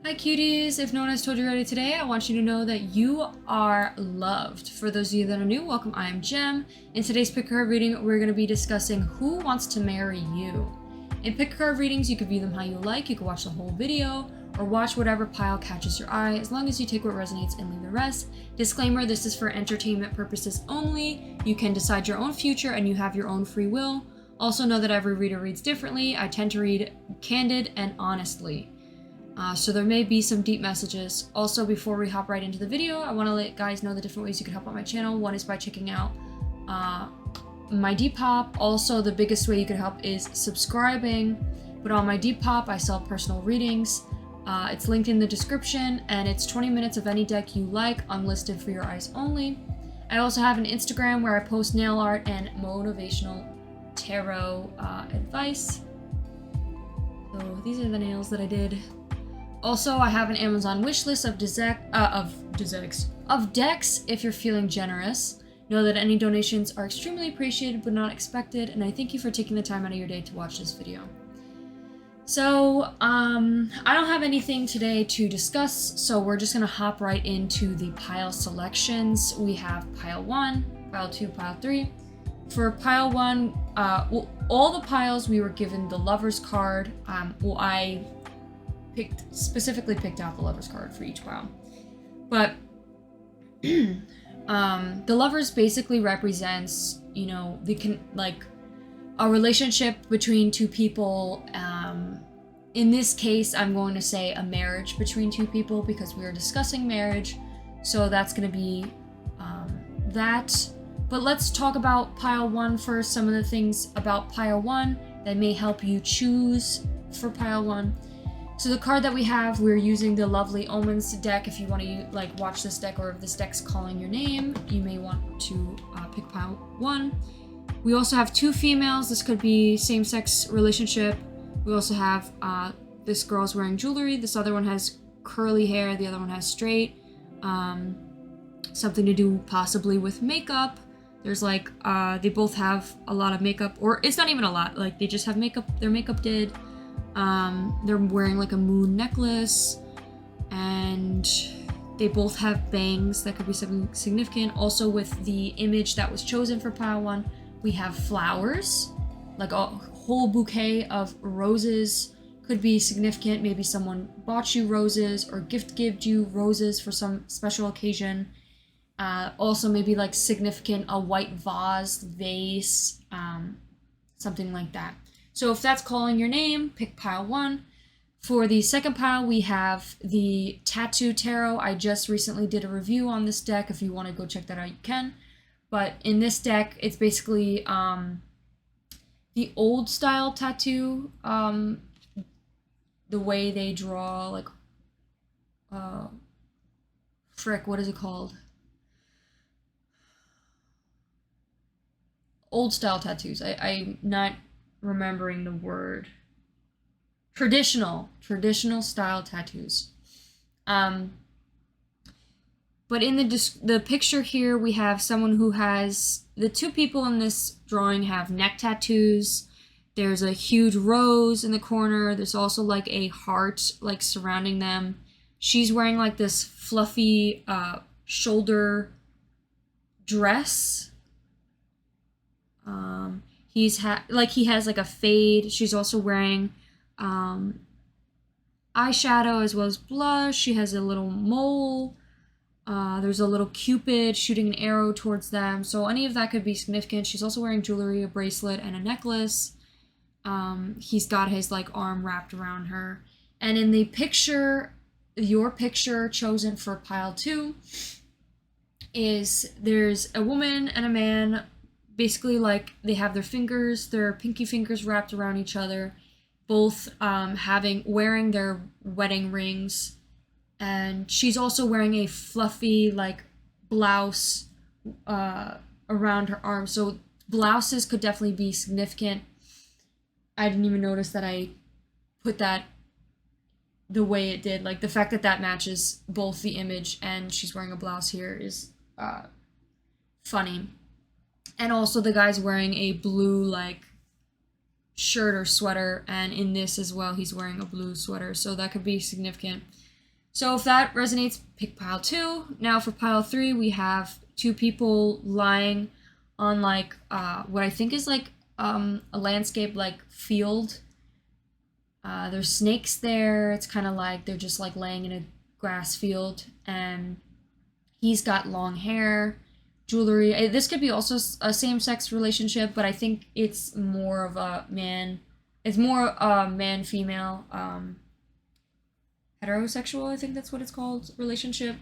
Hi cuties, if no one has told you already today, I want you to know that you are loved. For those of you that are new, welcome, I am Jem. In today's pick a card reading, we're going to be discussing who wants to marry you. In pick a card readings, you can view them how you like, you can watch the whole video, or watch whatever pile catches your eye, as long as you take what resonates and leave the rest. Disclaimer, this is for entertainment purposes only. You can decide your own future and you have your own free will. Also know that every reader reads differently. I tend to read candid and honestly. So there may be some deep messages. Also, before we hop right into the video, I want to let guys know the different ways you can help out my channel. One is by checking out my Depop. Also, the biggest way you can help is subscribing. But on my Depop, I sell personal readings. It's linked in the description, and it's 20 minutes of any deck you like, unlisted for your eyes only. I also have an Instagram where I post nail art and motivational tarot advice. So these are the nails that I did. Also, I have an Amazon wish list of decks if you're feeling generous. Know that any donations are extremely appreciated but not expected, and I thank you for taking the time out of your day to watch this video. So, I don't have anything today to discuss, so we're just gonna hop right into the pile selections. We have pile 1, pile 2, pile 3. For pile 1, all the piles we were given the Lover's card. I specifically picked out the Lover's card for each pile. But the Lovers basically represents, you know, a relationship between two people. In this case, I'm going to say a marriage between two people because we are discussing marriage. So that's going to be that. But let's talk about pile 1 first. Some of the things about pile 1 that may help you choose for pile 1. So the card that we have, we're using the Lovely Omens deck. If you want to watch this deck, or if this deck's calling your name, you may want to pick pile 1. We also have 2 females. This could be same-sex relationship. We also have this girl's wearing jewelry. This other one has curly hair. The other one has straight. Something to do possibly with makeup. There's they both have a lot of makeup, or it's not even a lot. They just have makeup. Their makeup did. They're wearing a moon necklace, and they both have bangs. That could be something significant. Also, with the image that was chosen for pile 1, we have flowers, like a whole bouquet of roses. Could be significant. Maybe someone bought you roses or gifted you roses for some special occasion. Also maybe significant, a white vase, something like that. So if that's calling your name, pick pile 1. For the second pile, we have the Tattoo Tarot. I just recently did a review on this deck. If you want to go check that out, you can. But in this deck, it's basically the old style tattoo. The way they draw, what is it called? Old style tattoos. I'm not remembering the word. Traditional style tattoos. But in the picture here, we have someone who has, the 2 people in this drawing have neck tattoos. There's a huge rose in the corner. There's also a heart surrounding them. She's wearing this fluffy shoulder dress. He has a fade. She's also wearing eyeshadow as well as blush. She has a little mole. There's a little cupid shooting an arrow towards them. So any of that could be significant. She's also wearing jewelry, a bracelet, and a necklace. He's got his arm wrapped around her. And in the picture, your picture chosen for pile 2 is there's a woman and a man. Basically, they have their pinky fingers wrapped around each other, both wearing their wedding rings, and she's also wearing a fluffy blouse around her arm. So blouses could definitely be significant. I didn't even notice that I put that the way it did. The fact that matches both the image and she's wearing a blouse here is funny. And also the guy's wearing a blue shirt or sweater, and in this as well he's wearing a blue sweater, so that could be significant. So if that resonates, pick pile 2. Now for pile 3, we have 2 people lying on like what I think is like a landscape like field. There's snakes there. It's kind of like they're just like laying in a grass field, and he's got long hair, jewelry. This could be also a same-sex relationship, but I think it's more of a man. It's more a man-female heterosexual. I think that's what it's called. Relationship.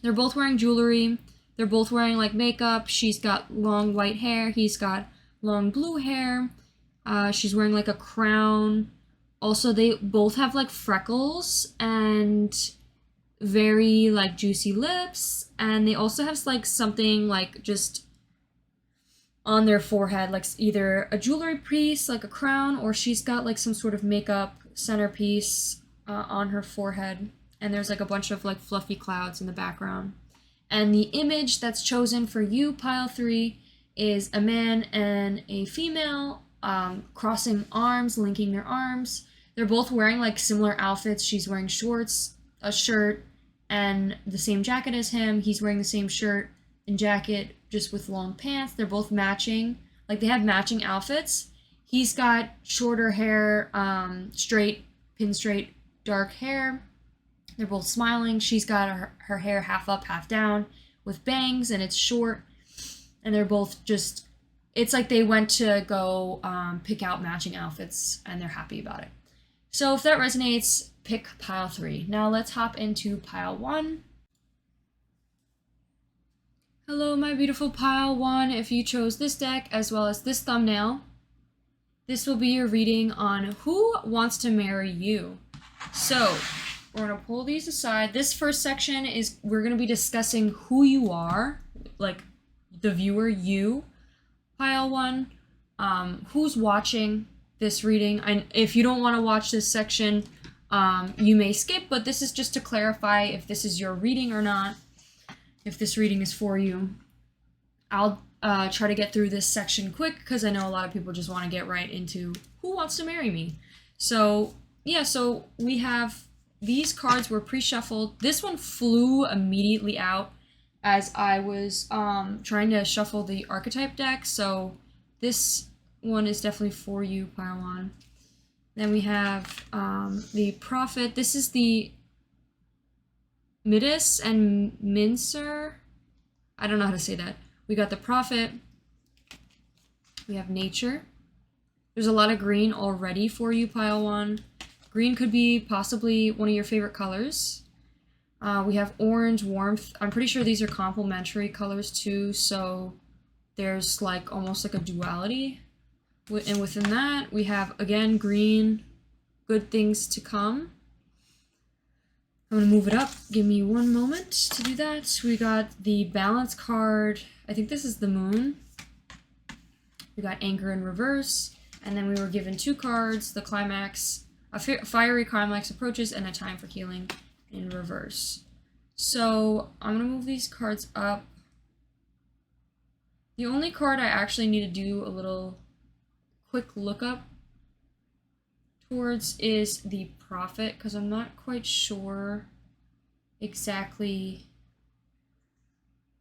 They're both wearing jewelry. They're both wearing like makeup. She's got long white hair. He's got long blue hair. She's wearing like a crown. Also, they both have like freckles and very like juicy lips, and they also have like something like just on their forehead, like either a jewelry piece like a crown, or she's got like some sort of makeup centerpiece on her forehead, and there's like a bunch of like fluffy clouds in the background. And the image that's chosen for you, pile 3, is a man and a female crossing arms, linking their arms. They're both wearing like similar outfits. She's wearing shorts, a shirt, and the same jacket as him. He's wearing the same shirt and jacket, just with long pants. They're both matching. Like, they have matching outfits. He's got shorter hair, straight, pin straight, dark hair. They're both smiling. She's got her hair half up, half down, with bangs, and it's short. And they're both just, it's like they went to go pick out matching outfits, and they're happy about it. So if that resonates, pick pile 3. Now let's hop into pile 1. Hello, my beautiful pile 1. If you chose this deck as well as this thumbnail, this will be your reading on who wants to marry you. So we're going to pull these aside. This first section is we're going to be discussing who you are, like the viewer, you, pile 1, who's watching this reading. If you don't want to watch this section, you may skip, but this is just to clarify if this is your reading or not, if this reading is for you. I'll try to get through this section quick because I know a lot of people just want to get right into who wants to marry me. So yeah, so we have these cards were pre-shuffled. This one flew immediately out as I was trying to shuffle the archetype deck, so this one is definitely for you, pile 1. Then we have the Prophet. This is the Midas and Mincer. I don't know how to say that. We got the Prophet. We have Nature. There's a lot of green already for you, pile 1. Green could be possibly one of your favorite colors. We have Orange, Warmth. I'm pretty sure these are complementary colors too, so there's like almost like a duality. And within that, we have, again, green, good things to come. I'm going to move it up. Give me one moment to do that. We got the Balance card. I think this is the Moon. We got Anger in reverse. And then we were given 2 cards, the Climax, a Fiery Climax approaches, and a Time for Healing in reverse. So I'm going to move these cards up. The only card I actually need to do a little quick lookup towards is the Prophet, because I'm not quite sure exactly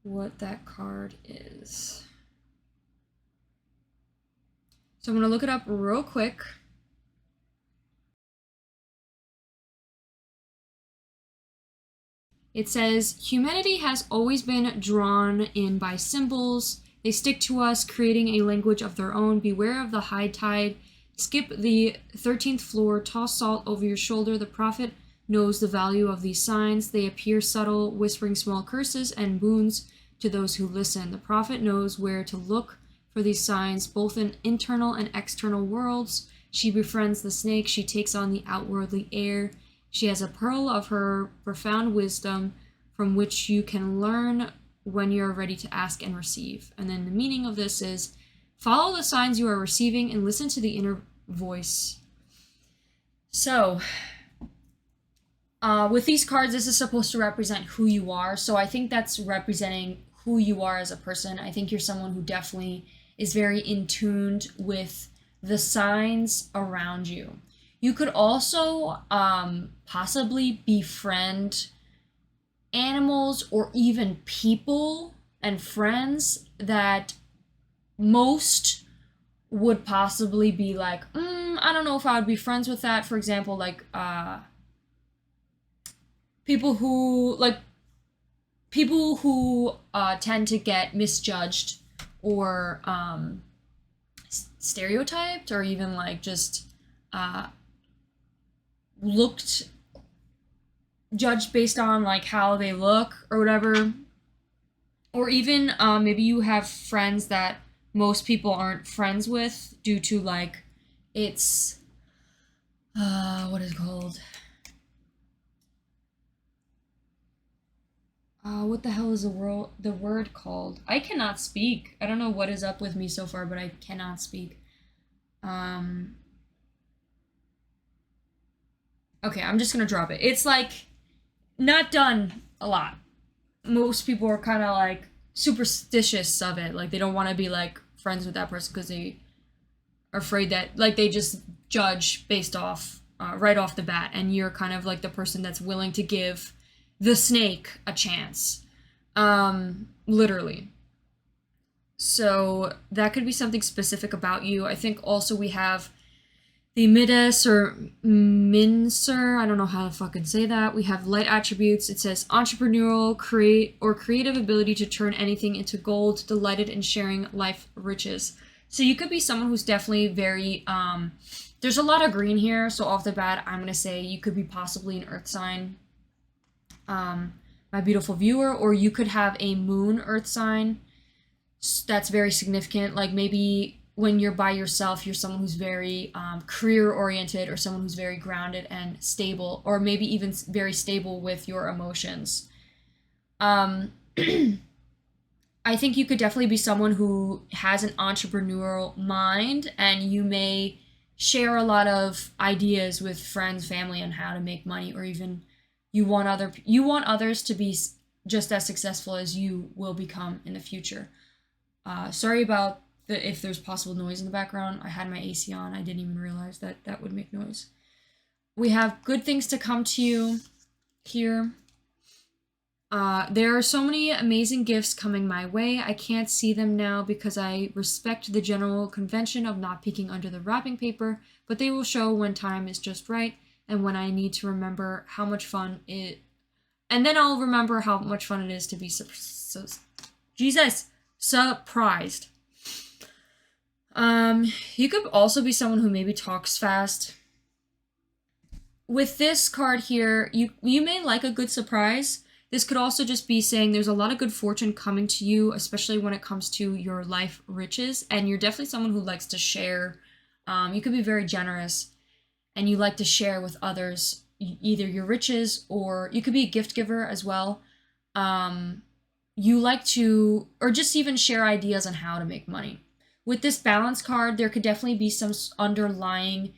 what that card is. So I'm going to look it up real quick. It says, humanity has always been drawn in by symbols. They stick to us, creating a language of their own. Beware of the high tide. Skip the 13th floor. Toss salt over your shoulder. The Prophet knows the value of these signs. They appear subtle, whispering small curses and boons to those who listen. The Prophet knows where to look for these signs, both in internal and external worlds. She befriends the snake. She takes on the outwardly air. She has a pearl of her profound wisdom from which you can learn when you're ready to ask and receive. And then the meaning of this is, follow the signs you are receiving and listen to the inner voice. So, with these cards, this is supposed to represent who you are. So I think that's representing who you are as a person. I think you're someone who definitely is very in tune with the signs around you. You could also possibly befriend animals or even people and friends that most would possibly be like, I don't know if I would be friends with that. For example, like people who tend to get misjudged or stereotyped, or even like just uh, looked judged based on like how they look or whatever. Or even maybe you have friends that most people aren't friends with due to like it's what is it called? What the hell is the word called? I cannot speak. I don't know what is up with me so far, but I cannot speak. Um, okay, I'm just gonna drop it. It's like not done a lot. Most people are kind of like superstitious of it. Like they don't want to be like friends with that person because they are afraid that like they just judge based off right off the bat, and you're kind of like the person that's willing to give the snake a chance, literally. So that could be something specific about you. I think also we have the Midas or Mincer. I don't know how to fucking say that. We have light attributes. It says entrepreneurial, creative ability to turn anything into gold, delighted in sharing life riches. So you could be someone who's definitely very, there's a lot of green here. So off the bat, I'm going to say you could be possibly an earth sign, my beautiful viewer, or you could have a moon earth sign. That's very significant. Like maybe when you're by yourself, you're someone who's very career oriented, or someone who's very grounded and stable, or maybe even very stable with your emotions. I think you could definitely be someone who has an entrepreneurial mind, and you may share a lot of ideas with friends, family, on how to make money, or even you want others to be just as successful as you will become in the future. Sorry about if there's possible noise in the background. I had my AC on. I didn't even realize that that would make noise. We have good things to come to you here. There are so many amazing gifts coming my way. I can't see them now because I respect the general convention of not peeking under the wrapping paper, but they will show when time is just right and when I need to remember how much fun it... And then I'll remember how much fun it is to be surprised. You could also be someone who maybe talks fast. With this card here, you may like a good surprise. This could also just be saying there's a lot of good fortune coming to you, especially when it comes to your life riches, and you're definitely someone who likes to share. You could be very generous, and you like to share with others either your riches, or you could be a gift giver as well. You like to, or just even share ideas on how to make money. With this balance card, there could definitely be some underlying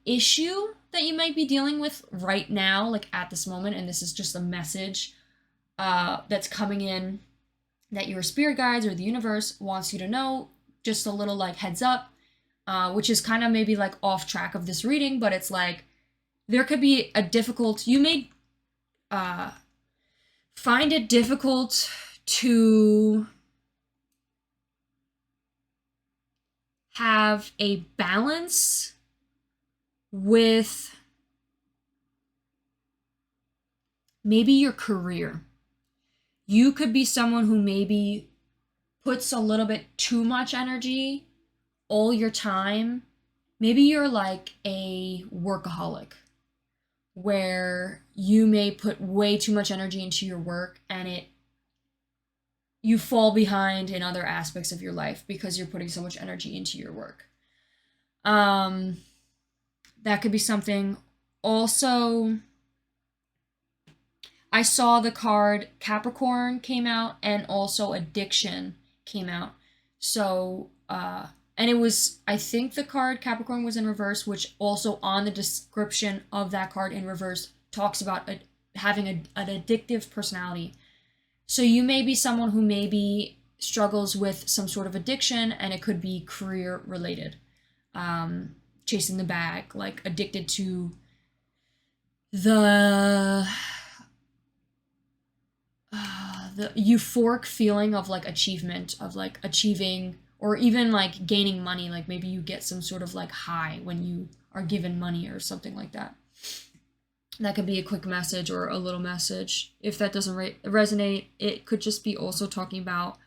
issue that you might be dealing with right now, like at this moment, and this is just a message that's coming in that your spirit guides or the universe wants you to know, just a little like heads up, which is kind of maybe like off track of this reading, but it's like there could be you may find it difficult to have a balance with maybe your career. You could be someone who maybe puts a little bit too much energy, all your time. Maybe you're like a workaholic, where you may put way too much energy into your work, and you fall behind in other aspects of your life because you're putting so much energy into your work. That could be something. Also, I saw the card Capricorn came out, and also addiction came out. So, and it was, I think the card Capricorn was in reverse, which also on the description of that card in reverse talks about having an addictive personality. So you may be someone who maybe struggles with some sort of addiction, and it could be career related. chasing the bag, like addicted to the euphoric feeling of like achievement, of like achieving, or even like gaining money. Like maybe you get some sort of like high when you are given money or something like that. That could be a quick message or a little message. If that doesn't resonate, it could just be also talking about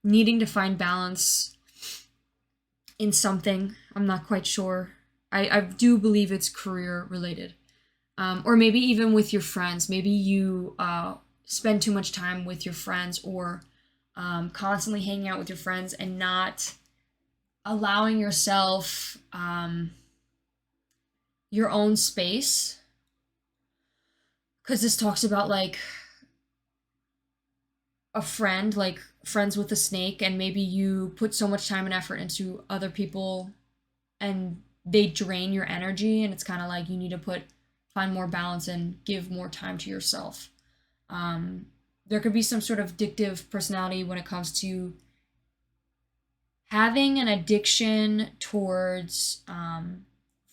needing to find balance in something. I'm not quite sure. I do believe it's career related. Or maybe even with your friends. Maybe you spend too much time with your friends, or constantly hanging out with your friends and not allowing yourself your own space. Because this talks about like a friend, like friends with a snake, and maybe you put so much time and effort into other people and they drain your energy, and it's kind of like you need to find more balance and give more time to yourself. There could be some sort of addictive personality when it comes to having an addiction towards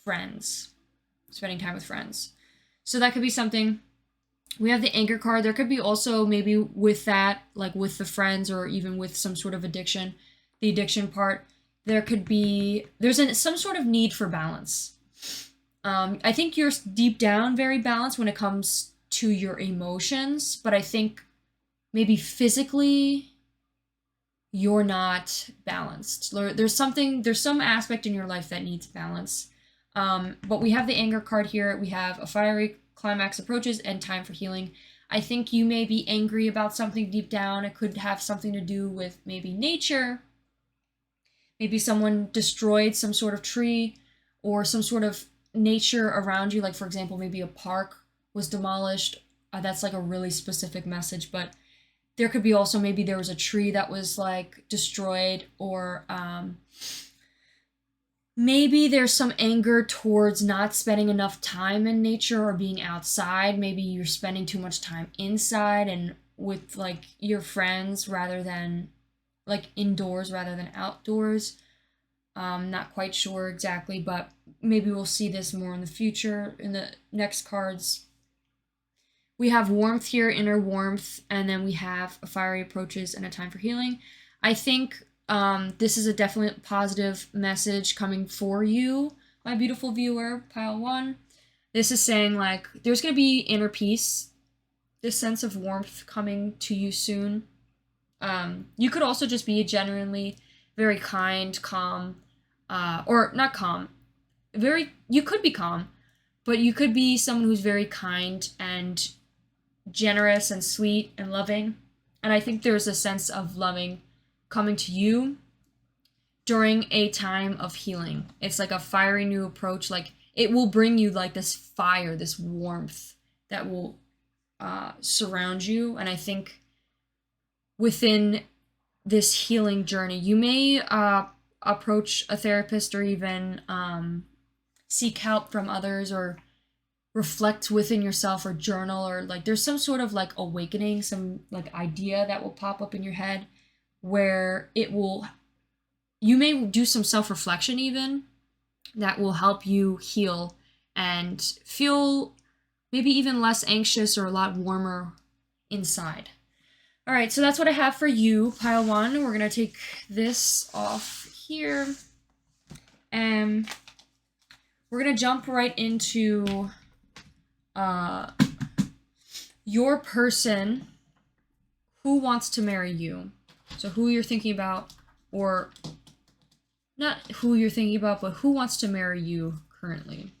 friends, spending time with friends. So that could be something. We have the anger card. There could be also maybe with that, like with the friends or even with some sort of addiction, the addiction part, there's some sort of need for balance. I think you're deep down very balanced when it comes to your emotions, but I think maybe physically you're not balanced. There's some aspect in your life that needs balance. But we have the anger card here. We have a fiery climax approaches and time for healing. I think you may be angry about something deep down. It could have something to do with maybe nature. Maybe someone destroyed some sort of tree or some sort of nature around you. Like, for example, maybe a park was demolished. That's like a really specific message, but there could be also maybe there was a tree that was like destroyed, or maybe there's some anger towards not spending enough time in nature or being outside. Maybe you're spending too much time inside and with like your friends rather than like indoors rather than outdoors. Not quite sure exactly, but maybe we'll see this more in the future in the next cards. We have warmth here, inner warmth, and then we have a fiery approaches and a time for healing. I think this is a definitely positive message coming for you, my beautiful viewer, pile 1. This is saying like there's going to be inner peace, this sense of warmth coming to you soon. You could also just be genuinely very kind, calm, or not calm. You could be calm, but you could be someone who's very kind and generous and sweet and loving. And I think there's a sense of loving coming to you during a time of healing. It's like a fiery new approach. Like it will bring you like this fire, this warmth that will surround you. And I think within this healing journey, you may approach a therapist or even seek help from others, or reflect within yourself or journal, or like there's some sort of like awakening, some like idea that will pop up in your head where you may do some self-reflection even that will help you heal and feel maybe even less anxious or a lot warmer inside. All right, so that's what I have for you, pile 1. We're gonna take this off here and we're gonna jump right into your person who wants to marry you. So who you're thinking about, or not who you're thinking about, but who wants to marry you currently.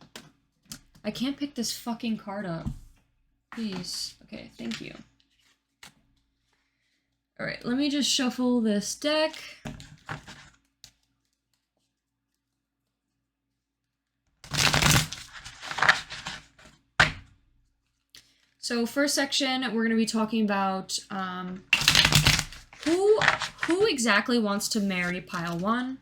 I can't pick this fucking card up. Please. Okay, thank you. All right, let me just shuffle this deck. So first section, we're going to be talking about who exactly wants to marry pile 1.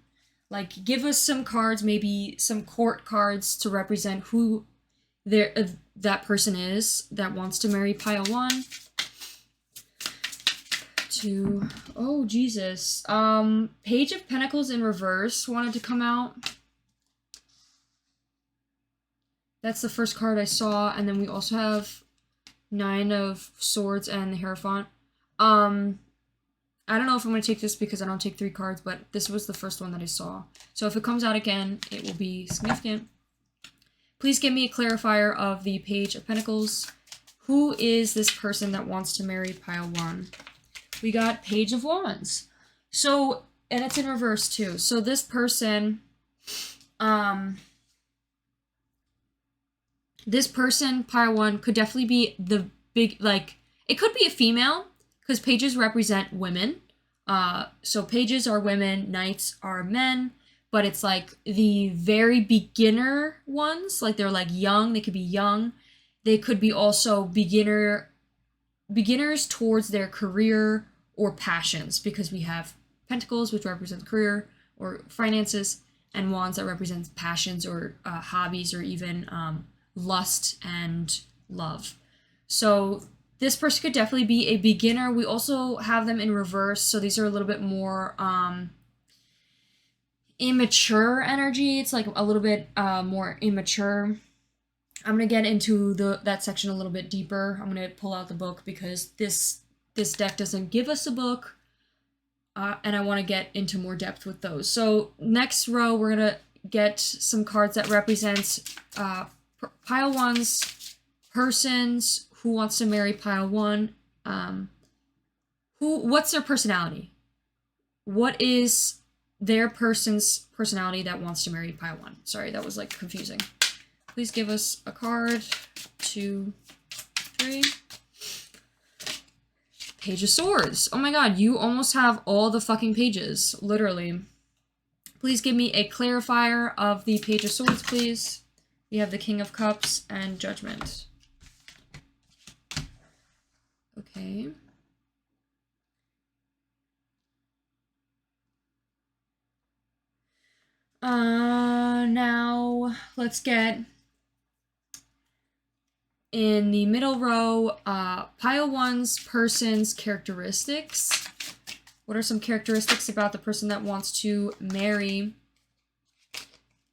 Like, give us some cards, maybe some court cards to represent who that person is that wants to marry pile 1. 2. Oh, Jesus. Page of Pentacles in reverse wanted to come out. That's the first card I saw, and then we also have 9 of Swords and the Hierophant. I don't know if I'm going to take this because I don't take 3 cards, but this was the first one that I saw. So if it comes out again, it will be significant. Please give me a clarifier of the Page of Pentacles. Who is this person that wants to marry Pile 1? We got Page of Wands. So, and it's in reverse too. So this person, Pile 1, could definitely be the big, like, it could be a female, because pages represent women. So pages are women, knights are men, but it's like the very beginner ones, like they're like young, they could be young. They could be also beginners towards their career or passions, because we have pentacles, which represent career or finances, and wands that represents passions or hobbies, or even lust and love. So this person could definitely be a beginner. We also have them in reverse, so these are a little bit more immature energy. It's like a little bit more immature. I'm going to get into that section a little bit deeper. I'm going to pull out the book because this deck doesn't give us a book, and I want to get into more depth with those. So next row, we're going to get some cards that represents Pile 1's persons. Who wants to marry Pile 1? What's their personality? What is their person's personality that wants to marry Pile 1? Sorry, that was like confusing. Please give us a card. 2, 3. Page of Swords. Oh my god, you almost have all the fucking pages, literally. Please give me a clarifier of the Page of Swords, please. We have the King of Cups and Judgment. Okay. Now let's get in the middle row, Pile 1's person's characteristics. What are some characteristics about the person that wants to marry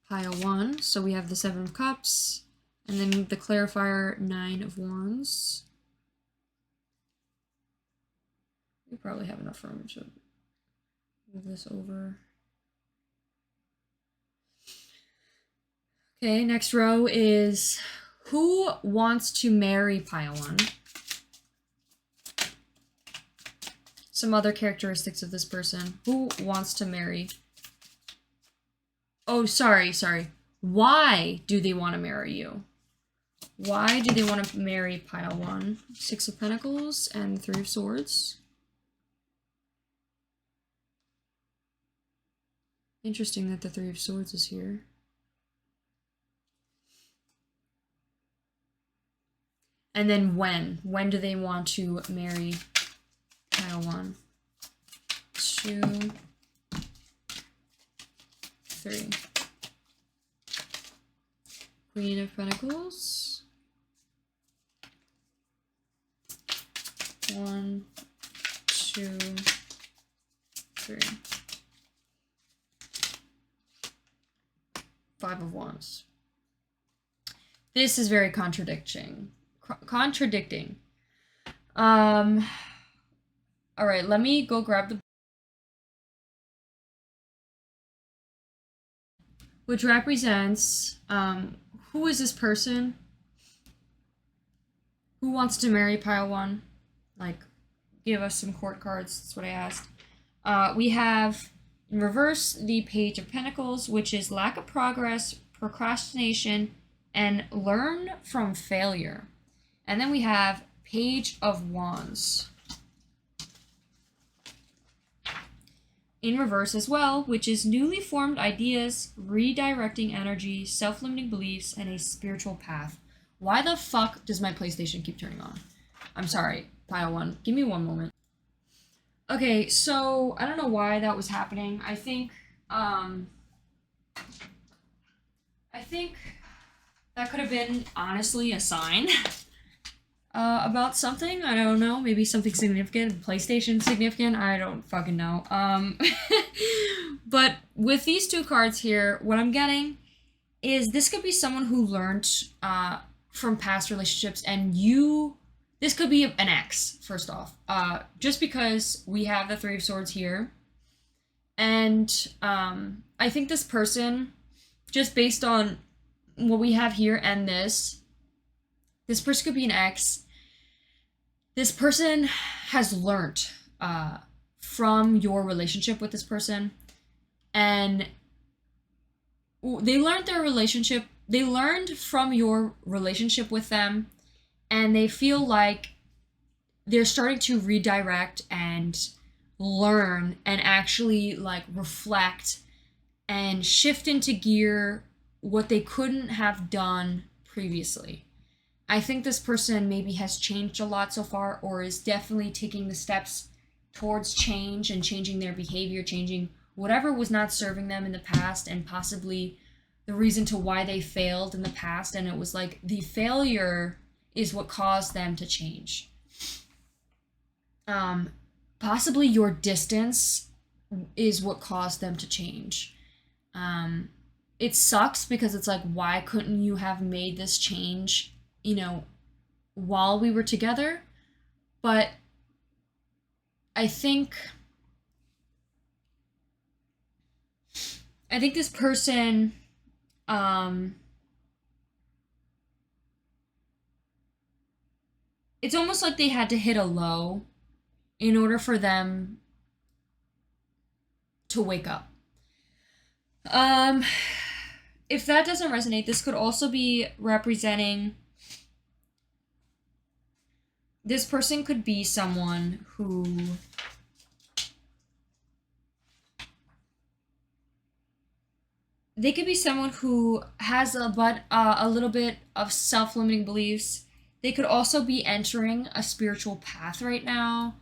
Pile 1? So we have the 7 of Cups, and then the clarifier 9 of Wands. We probably have enough room to move this over. Okay, next row is who wants to marry Pile 1? Some other characteristics of this person. Who wants to marry? Oh, sorry. Why do they want to marry you? Why do they want to marry Pile 1? 6 of Pentacles and 3 of Swords. Interesting that the 3 of Swords is here. And then when? When do they want to marry Pile 1? 2, 3. Queen of Pentacles. 1, 2, 3. 5 of Wands. This is very contradicting. All right, let me go grab the, which represents who is this person? Who wants to marry Pile 1? Like, give us some court cards. That's what I asked. We have in reverse the Page of Pentacles, which is lack of progress, procrastination, and learn from failure. And then we have Page of Wands in reverse as well, which is newly formed ideas, redirecting energy, self-limiting beliefs, and a spiritual path. Why the fuck does my PlayStation keep turning on? I'm sorry, Pile 1. Give me one moment. Okay, so I don't know why that was happening. I think that could have been honestly a sign about something. I don't know, maybe something significant. PlayStation significant. I don't fucking know. But with these two cards here, what I'm getting is this could be someone who learned from past relationships, and this could be an ex, first off. Just because we have the Three of Swords here, and I think this person, just based on what we have here and this person could be an ex. This person has learned from your relationship with this person, and they learned from your relationship with them, and they feel like they're starting to redirect and learn and actually like reflect and shift into gear what they couldn't have done previously. I think this person maybe has changed a lot so far, or is definitely taking the steps towards change and changing their behavior, changing whatever was not serving them in the past, and possibly the reason to why they failed in the past. And it was like the failure is what caused them to change. Possibly your distance is what caused them to change. It sucks because it's like, why couldn't you have made this change, while we were together? But I think this person, it's almost like they had to hit a low in order for them to wake up. If that doesn't resonate, this could also be representing, this person could be someone who has a little bit of self-limiting beliefs. They could also be entering a spiritual path right now.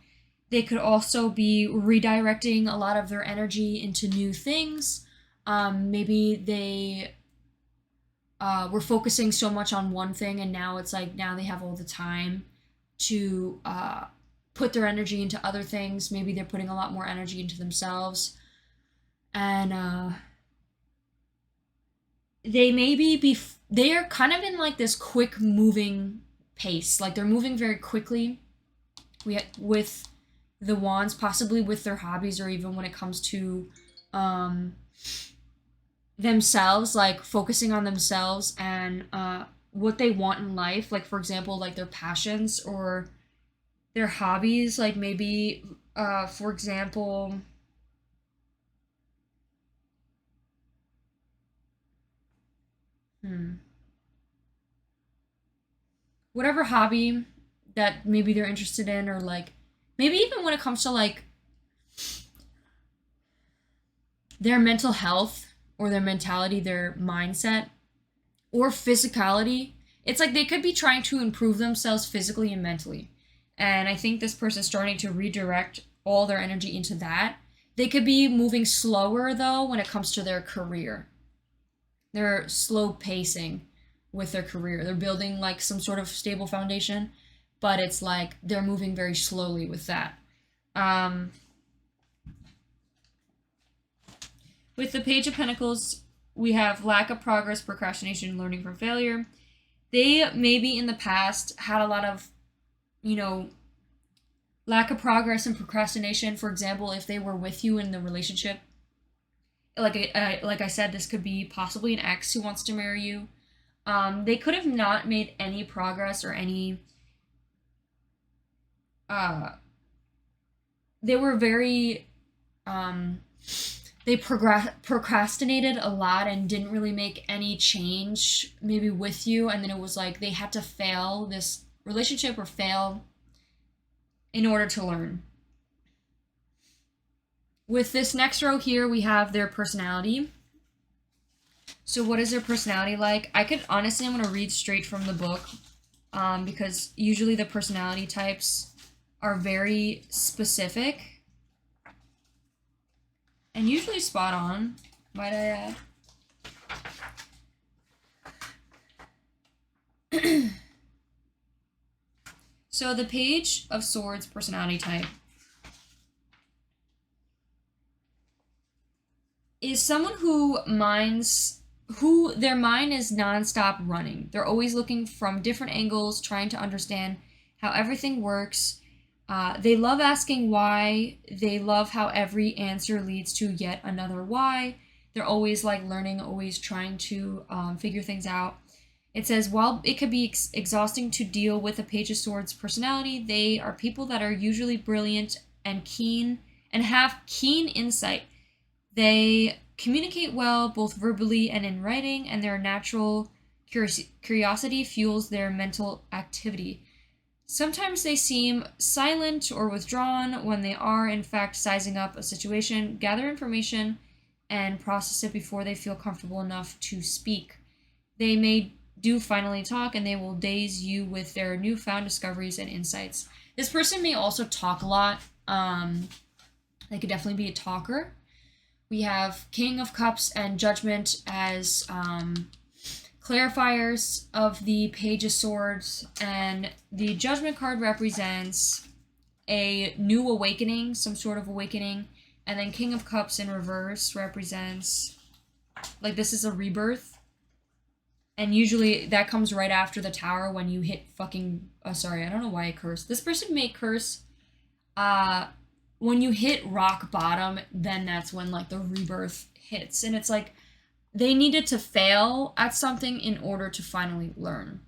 They could also be redirecting a lot of their energy into new things. Maybe they were focusing so much on one thing, and now it's like, now they have all the time to put their energy into other things. Maybe they're putting a lot more energy into themselves. And they are kind of in like this quick moving pace. Like they're moving very quickly with the wands, possibly with their hobbies, or even when it comes to themselves, like focusing on themselves and what they want in life. Like, for example, like their passions or their hobbies. Like maybe, for example, whatever hobby that maybe they're interested in, or like maybe even when it comes to like their mental health or their mentality, their mindset, or physicality. It's like they could be trying to improve themselves physically and mentally. And I think this person's starting to redirect all their energy into that. They could be moving slower, though, when it comes to their career. They're slow pacing with their career. They're building like some sort of stable foundation, but it's like they're moving very slowly with that. With the Page of Pentacles, we have lack of progress, procrastination, learning from failure. They maybe in the past had a lot of, lack of progress and procrastination. For example, if they were with you in the relationship, like I said, this could be possibly an ex who wants to marry you. They could have not made any progress or any. They were very. They procrastinated a lot and didn't really make any change maybe with you, and then it was like they had to fail this relationship or fail in order to learn. With this next row here, we have their personality. So what is their personality like? I'm going to read straight from the book, because usually the personality types are very specific. And usually spot on, might I add. So the Page of Swords personality type is someone who who their mind is nonstop running. They're always looking from different angles, trying to understand how everything works. They love asking why. They love how every answer leads to yet another why. They're always like learning, always trying to figure things out. It says, while it could be exhausting to deal with a Page of Swords personality, they are people that are usually brilliant and keen and have keen insight. They communicate well, both verbally and in writing, and their natural curiosity fuels their mental activity. Sometimes they seem silent or withdrawn when they are, in fact, sizing up a situation, gather information, and process it before they feel comfortable enough to speak. They may do finally talk, and they will daze you with their newfound discoveries and insights. This person may also talk a lot. They could definitely be a talker. We have King of Cups and Judgment as clarifiers of the Page of Swords, and the Judgment card represents a new awakening, some sort of awakening, and then King of Cups in reverse represents, like, this is a rebirth, and usually that comes right after the Tower when you hit fucking, sorry, I don't know why I cursed. This person may curse, when you hit rock bottom, then that's when, like, the rebirth hits, and it's like, they needed to fail at something in order to finally learn.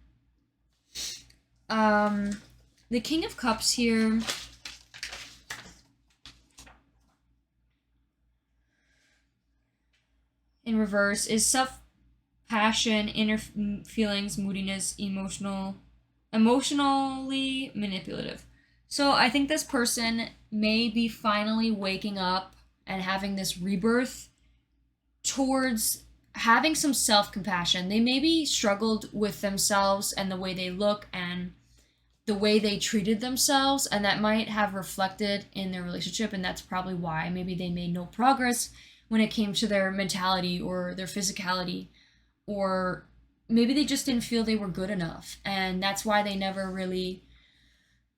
The King of Cups here in reverse is self-passion, inner feelings, moodiness, emotionally manipulative. So I think this person may be finally waking up and having this rebirth towards having some self-compassion. They maybe struggled with themselves and the way they look and the way they treated themselves, and that might have reflected in their relationship, and that's probably why maybe they made no progress when it came to their mentality or their physicality, or maybe they just didn't feel they were good enough, and that's why they never really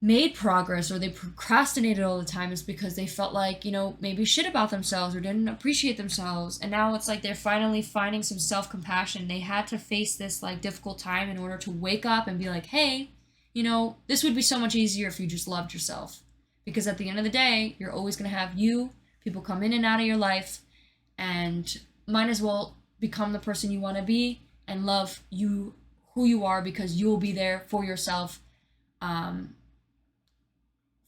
made progress, or they procrastinated all the time, is because they felt like, you know, maybe shit about themselves or didn't appreciate themselves. And now it's like they're finally finding some self-compassion. They had to face this like difficult time in order to wake up and be like, hey, you know, this would be so much easier if you just loved yourself. Because at the end of the day, you're always going to have you, people come in and out of your life, and might as well become the person you want to be and love you, who you are, because you'll be there for yourself,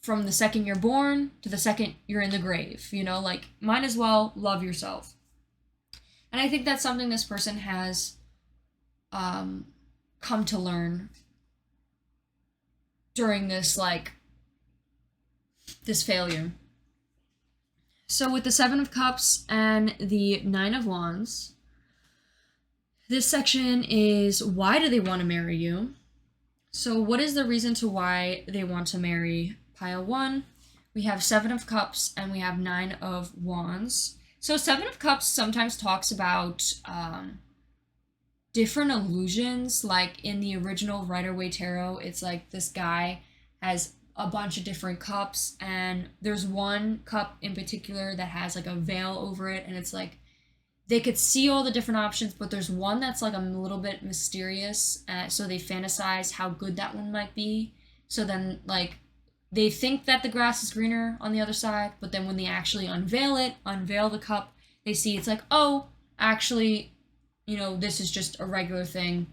from the second you're born to the second you're in the grave, you know, like, might as well love yourself. And I think that's something this person has come to learn during this, like, this failure. So with the Seven of Cups and the Nine of Wands, this section is, why do they want to marry you? So what is the reason to why they want to marry pile 1? We have Seven of Cups and we have Nine of Wands. So Seven of Cups sometimes talks about different illusions. Like in the original Rider-Waite Tarot, it's like this guy has a bunch of different cups, and there's one cup in particular that has like a veil over it, and it's like they could see all the different options, but there's one that's like a little bit mysterious, so they fantasize how good that one might be. So then, like, they think that the grass is greener on the other side, but then when they actually unveil the cup, they see it's like, oh, actually, you know, this is just a regular thing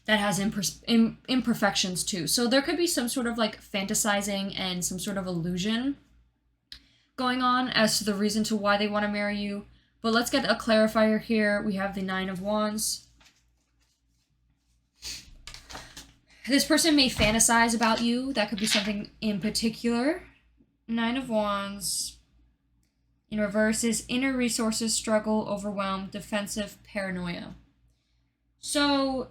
that has imperfections too. So there could be some sort of like fantasizing and some sort of illusion going on as to the reason to why they want to marry you. But let's get a clarifier here. We have the Nine of Wands. This person may fantasize about you. That could be something in particular. Nine of Wands in reverse is inner resources, struggle, overwhelmed, defensive, paranoia. So,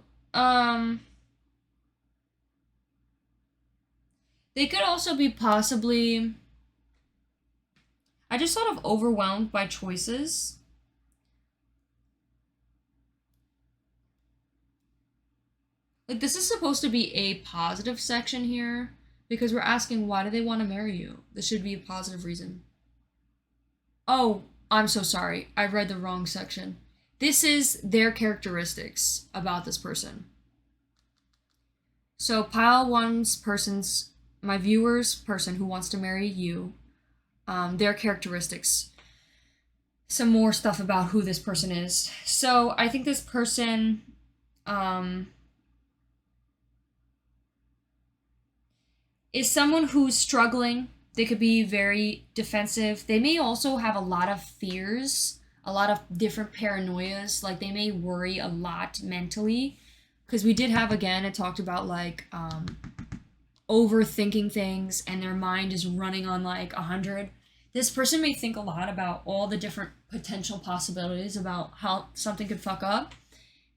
they could also be possibly, I just thought of overwhelmed by choices. Like, this is supposed to be a positive section here, because we're asking, why do they want to marry you? This should be a positive reason. Oh, I'm so sorry. I read the wrong section. this is their characteristics about this person. So pile one's person's, my viewer's person who wants to marry you, their characteristics. Some more stuff about who this person is. So I think this person is someone who's struggling. They could be very defensive. They may also have a lot of fears, a lot of different paranoias. Like they may worry a lot mentally. Because we did have, again, it talked about like overthinking things and their mind is running on like 100. This person may think a lot about all the different potential possibilities about how something could fuck up.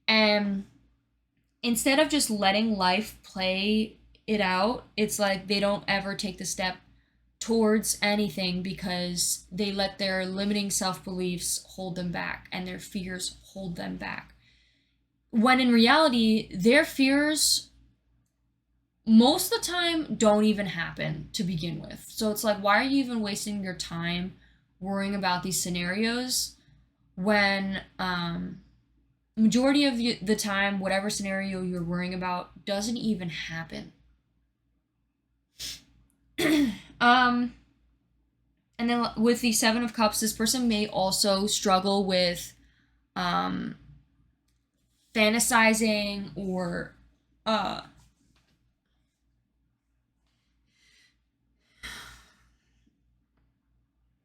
And instead of just letting life play it out, it's like they don't ever take the step towards anything because they let their limiting self-beliefs hold them back and their fears hold them back. When in reality, their fears most of the time don't even happen to begin with. So it's like, why are you even wasting your time worrying about these scenarios when majority of the time, whatever scenario you're worrying about doesn't even happen. And then with the Seven of Cups, this person may also struggle with fantasizing or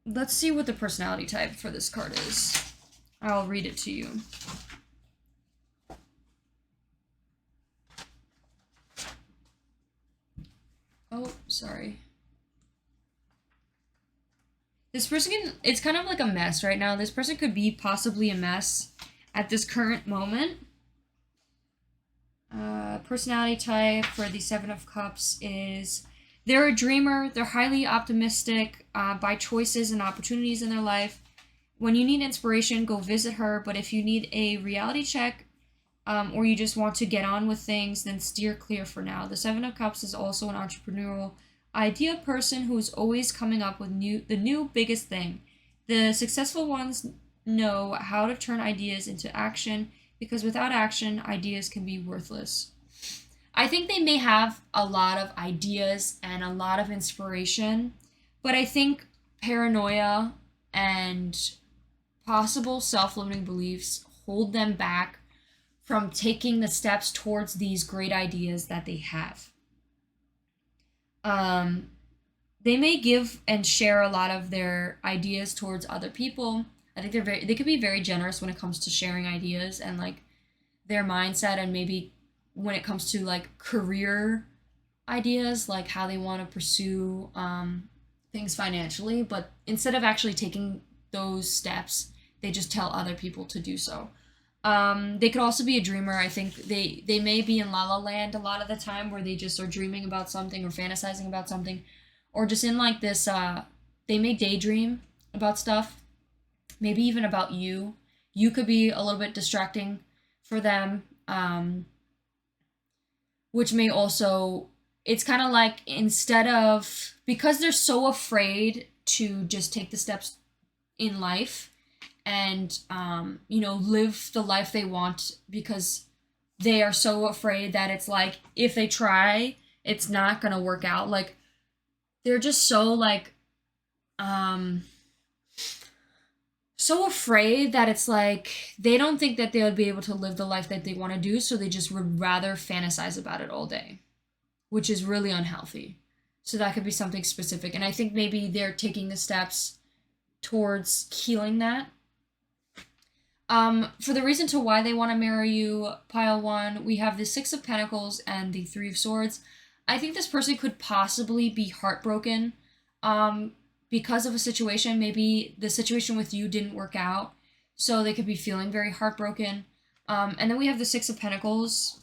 let's see what the personality type for this card is. I'll read it to you. Oh, sorry. This person can, it's kind of like a mess right now. This person could be possibly a mess at this current moment. Personality type for the Seven of Cups is they're a dreamer. They're highly optimistic by choices and opportunities in their life. When you need inspiration, go visit her. But if you need a reality check or you just want to get on with things, then steer clear for now. The Seven of Cups is also an entrepreneurial idea person who is always coming up with the new biggest thing. The successful ones know how to turn ideas into action because without action, ideas can be worthless. I think they may have a lot of ideas and a lot of inspiration, but I think paranoia and possible self-limiting beliefs hold them back from taking the steps towards these great ideas that they have. They may give and share a lot of their ideas towards other people. I think they could be very generous when it comes to sharing ideas and like their mindset, and maybe when it comes to like career ideas, like how they want to pursue things financially, but instead of actually taking those steps, they just tell other people to do so. They could also be a dreamer. I think they may be in La La Land a lot of the time where they just are dreaming about something or fantasizing about something, or just in like this, they may daydream about stuff, maybe even about you. You could be a little bit distracting for them, which may also, it's kind of like instead of, because they're so afraid to just take the steps in life and live the life they want, because they are so afraid that it's like if they try it's not gonna work out. Like they're just so like so afraid that it's like they don't think that they would be able to live the life that they want to do, so they just would rather fantasize about it all day, which is really unhealthy. So that could be something specific, and I think maybe they're taking the steps towards healing that. For the reason to why they want to marry you, pile one, we have the Six of Pentacles and the Three of Swords. I think this person could possibly be heartbroken because of a situation. Maybe the situation with you didn't work out, so they could be feeling very heartbroken. And then we have the Six of Pentacles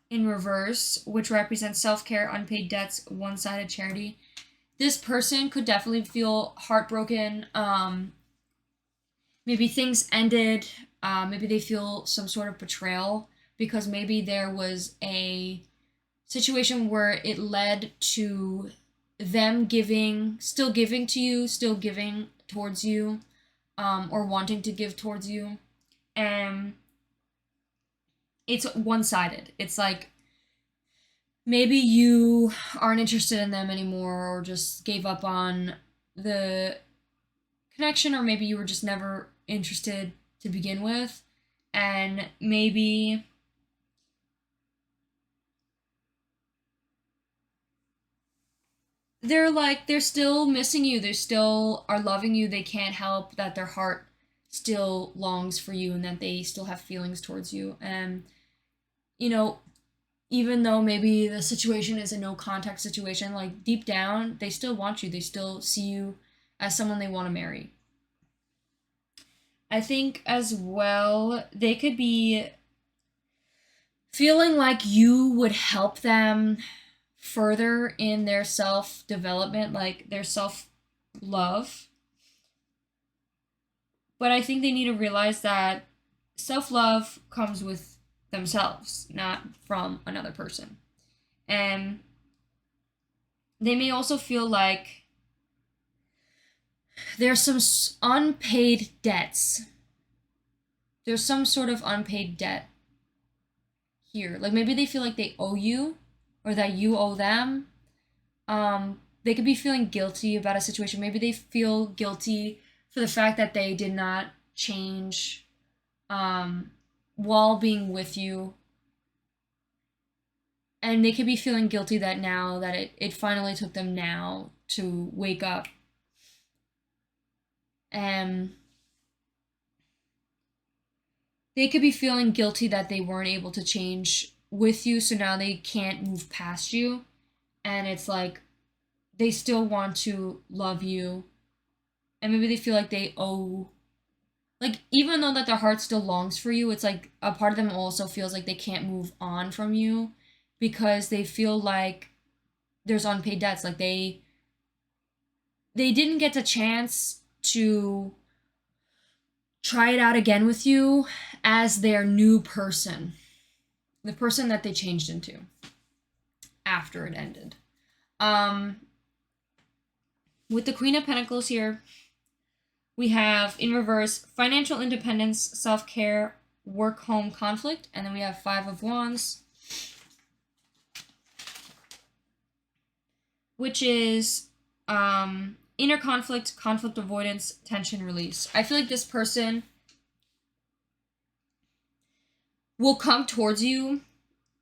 in reverse, which represents self-care, unpaid debts, one-sided charity. This person could definitely feel heartbroken. Maybe things ended, maybe they feel some sort of betrayal because maybe there was a situation where it led to them still giving to you, still giving towards you, or wanting to give towards you. And it's one-sided. It's like maybe you aren't interested in them anymore or just gave up on the connection, or maybe you were just never interested to begin with, and maybe they're still missing you, they still are loving you, they can't help that their heart still longs for you and that they still have feelings towards you. And you know, even though maybe the situation is a no contact situation, like deep down they still want you, they still see you as someone they want to marry. I think as well they could be feeling like you would help them further in their self development, like their self love. But I think they need to realize that self love comes with themselves, not from another person. And they may also feel like there's some unpaid debts. There's some sort of unpaid debt here. Like maybe they feel like they owe you or that you owe them. They could be feeling guilty about a situation. Maybe they feel guilty for the fact that they did not change while being with you. And they could be feeling guilty that now that it finally took them now to wake up. And they could be feeling guilty that they weren't able to change with you, so now they can't move past you. And it's like they still want to love you. And maybe they feel like they owe, like even though that their heart still longs for you, it's like a part of them also feels like they can't move on from you because they feel like there's unpaid debts. Like they didn't get the chance to try it out again with you as their new person, the person that they changed into after it ended. With the Queen of Pentacles here, we have in reverse financial independence, self-care, work-home conflict, and then we have Five of Wands, which is inner conflict, conflict avoidance, tension release. I feel like this person will come towards you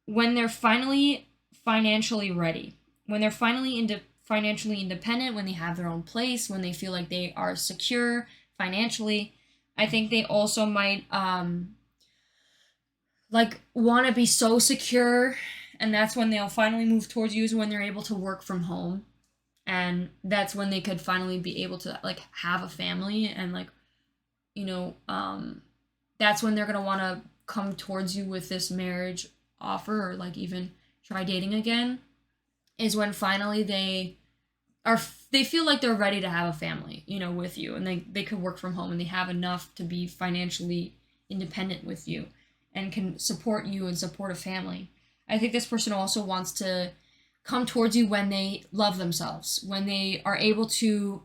when they're finally financially ready, when they're finally financially independent, when they have their own place, when they feel like they are secure financially. I think they also might like want to be so secure, and that's when they'll finally move towards you, is when they're able to work from home. And that's when they could finally be able to like have a family, and like, you know, that's when they're going to want to come towards you with this marriage offer, or like even try dating again, is when finally they feel like they're ready to have a family, you know, with you, and they could work from home and they have enough to be financially independent with you and can support you and support a family. I think this person also wants to come towards you when they love themselves, when they are able to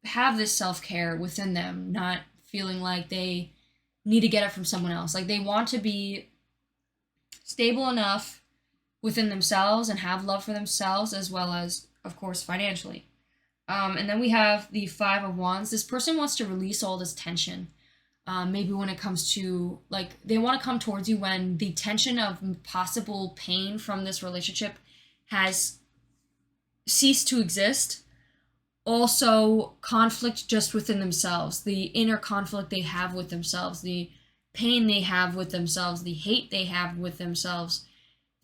have this self-care within them, not feeling like they need to get it from someone else. Like they want to be stable enough within themselves and have love for themselves, as well as, of course, financially. And then we have the Five of Wands. This person wants to release all this tension. Maybe when it comes to, like, they want to come towards you when the tension of possible pain from this relationship has ceased to exist. Also, conflict just within themselves, the inner conflict they have with themselves, the pain they have with themselves, the hate they have with themselves.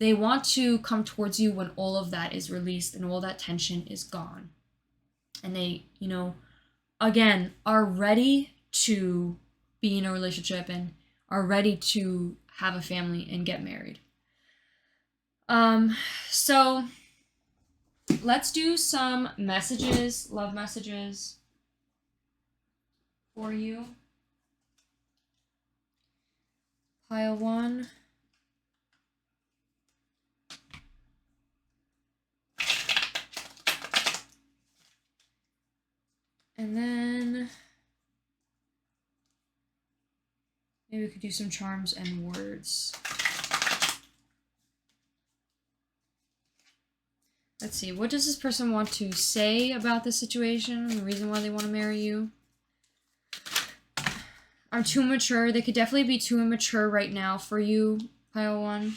They want to come towards you when all of that is released and all that tension is gone. And they, you know, again, are ready to be in a relationship and are ready to have a family and get married. So let's do some messages, love messages for you. Pile 1. And then Maybe we could do some charms and words. Let's see, what does this person want to say about this situation? The reason why they want to marry you? Are too mature. They could definitely be too immature right now for you, pile 1.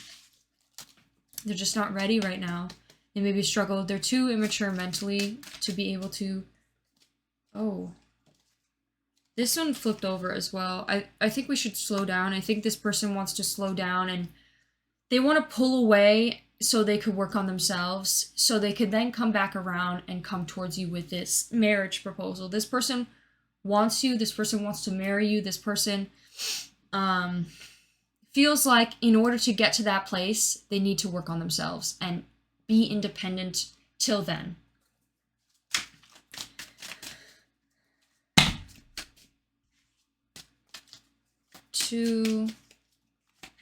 They're just not ready right now. They maybe struggle. They're too immature mentally to be able to... Oh. This one flipped over as well. I think we should slow down. I think this person wants to slow down and they want to pull away so they could work on themselves, so they could then come back around and come towards you with this marriage proposal. This person wants you. This person wants to marry you. This person feels like in order to get to that place, they need to work on themselves and be independent till then. Two,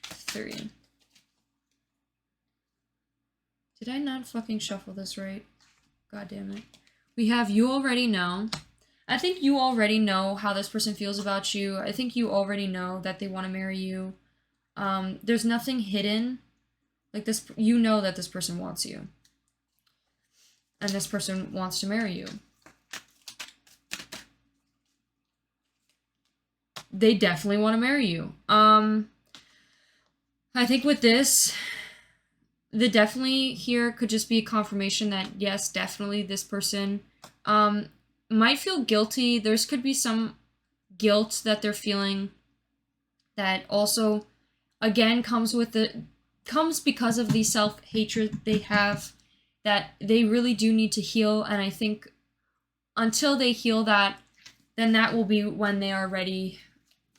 three. Did I not fucking shuffle this right? God damn it. We have you already know. I think you already know how this person feels about you. I think you already know that they want to marry you. There's nothing hidden. Like this, you know that this person wants you. And this person wants to marry you. They definitely want to marry you. I think with this, the definitely here could just be a confirmation that yes, definitely this person might feel guilty. There's could be some guilt that they're feeling that also again comes because of the self-hatred they have, that they really do need to heal. And I think until they heal that, then that will be when they are ready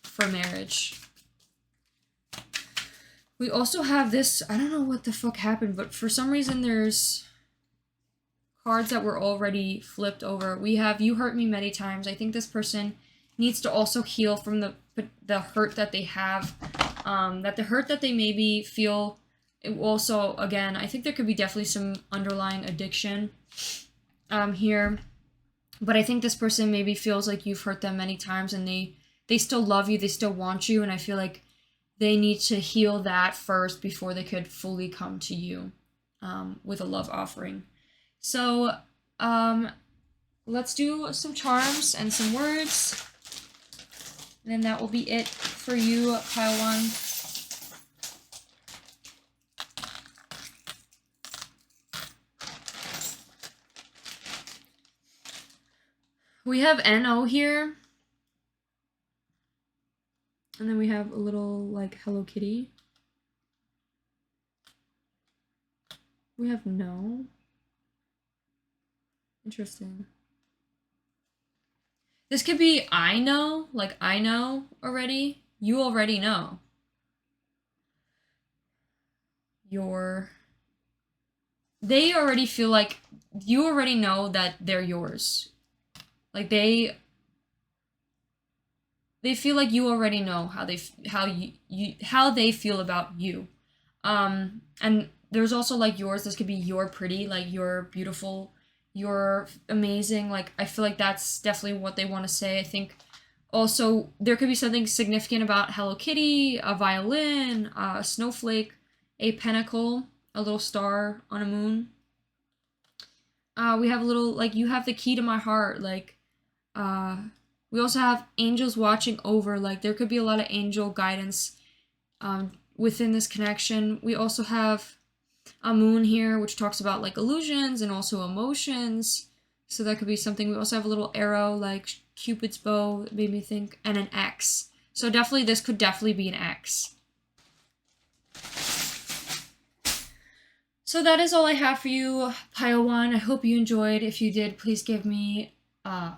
for marriage. We also have this, I don't know what the fuck happened, but for some reason there's cards that were already flipped over. We have you hurt me many times. I think this person needs to also heal from the hurt that they have, that the hurt that they maybe feel. It also, again, I think there could be definitely some underlying addiction here, but I think this person maybe feels like you've hurt them many times and they still love you, they still want you, and I feel like they need to heal that first before they could fully come to you with a love offering. So let's do some charms and some words. And then that will be it for you, pile 1. We have NO here. And then we have a little, like, Hello Kitty. We have no. Interesting. This could be I know, like I know already. You already know. They already feel like you already know that they're yours. Like they feel like you already know how they feel about you. And there's also like yours. This could be you're pretty, like you're beautiful, you're amazing. Like I feel like that's definitely what they want to say. I think also there could be something significant about Hello Kitty, a violin, a snowflake, a pentacle, a little star on a moon. We have a little, like, you have the key to my heart, like, we also have angels watching over, like, there could be a lot of angel guidance, within this connection. We also have a moon here, which talks about, like, illusions and also emotions, so that could be something. We also have a little arrow, like, Cupid's bow, that made me think, and an X. So definitely, this could definitely be an X. So that is all I have for you, pile 1. I hope you enjoyed. If you did, please give me, oh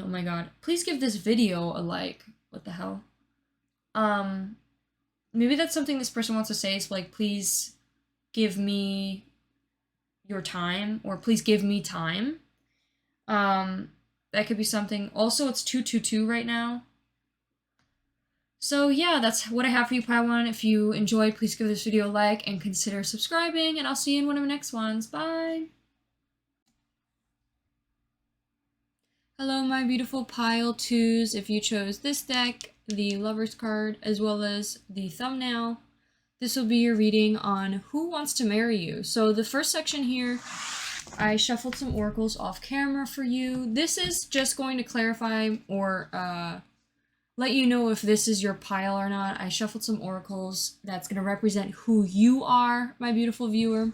my god, please give this video a like. What the hell? Maybe that's something this person wants to say, is like, please give me your time, or please give me time. That could be something. Also, it's 222 right now. So yeah, that's what I have for you, pile 1. If you enjoyed, please give this video a like and consider subscribing, and I'll see you in one of the next ones. Bye! Hello, my beautiful pile twos. If you chose this deck, the Lover's card, as well as the thumbnail, this will be your reading on who wants to marry you. So the first section here, I shuffled some oracles off camera for you. This is just going to clarify or let you know if this is your pile or not. I shuffled some oracles that's going to represent who you are, my beautiful viewer.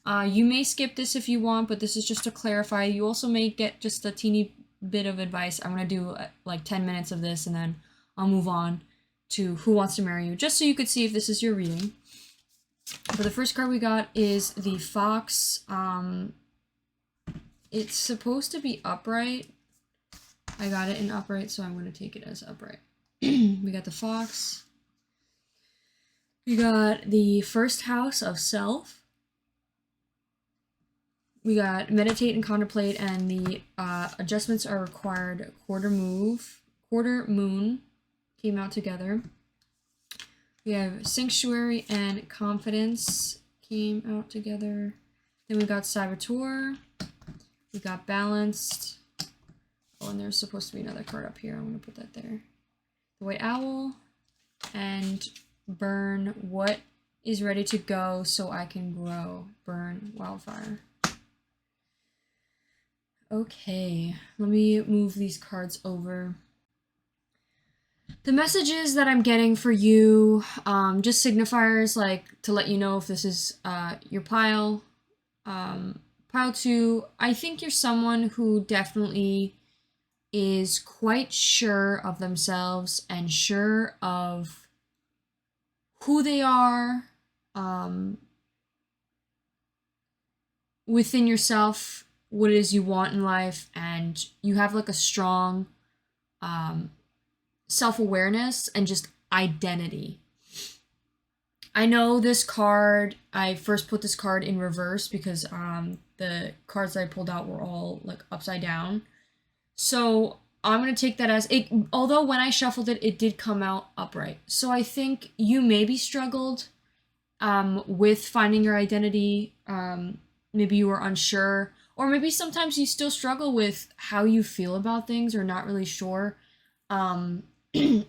You may skip this if you want, but this is just to clarify. You also may get just a teeny bit of advice. I'm going to do like 10 minutes of this and then I'll move on to who wants to marry you, just so you could see if this is your reading. But the first card we got is the Fox. It's supposed to be upright. I got it in upright, so I'm going to take it as upright. We got the Fox. We got the first house of self. We got meditate and contemplate, and the adjustments are required. Quarter moon came out together. We have sanctuary and confidence came out together. Then we got saboteur. We got balanced. Oh, and there's supposed to be another card up here. I'm going to put that there. The white owl and burn. What is ready to go so I can grow? Burn wildfire. Okay, let me move these cards over. The messages that I'm getting for you, just signifiers, like to let you know if this is your pile. Pile 2, I think you're someone who definitely is quite sure of themselves and sure of who they are within yourself, what it is you want in life, and you have like a strong self-awareness and just identity. I know this card, I first put this card in reverse because the cards that I pulled out were all like upside down. So I'm going to take that as it, although when I shuffled it, it did come out upright. So I think you maybe struggled with finding your identity. Maybe you were unsure, or maybe sometimes you still struggle with how you feel about things or not really sure on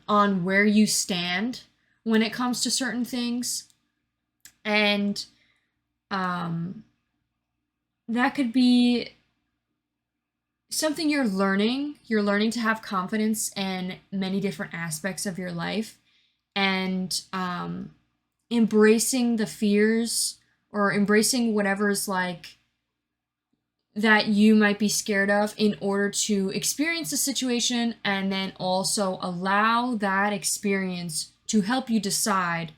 where you stand when it comes to certain things. And that could be something you're learning. You're learning to have confidence in many different aspects of your life, and embracing the fears or embracing whatever's like that you might be scared of in order to experience the situation, and then also allow that experience to help you decide,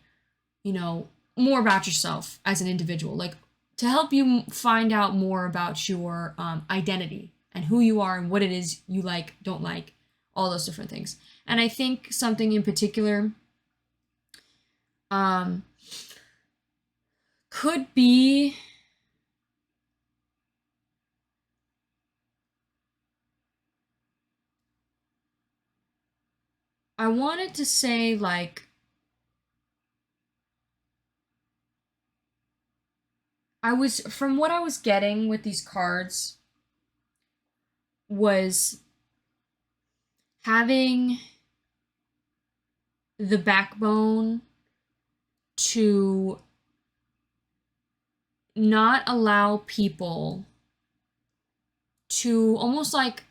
you know, more about yourself as an individual, like to help you find out more about your identity and who you are and what it is you like, don't like, all those different things. And I think something in particular could be I wanted to say like from what I was getting with these cards was having the backbone to not allow people to almost like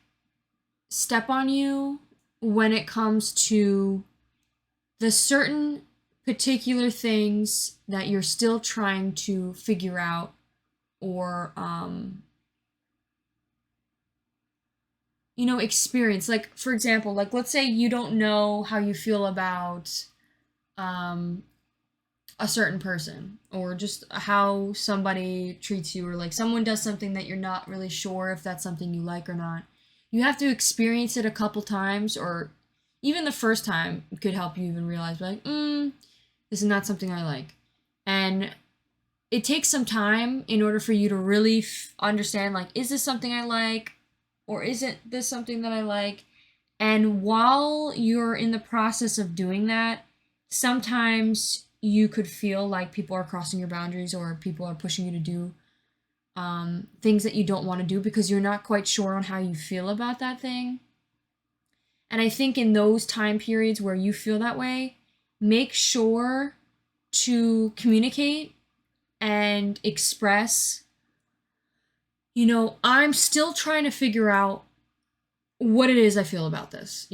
step on you when it comes to the certain particular things that you're still trying to figure out, or you know, experience. Like, for example, like let's say you don't know how you feel about a certain person, or just how somebody treats you, or like someone does something that you're not really sure if that's something you like or not. You have to experience it a couple times, or even the first time could help you even realize, like, this is not something I like. And it takes some time in order for you to really understand, like, is this something I like, or isn't this something that I like? And while you're in the process of doing that, sometimes you could feel like people are crossing your boundaries, or people are pushing you to do things that you don't want to do because you're not quite sure on how you feel about that thing. And I think in those time periods where you feel that way, make sure to communicate and express, I'm still trying to figure out what it is I feel about this,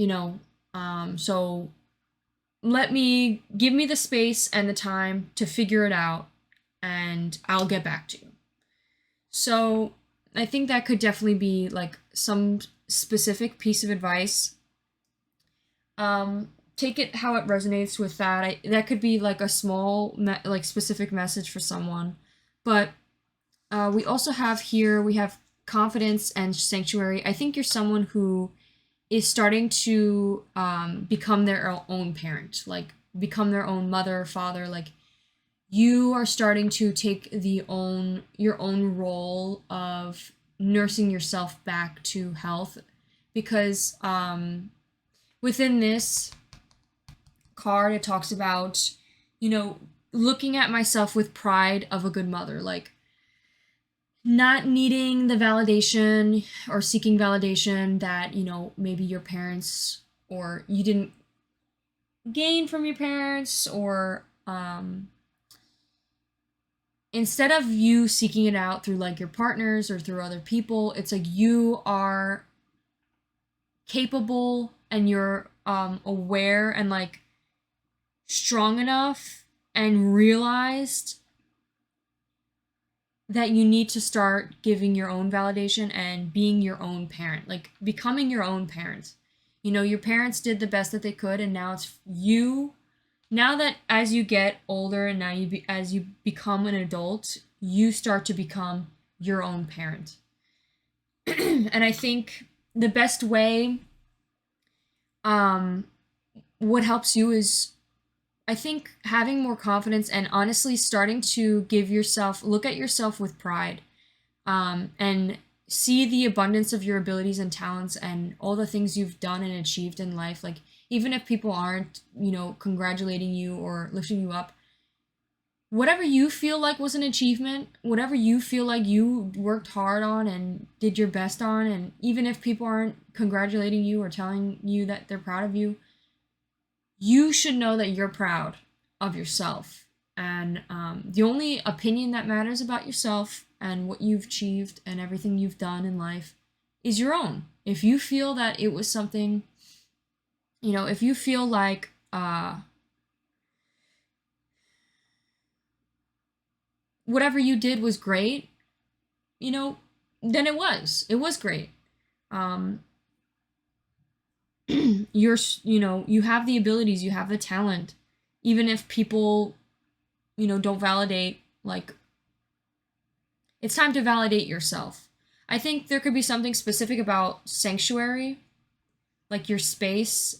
so give me the space and the time to figure it out, and I'll get back to you. So I think that could definitely be like some specific piece of advice. Take it how it resonates with that. That could be like a small, like specific message for someone. But we also have here, we have confidence and sanctuary. I think you're someone who is starting to become their own parent, like become their own mother, father. Like you are starting to take your own role of nursing yourself back to health, because within this card it talks about looking at myself with pride of a good mother, like not needing the validation or seeking validation that maybe your parents or you didn't gain from your parents, or instead of you seeking it out through like your partners or through other people, it's like you are capable and you're aware and like strong enough and realized that you need to start giving your own validation and being your own parent, like becoming your own parent. Your parents did the best that they could, and now it's you. Now that as you get older and as you become an adult, you start to become your own parent. And I think the best way, what helps you is, I think, having more confidence and honestly starting to look at yourself with pride, and see the abundance of your abilities and talents and all the things you've done and achieved in life. Like, even if people aren't, congratulating you or lifting you up, whatever you feel like was an achievement, whatever you feel like you worked hard on and did your best on, and even if people aren't congratulating you or telling you that they're proud of you, you should know that you're proud of yourself. And the only opinion that matters about yourself and what you've achieved and everything you've done in life is your own. If you feel that it was something, if you feel like whatever you did was great, then it was great. You have the abilities, you have the talent, even if people don't validate. Like, it's time to validate yourself. I think there could be something specific about sanctuary, like your space.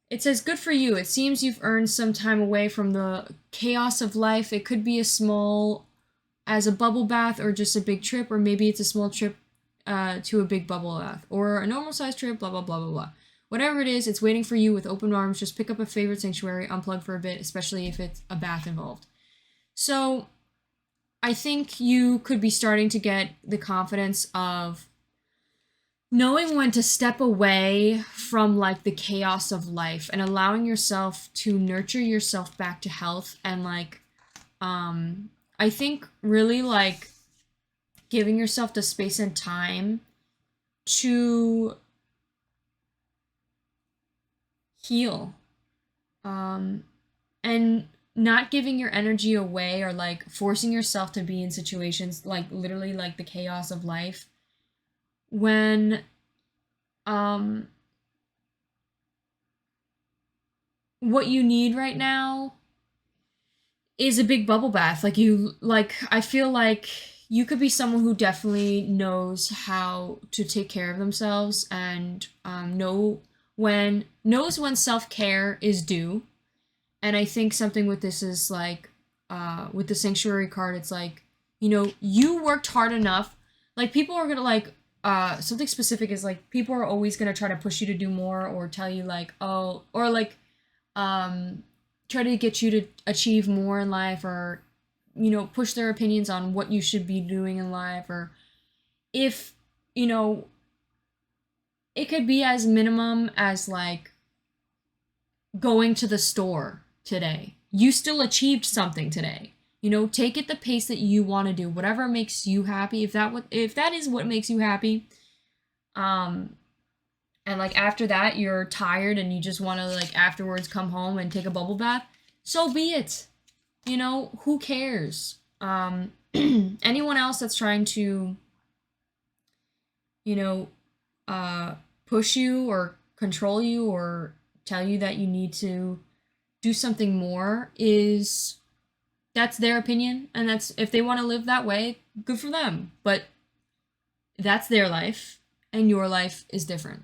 It says, good for you. It seems you've earned some time away from the chaos of life. It could be as a bubble bath, or just a big trip, or maybe it's a small trip to a big bubble bath, or a normal sized trip, blah, blah, blah, blah, blah. Whatever it is, it's waiting for you with open arms. Just pick up a favorite sanctuary, unplug for a bit, especially if it's a bath involved. So I think you could be starting to get the confidence of knowing when to step away from like the chaos of life and allowing yourself to nurture yourself back to health. And like, I think really like giving yourself the space and time to heal, and not giving your energy away or like forcing yourself to be in situations like literally like the chaos of life when what you need right now is a big bubble bath. I feel like you could be someone who definitely knows how to take care of themselves, and knows when self-care is due. And I think something with this is like, with the sanctuary card, it's like, you worked hard enough. Like, people are gonna like, something specific is like, people are always gonna try to push you to do more, or tell you like, oh, or like, try to get you to achieve more in life, or you know, push their opinions on what you should be doing in life, or if, you know, it could be as minimum as like going to the store today. You still achieved something today. You know, take it the pace that you want to do, whatever makes you happy. If that is what makes you happy, and like after that you're tired and you just want to like afterwards come home and take a bubble bath, so be it. You know, who cares? Anyone else that's trying to, you know, push you or control you or tell you that you need to do something more, is that's their opinion, and that's, if they want to live that way, good for them. But that's their life, and your life is different.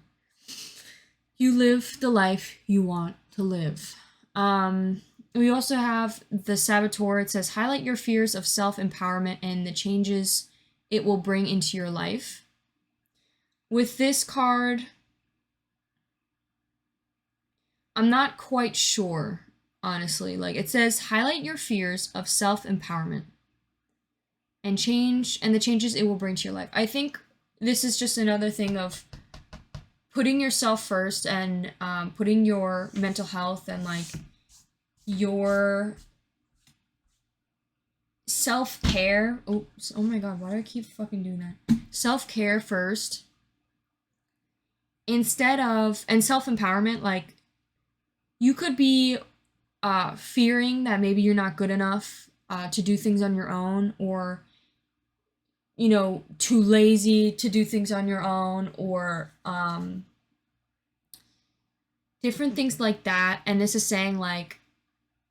You live the life you want to live. We also have the Saboteur. It says, highlight your fears of self-empowerment and the changes it will bring into your life. With this card, I'm not quite sure, honestly. Like, it says, highlight your fears of self-empowerment and the changes it will bring to your life. I think this is just another thing of putting yourself first, and putting your mental health and like your self-care. Oops, oh my god, why do I keep fucking doing that? Self-care first, instead of, and self-empowerment. Like, you could be fearing that maybe you're not good enough to do things on your own, or, you know, too lazy to do things on your own, or different things like that. And this is saying, like,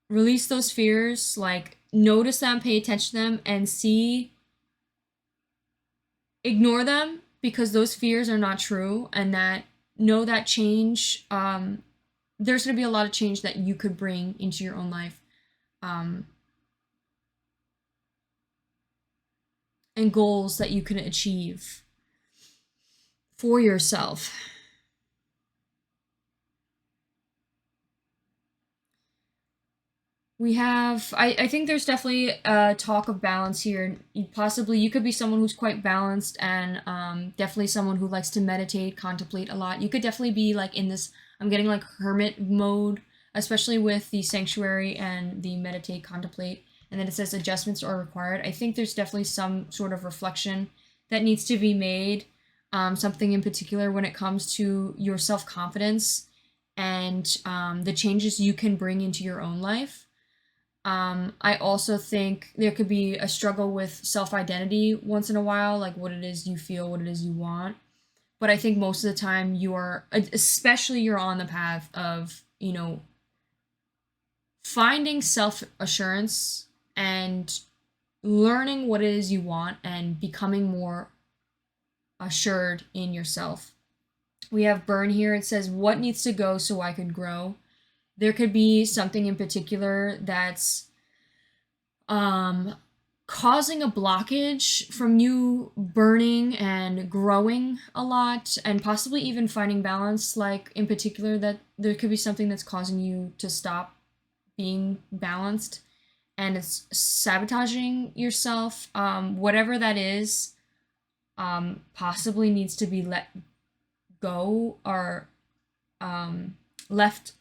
release those fears, like, notice them, pay attention to them, and ignore them, because those fears are not true, and that, know that change, there's going to be a lot of change that you could bring into your own life, and goals that you can achieve for yourself. We have, I think there's definitely a talk of balance here. Possibly you could be someone who's quite balanced, and definitely someone who likes to meditate, contemplate a lot. You could definitely be like in this, I'm getting like hermit mode, especially with the sanctuary and the meditate, contemplate. And then it says adjustments are required. I think there's definitely some sort of reflection that needs to be made, something in particular when it comes to your self-confidence and the changes you can bring into your own life. I also think there could be a struggle with self-identity once in a while, like what it is you feel, what it is you want. But I think most of the time you are, especially you're on the path of, you know, finding self-assurance and learning what it is you want and becoming more assured in yourself. We have burn here. It says, what needs to go so I could grow? There could be something in particular that's causing a blockage from you burning and growing a lot, and possibly even finding balance. Like, in particular, that there could be something that's causing you to stop being balanced, and it's sabotaging yourself. Whatever that is, possibly needs to be let go, or left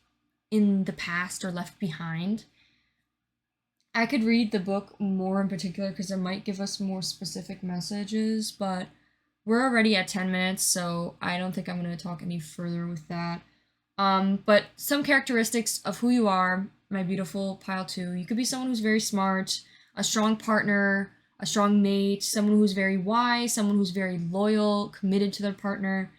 in the past, or left behind. I could read the book more in particular because it might give us more specific messages, but we're already at 10 minutes, so I don't think I'm going to talk any further with that. But some characteristics of who you are, my beautiful pile 2. You could be someone who's very smart, a strong partner, a strong mate, someone who's very wise, someone who's very loyal, committed to their partner,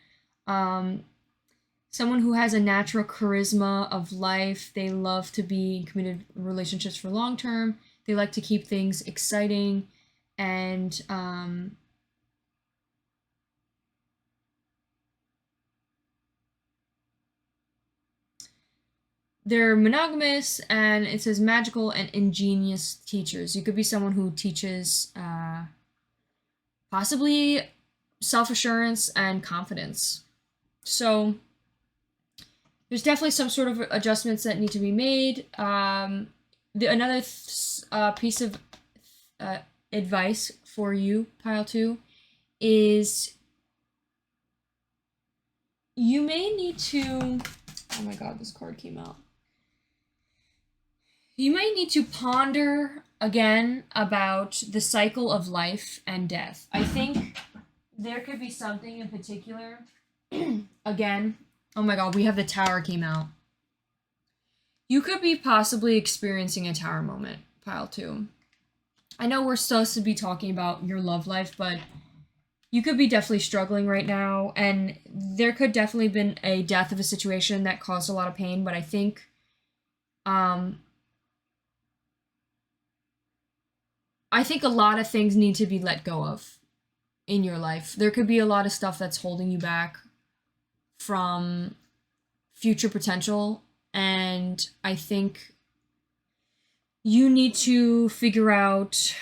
someone who has a natural charisma of life. They love to be in committed relationships for long term. They like to keep things exciting, and they're monogamous, and it says magical and ingenious teachers. You could be someone who teaches possibly self-assurance and confidence. So there's definitely some sort of adjustments that need to be made. Another piece of advice for you, pile 2, is you may need to... Oh my god, this card came out. You may need to ponder again about the cycle of life and death. I think there could be something in particular. Again, oh my god, we have the Tower came out. You could be possibly experiencing a Tower moment, pile 2. I know we're supposed to be talking about your love life, but you could be definitely struggling right now, and there could definitely have been a death of a situation that caused a lot of pain, but I think a lot of things need to be let go of in your life. There could be a lot of stuff that's holding you back from future potential, and I think you need to figure out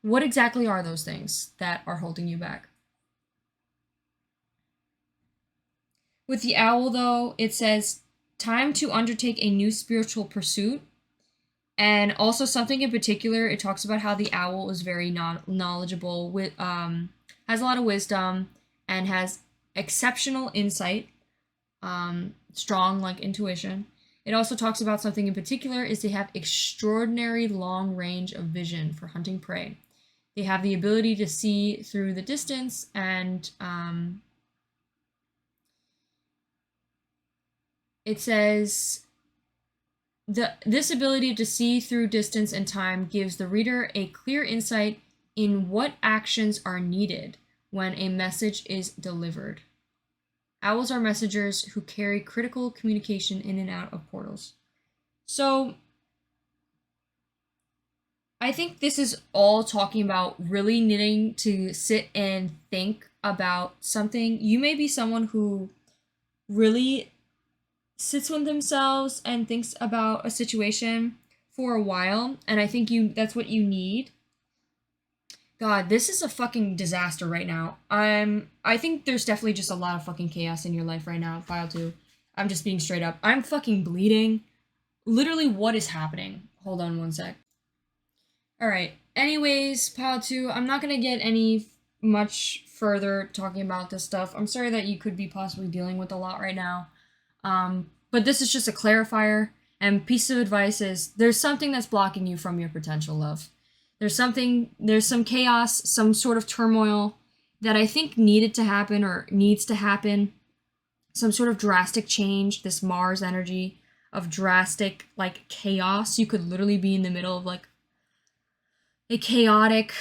what exactly are those things that are holding you back. With the owl, though, it says, time to undertake a new spiritual pursuit. And also something in particular, it talks about how the owl is very knowledgeable, with has a lot of wisdom, and has exceptional insight, strong like intuition. It also talks about something in particular is they have extraordinary long range of vision for hunting prey. They have the ability to see through the distance, and it says this ability to see through distance and time gives the reader a clear insight in what actions are needed when a message is delivered. Owls are messengers who carry critical communication in and out of portals. So I think this is all talking about really needing to sit and think about something. You may be someone who really sits with themselves and thinks about a situation for a while, and I think that's what you need. God, this is a fucking disaster right now. I think there's definitely just a lot of fucking chaos in your life right now, pile 2. I'm just being straight up. I'm fucking bleeding. Literally, what is happening? Hold on one sec. Alright, anyways, pile 2, I'm not gonna get any much further talking about this stuff. I'm sorry that you could be possibly dealing with a lot right now. But this is just a clarifier, and piece of advice is there's something that's blocking you from your potential love. There's some chaos, some sort of turmoil that I think needed to happen or needs to happen. Some sort of drastic change, this Mars energy of drastic, like, chaos. You could literally be in the middle of, like, a chaotic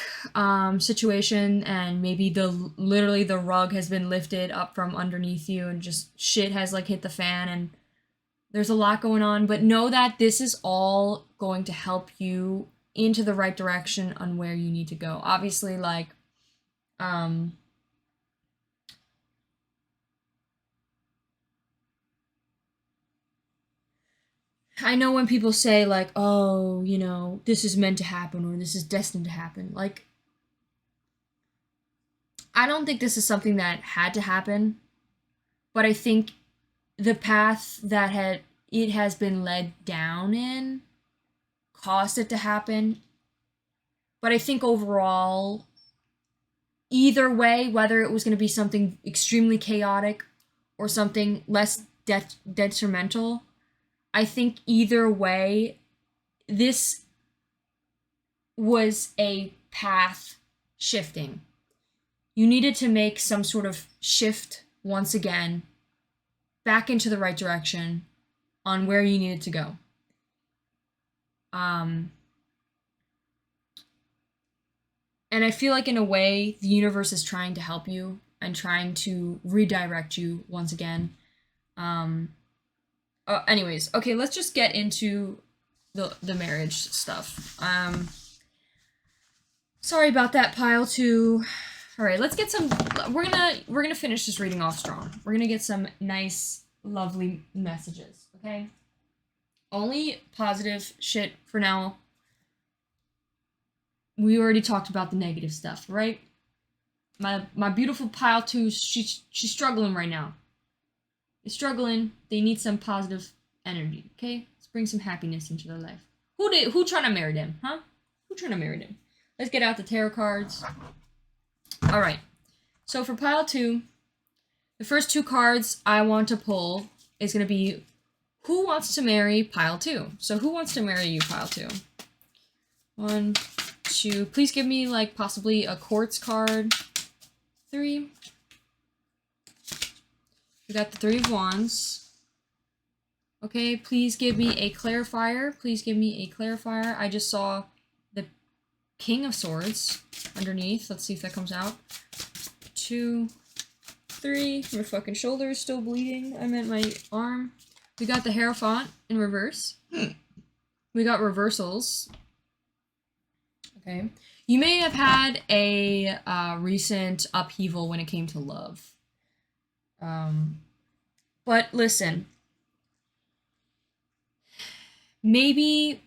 situation, and maybe literally the rug has been lifted up from underneath you and just shit has, like, hit the fan, and there's a lot going on, but know that this is all going to help you into the right direction on where you need to go. Obviously, like, I know when people say, like, oh, you know, this is meant to happen or this is destined to happen. Like, I don't think this is something that had to happen, but I think the path that it has been led down in caused it to happen. But I think overall, either way, whether it was going to be something extremely chaotic or something less detrimental, I think either way, this was a path shifting. You needed to make some sort of shift once again back into the right direction on where you needed to go. And I feel like in a way, the universe is trying to help you and trying to redirect you once again. Anyways, okay, let's just get into the marriage stuff. Sorry about that, pile 2. All right, let's get some. We're gonna finish this reading off strong. We're gonna get some nice, lovely messages. Okay. Only positive shit for now. We already talked about the negative stuff, right? My beautiful pile 2, she's struggling right now. They're struggling. They need some positive energy, okay? Let's bring some happiness into their life. Who trying to marry them, huh? Who trying to marry them? Let's get out the tarot cards. All right. So for pile 2, the first 2 cards I want to pull is going to be who wants to marry pile 2. So who wants to marry you, pile 2? 1, 2. Please give me like possibly a quartz card. 3. We got the 3 of Wands. Okay, please give me a clarifier. Please give me a clarifier. I just saw the King of Swords underneath. Let's see if that comes out. 2, 3. My fucking shoulder is still bleeding. I meant my arm. We got the Hierophant in reverse. We got reversals. Okay. You may have had a recent upheaval when it came to love. But listen. Maybe...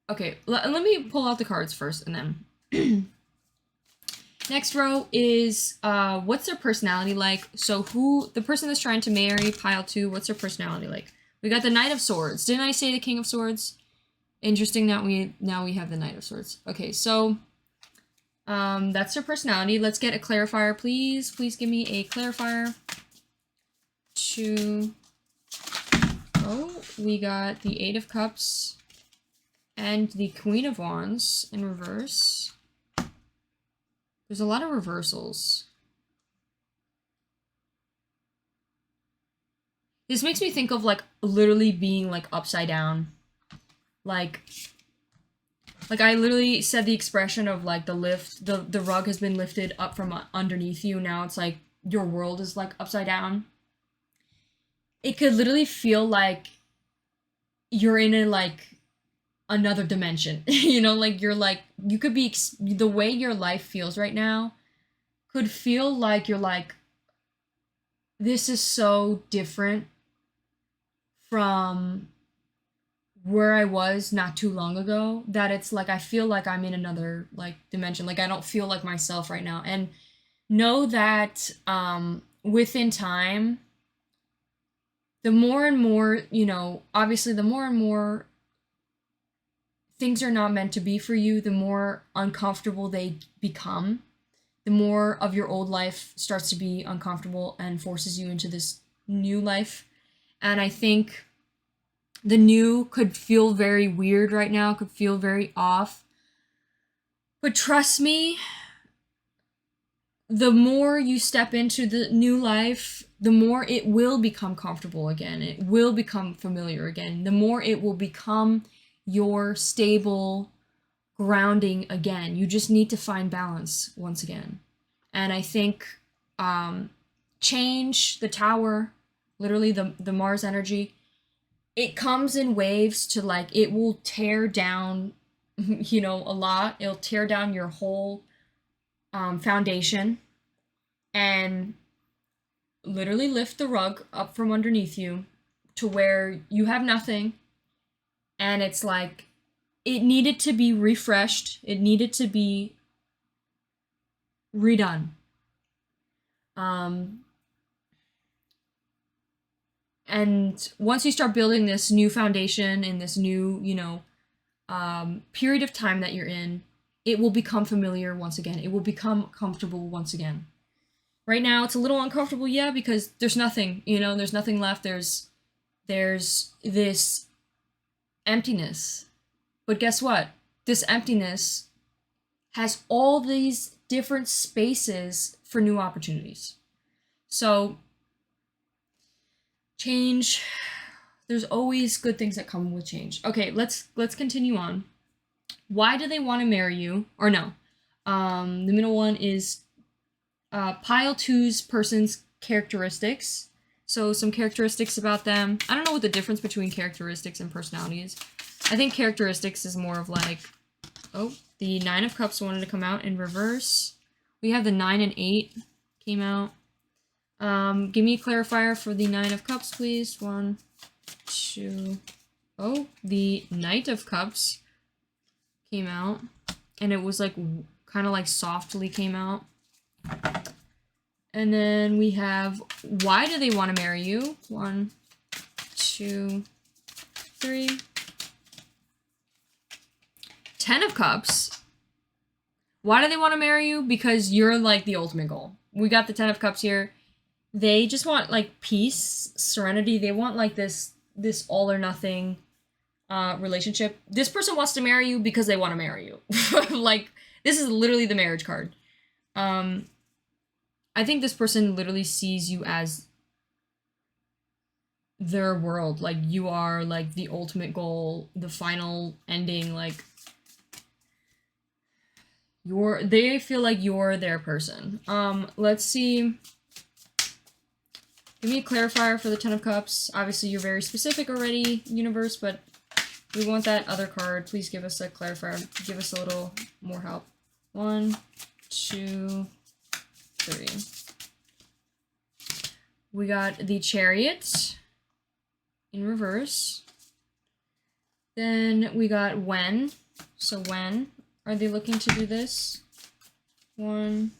Okay, let me pull out the cards first and then... Next row is, what's their personality like? So the person that's trying to marry pile 2, what's their personality like? We got the Knight of Swords. Didn't I say the King of Swords? Interesting that now we have the Knight of Swords. Okay, so, that's their personality. Let's get a clarifier, please. Please give me a clarifier. 2. Oh, we got the 8 of Cups and the Queen of Wands in reverse. There's a lot of reversals. This makes me think of, like, literally being, like, upside down. Like I literally said the expression of, like, the rug has been lifted up from underneath you. Now it's, like, your world is, like, upside down. It could literally feel like you're in a, like... another dimension. You know, like you could be the way your life feels right now could feel like you're like, this is so different from where I was not too long ago that it's like I feel like I'm in another like dimension. Like I don't feel like myself right now. And know that within time, the more and more, you know, obviously the more and more things are not meant to be for you, the more uncomfortable they become, the more of your old life starts to be uncomfortable and forces you into this new life. And I think the new could feel very weird right now, could feel very off. But trust me, the more you step into the new life, the more it will become comfortable again. It will become familiar again. The more it will become your stable grounding again. You just need to find balance once again. And I think change, the Tower, literally the Mars energy, it comes in waves to like, it will tear down, you know, a lot. It'll tear down your whole foundation and literally lift the rug up from underneath you to where you have nothing. And it's like, it needed to be refreshed. It needed to be redone. And once you start building this new foundation in this new, you know, period of time that you're in, it will become familiar once again. It will become comfortable once again. Right now, it's a little uncomfortable, yeah, because there's nothing, you know, there's nothing left. There's this emptiness. But guess what? This emptiness has all these different spaces for new opportunities. So, change, there's always good things that come with change. Okay, let's continue on. Why do they want to marry you? Or no. The middle one is pile 2's person's characteristics. So some characteristics about them. I don't know what the difference between characteristics and personality is. I think characteristics is more of like, oh, the 9 of Cups wanted to come out in reverse. We have the 9 and 8 came out. Give me a clarifier for the 9 of Cups, please. 1, 2. Oh, the Knight of Cups came out. And it was like, kind of like softly came out. And then we have, why do they want to marry you? 1, 2, 3. 10 of Cups. Why do they want to marry you? Because you're like the ultimate goal. We got the 10 of Cups here. They just want like peace, serenity. They want like this all or nothing relationship. This person wants to marry you because they want to marry you. Like, this is literally the marriage card. I think this person literally sees you as their world. Like, you are like the ultimate goal, the final ending. Like, they feel like you're their person. Let's see. Give me a clarifier for the 10 of Cups. Obviously, you're very specific already, universe, but we want that other card. Please give us a clarifier. Give us a little more help. 1, 2, 3. We got the Chariot in reverse. Then we got when. So when are they looking to do this? 1,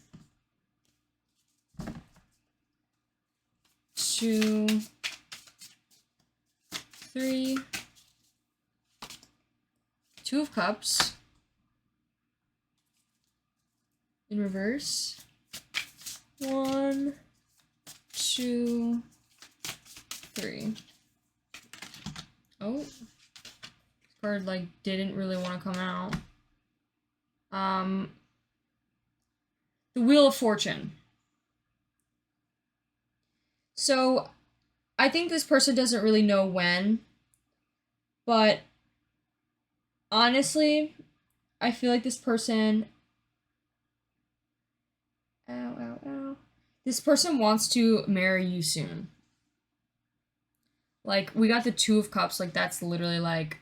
2, 3. 2 of Cups in reverse. 1, 2, 3. Oh, this card like didn't really want to come out. The Wheel of Fortune. So I think this person doesn't really know when, but honestly, I feel like this person, this person wants to marry you soon. Like, we got the 2 of Cups, like, that's literally, like,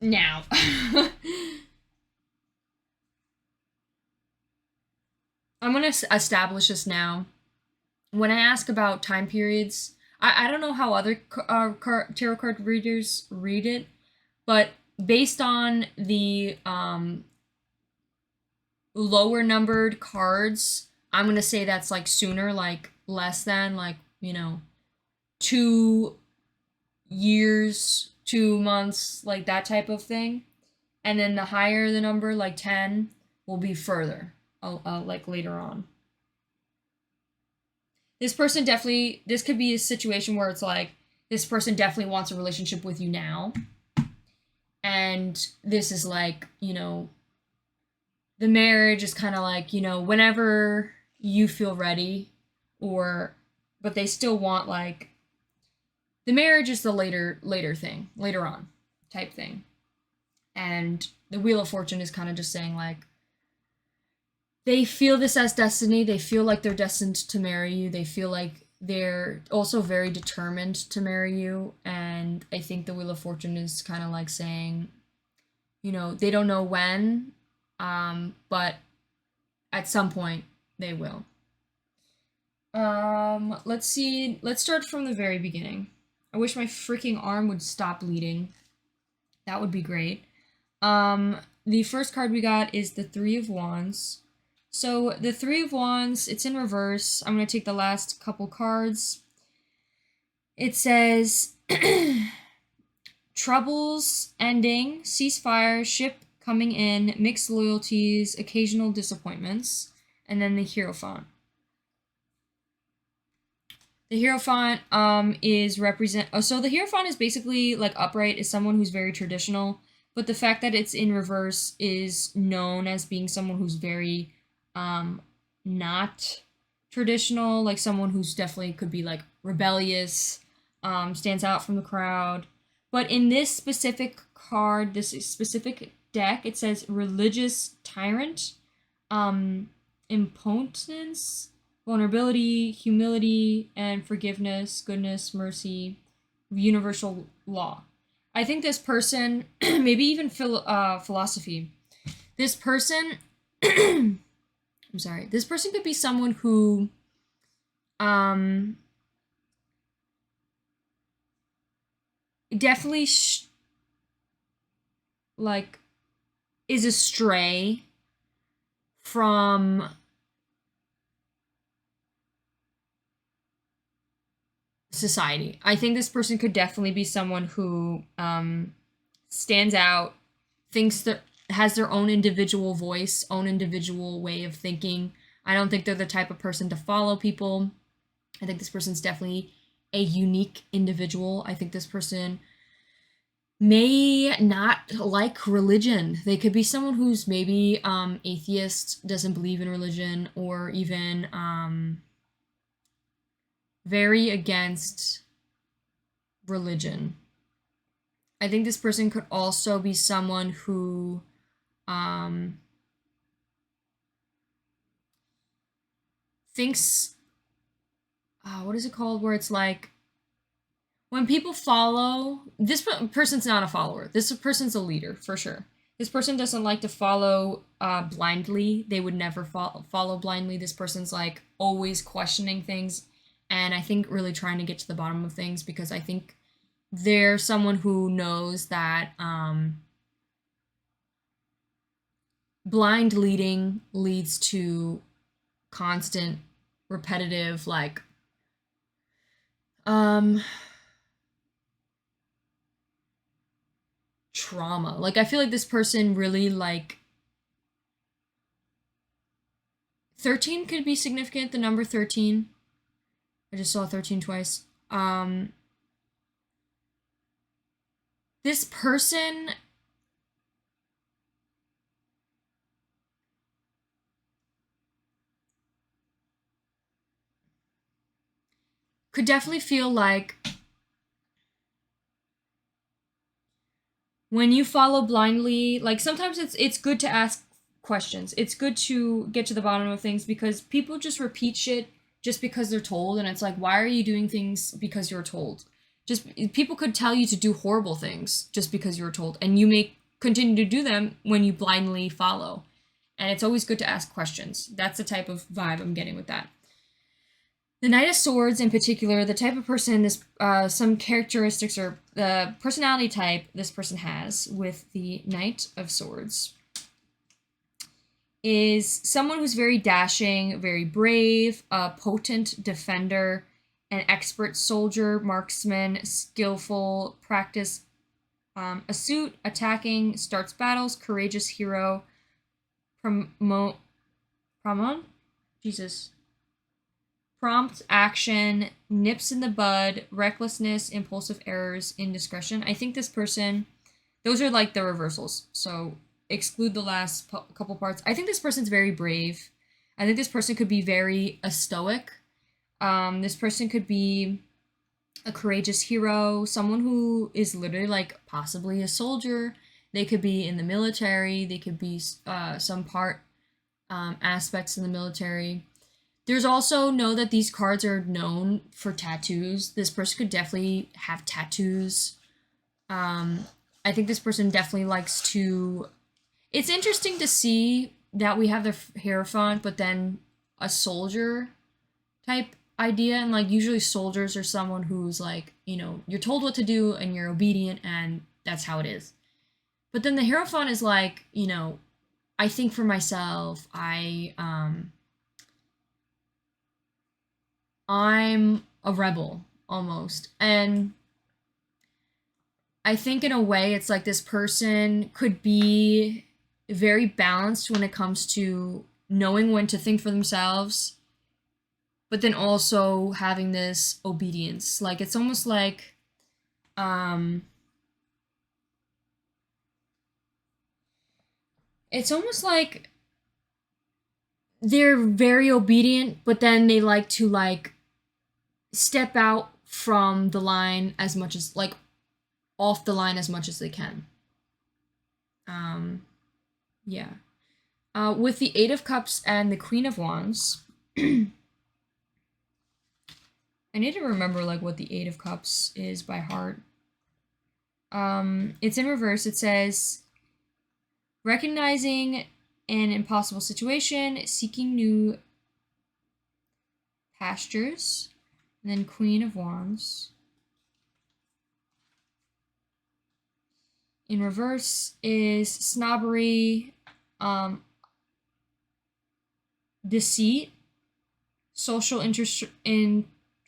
now. I'm gonna establish this now. When I ask about time periods, I don't know how other tarot card readers read it, but based on the lower numbered cards, I'm gonna say that's like sooner, like less than, like, 2 years, 2 months, like that type of thing. And then the higher the number, like 10, will be further, like later on. This person definitely, this could be a situation where it's like, this person definitely wants a relationship with you now. And this is like, the marriage is kind of like, whenever you feel ready, but they still want like, the marriage is the later thing, later on type thing. And the Wheel of Fortune is kind of just saying like, they feel this as destiny. They feel like they're destined to marry you. They feel like they're also very determined to marry you. And I think the Wheel of Fortune is kind of like saying, they don't know when, but at some point they will. Let's see. Let's start from the very beginning. I wish my freaking arm would stop bleeding. That would be great. The first card we got is the 3 of Wands. So the 3 of Wands, it's in reverse. I'm going to take the last couple cards. It says, troubles ending, ceasefire, ship coming in, mixed loyalties, occasional disappointments, and then the Hierophant. The Hierophant so the Hierophant is basically like upright, is someone who's very traditional, but the fact that it's in reverse is known as being someone who's very not traditional, like someone who's definitely could be like rebellious, stands out from the crowd. But in this specific card, this specific deck, it says religious tyrant, impotence, vulnerability, humility, and forgiveness, goodness, mercy, universal law. I think this person, maybe even philosophy, this person, I'm sorry, this person could be someone who, definitely, is astray from society. I think this person could definitely be someone who stands out, thinks that has their own individual voice, own individual way of thinking. I don't think they're the type of person to follow people. I think this person's definitely a unique individual. I think this person may not like religion. They could be someone who's maybe atheist, doesn't believe in religion, or even very against religion. I think this person could also be someone who thinks, what is it called, where it's like, when people follow, this person's not a follower. This person's a leader, for sure. This person doesn't like to follow blindly. They would never follow blindly. This person's like always questioning things, and I think really trying to get to the bottom of things, because I think they're someone who knows that blind leading leads to constant, repetitive, like trauma. Like, I feel like this person really, like, 13 could be significant, the number 13. I just saw 13 twice. This person could definitely feel like when you follow blindly, like, sometimes it's good to ask questions. It's good to get to the bottom of things, because people just repeat shit just because they're told, and it's like, why are you doing things because you're told? Just people could tell you to do horrible things just because you were told, and you may continue to do them when you blindly follow. And it's always good to ask questions. That's the type of vibe I'm getting with that. The Knight of Swords, in particular, the type of person, this some characteristics or the personality type this person has with the Knight of Swords is someone who's very dashing, very brave, a potent defender, an expert soldier, marksman, skillful, practice, astute, attacking, starts battles, courageous hero, prompt action, nips in the bud, recklessness, impulsive errors, indiscretion. I think this person, those are like the reversals. So exclude the last couple parts. I think this person's very brave. I think this person could be very a stoic. This person could be a courageous hero, someone who is literally like possibly a soldier. They could be in the military. They could be some part aspects in the military. There's also, know that these cards are known for tattoos. This person could definitely have tattoos. I think this person definitely likes to... It's interesting to see that we have the Hierophant, but then a soldier type idea. And, like, usually soldiers are someone who's, like, you know, you're told what to do and you're obedient and that's how it is. But then the Hierophant is like, you know, I think for myself. I'm a rebel, almost. And I think in a way it's like this person could be very balanced when it comes to knowing when to think for themselves, but then also having this obedience. Like, it's almost like, they're very obedient, but then they like to, like, step out from the line as much as, like, off the line as much as they can. Yeah. With the Eight of Cups and the Queen of Wands, I need to remember, like, what the Eight of Cups is by heart. It's in reverse. It says, recognizing an impossible situation, seeking new pastures, and then Queen of Wands. In reverse is snobbery, deceit, social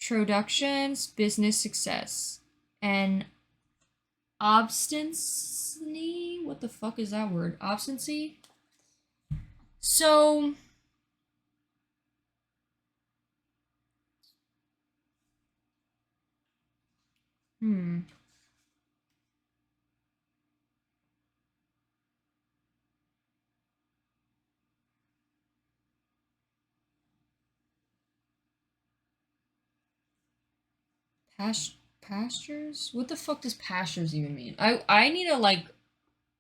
introductions, business success, and obstinacy. What the fuck is that word? Obstinacy? So, hmm. Pastures? What the fuck does pastures even mean? I need to like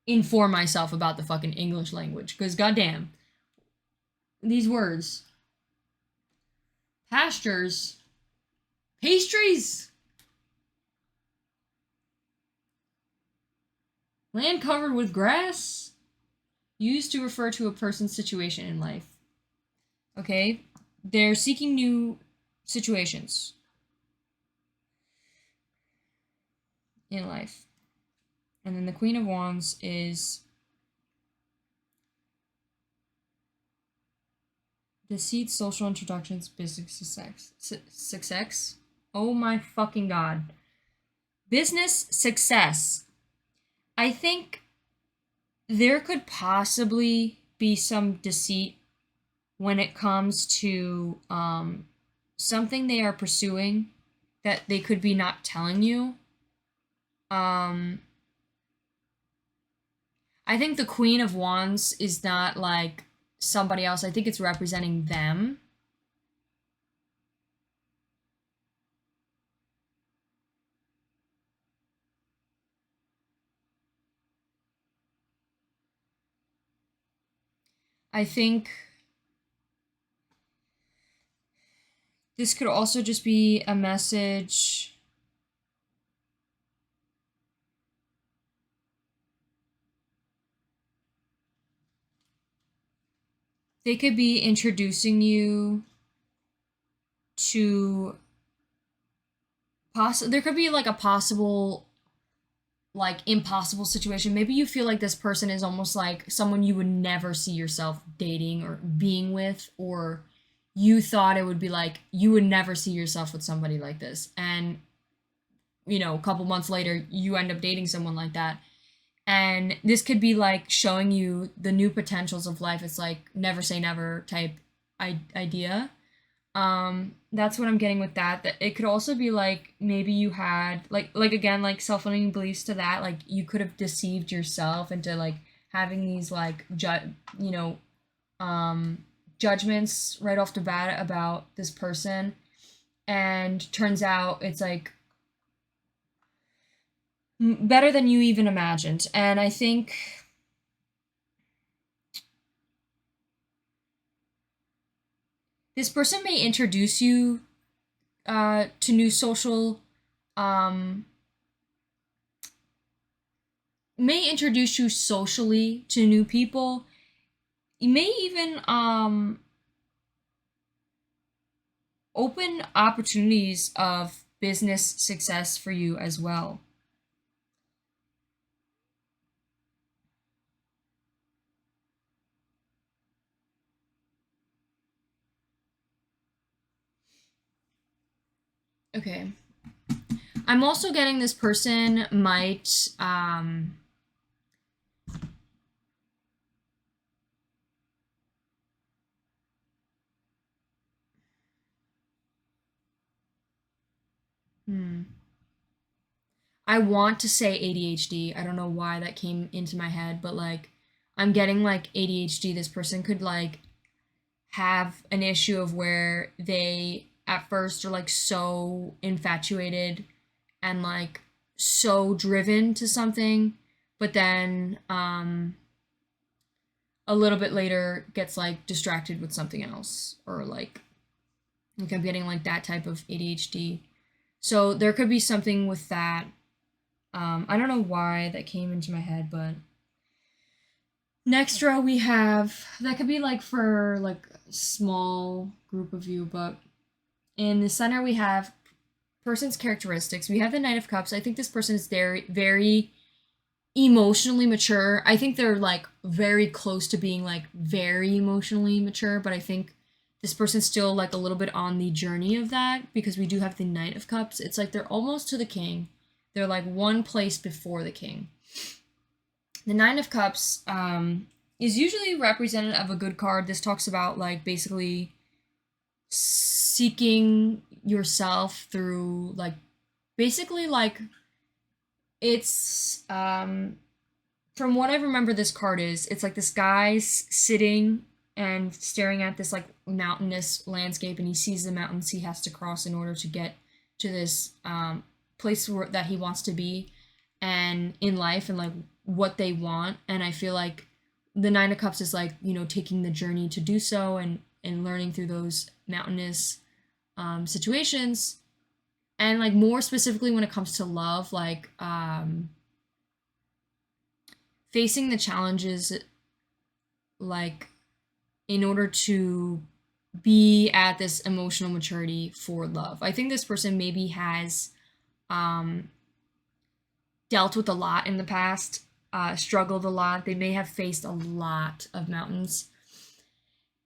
inform myself about the fucking English language because goddamn these words. Pastures, pastries, land covered with grass, used to refer to a person's situation in life. Okay, they're seeking new situations in life. And then the Queen of Wands is deceit, social introductions, business success. Success? Oh my fucking god. Business success. I think there could possibly be some deceit when it comes to something they are pursuing that they could be not telling you. I think the Queen of Wands is not like somebody else. I think it's representing them. I think this could also just be a message. They could be introducing you to there could be like a possible like impossible situation. Maybe you feel like this person is almost like someone you would never see yourself dating or being with, or you thought it would be like you would never see yourself with somebody like this, and you know, a couple months later you end up dating someone like that. And this could be like showing you the new potentials of life. It's like never say never type idea. That's what I'm getting with that. That it could also be like maybe you had like again like self-limiting beliefs to that. Like you could have deceived yourself into like having these like you know judgments right off the bat about this person, and turns out it's like better than you even imagined. And I think this person may introduce you to new social um, may introduce you socially to new people. You may even open opportunities of business success for you as well. Okay. I'm also getting this person might I want to say ADHD. I don't know why that came into my head, but like I'm getting like ADHD. This person could like have an issue of where they at first are like so infatuated and like so driven to something, but then a little bit later gets like distracted with something else, or like I'm getting like that type of ADHD. So there could be something with that. I don't know why that came into my head, but next row we have that could be like for like a small group of you, but in the center we have person's characteristics. We have the Knight of Cups. I think this person is very, very emotionally mature. I think they're like very close to being like very emotionally mature, but I think this person's still like a little bit on the journey of that, because we do have the Knight of Cups. It's like they're almost to the King. They're like one place before the King. The Nine of Cups is usually representative of a good card. This talks about like basically seeking yourself through like basically like it's from what I remember this card is, it's like this guy's sitting and staring at this like mountainous landscape, and he sees the mountains he has to cross in order to get to this place that he wants to be and in life, and like what they want. And I feel like the Nine of Cups is like, you know, taking the journey to do so, and learning through those mountainous situations. And like more specifically when it comes to love, like facing the challenges like in order to be at this emotional maturity for love. I think this person maybe has dealt with a lot in the past, struggled a lot. They may have faced a lot of mountains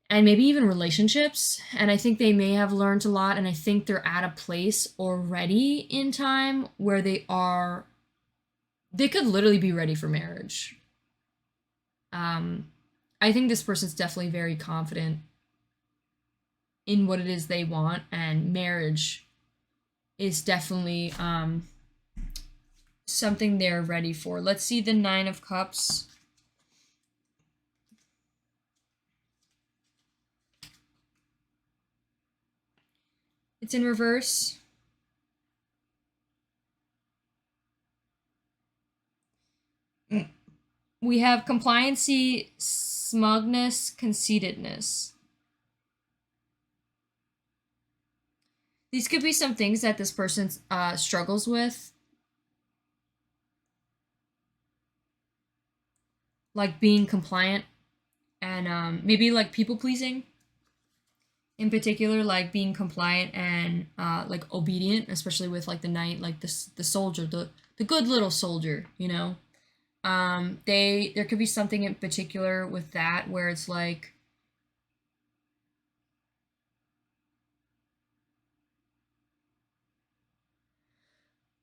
and maybe even relationships. And I think they may have learned a lot. And I think they're at a place already in time where they could literally be ready for marriage. I think this person's definitely very confident in what it is they want, and marriage is definitely something they're ready for. Let's see the Nine of Cups. It's in reverse. We have compliancy, smugness, conceitedness. These could be some things that this person struggles with. Like being compliant and maybe like people pleasing. In particular, like being compliant and like obedient, especially with like the knight, like the soldier, the good little soldier, you know. There could be something in particular with that where it's like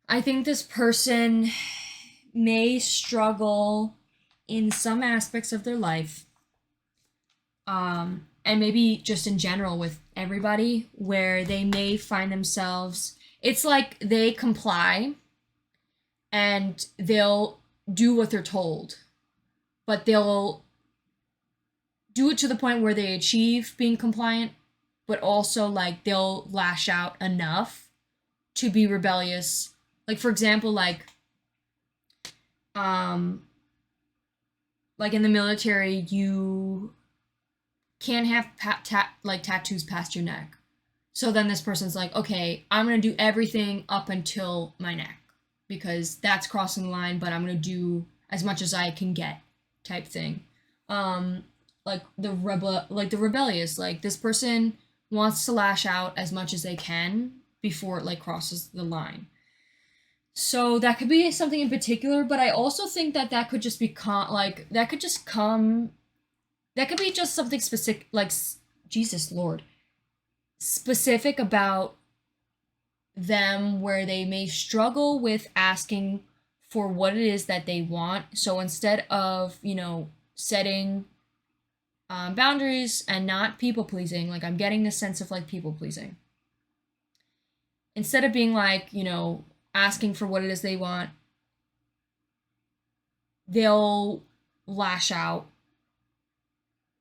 I think this person may struggle in some aspects of their life, and maybe just in general with everybody, where they may find themselves, it's like they comply and they'll do what they're told, but they'll do it to the point where they achieve being compliant, but also like they'll lash out enough to be rebellious. Like for example, like in the military, you can't have tattoos past your neck. So then this person's like, okay, I'm gonna do everything up until my neck because that's crossing the line, but I'm gonna do as much as I can get, type thing. Like the rebellious, like this person wants to lash out as much as they can before it like crosses the line. So that could be something in particular, but I also think that could just be that could be just something specific, like Jesus Lord, specific about them, where they may struggle with asking for what it is that they want. So instead of, you know, setting boundaries and not people pleasing, like I'm getting this sense of like people pleasing. Instead of being like, you know, asking for what it is they want, they'll lash out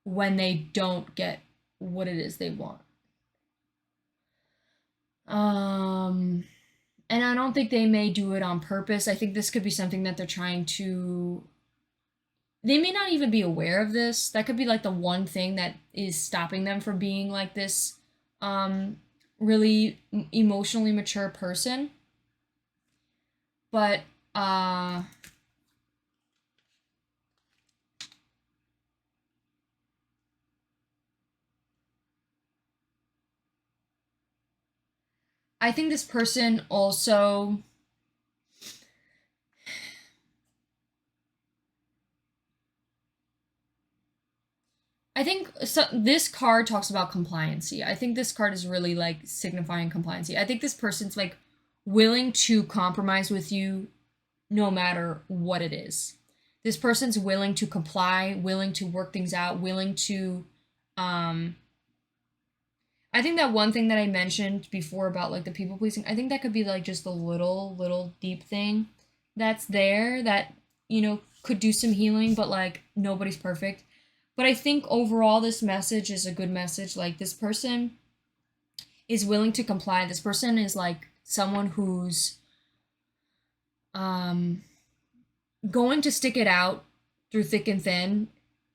when they don't get what it is they want. And I don't think they may do it on purpose. I think this could be something that they're trying to, they may not even be aware of this. That could be like the one thing that is stopping them from being like this really emotionally mature person. But I think this person also, I think so, this card talks about compliancy. I think this card is really like signifying compliancy. I think this person's like willing to compromise with you no matter what it is. This person's willing to comply, willing to work things out, willing to I think that one thing that I mentioned before about like the people pleasing, I think that could be like just a little deep thing that's there that, you know, could do some healing, but like nobody's perfect. But I think overall this message is a good message. Like this person is willing to comply. This person is like someone who's going to stick it out through thick and thin,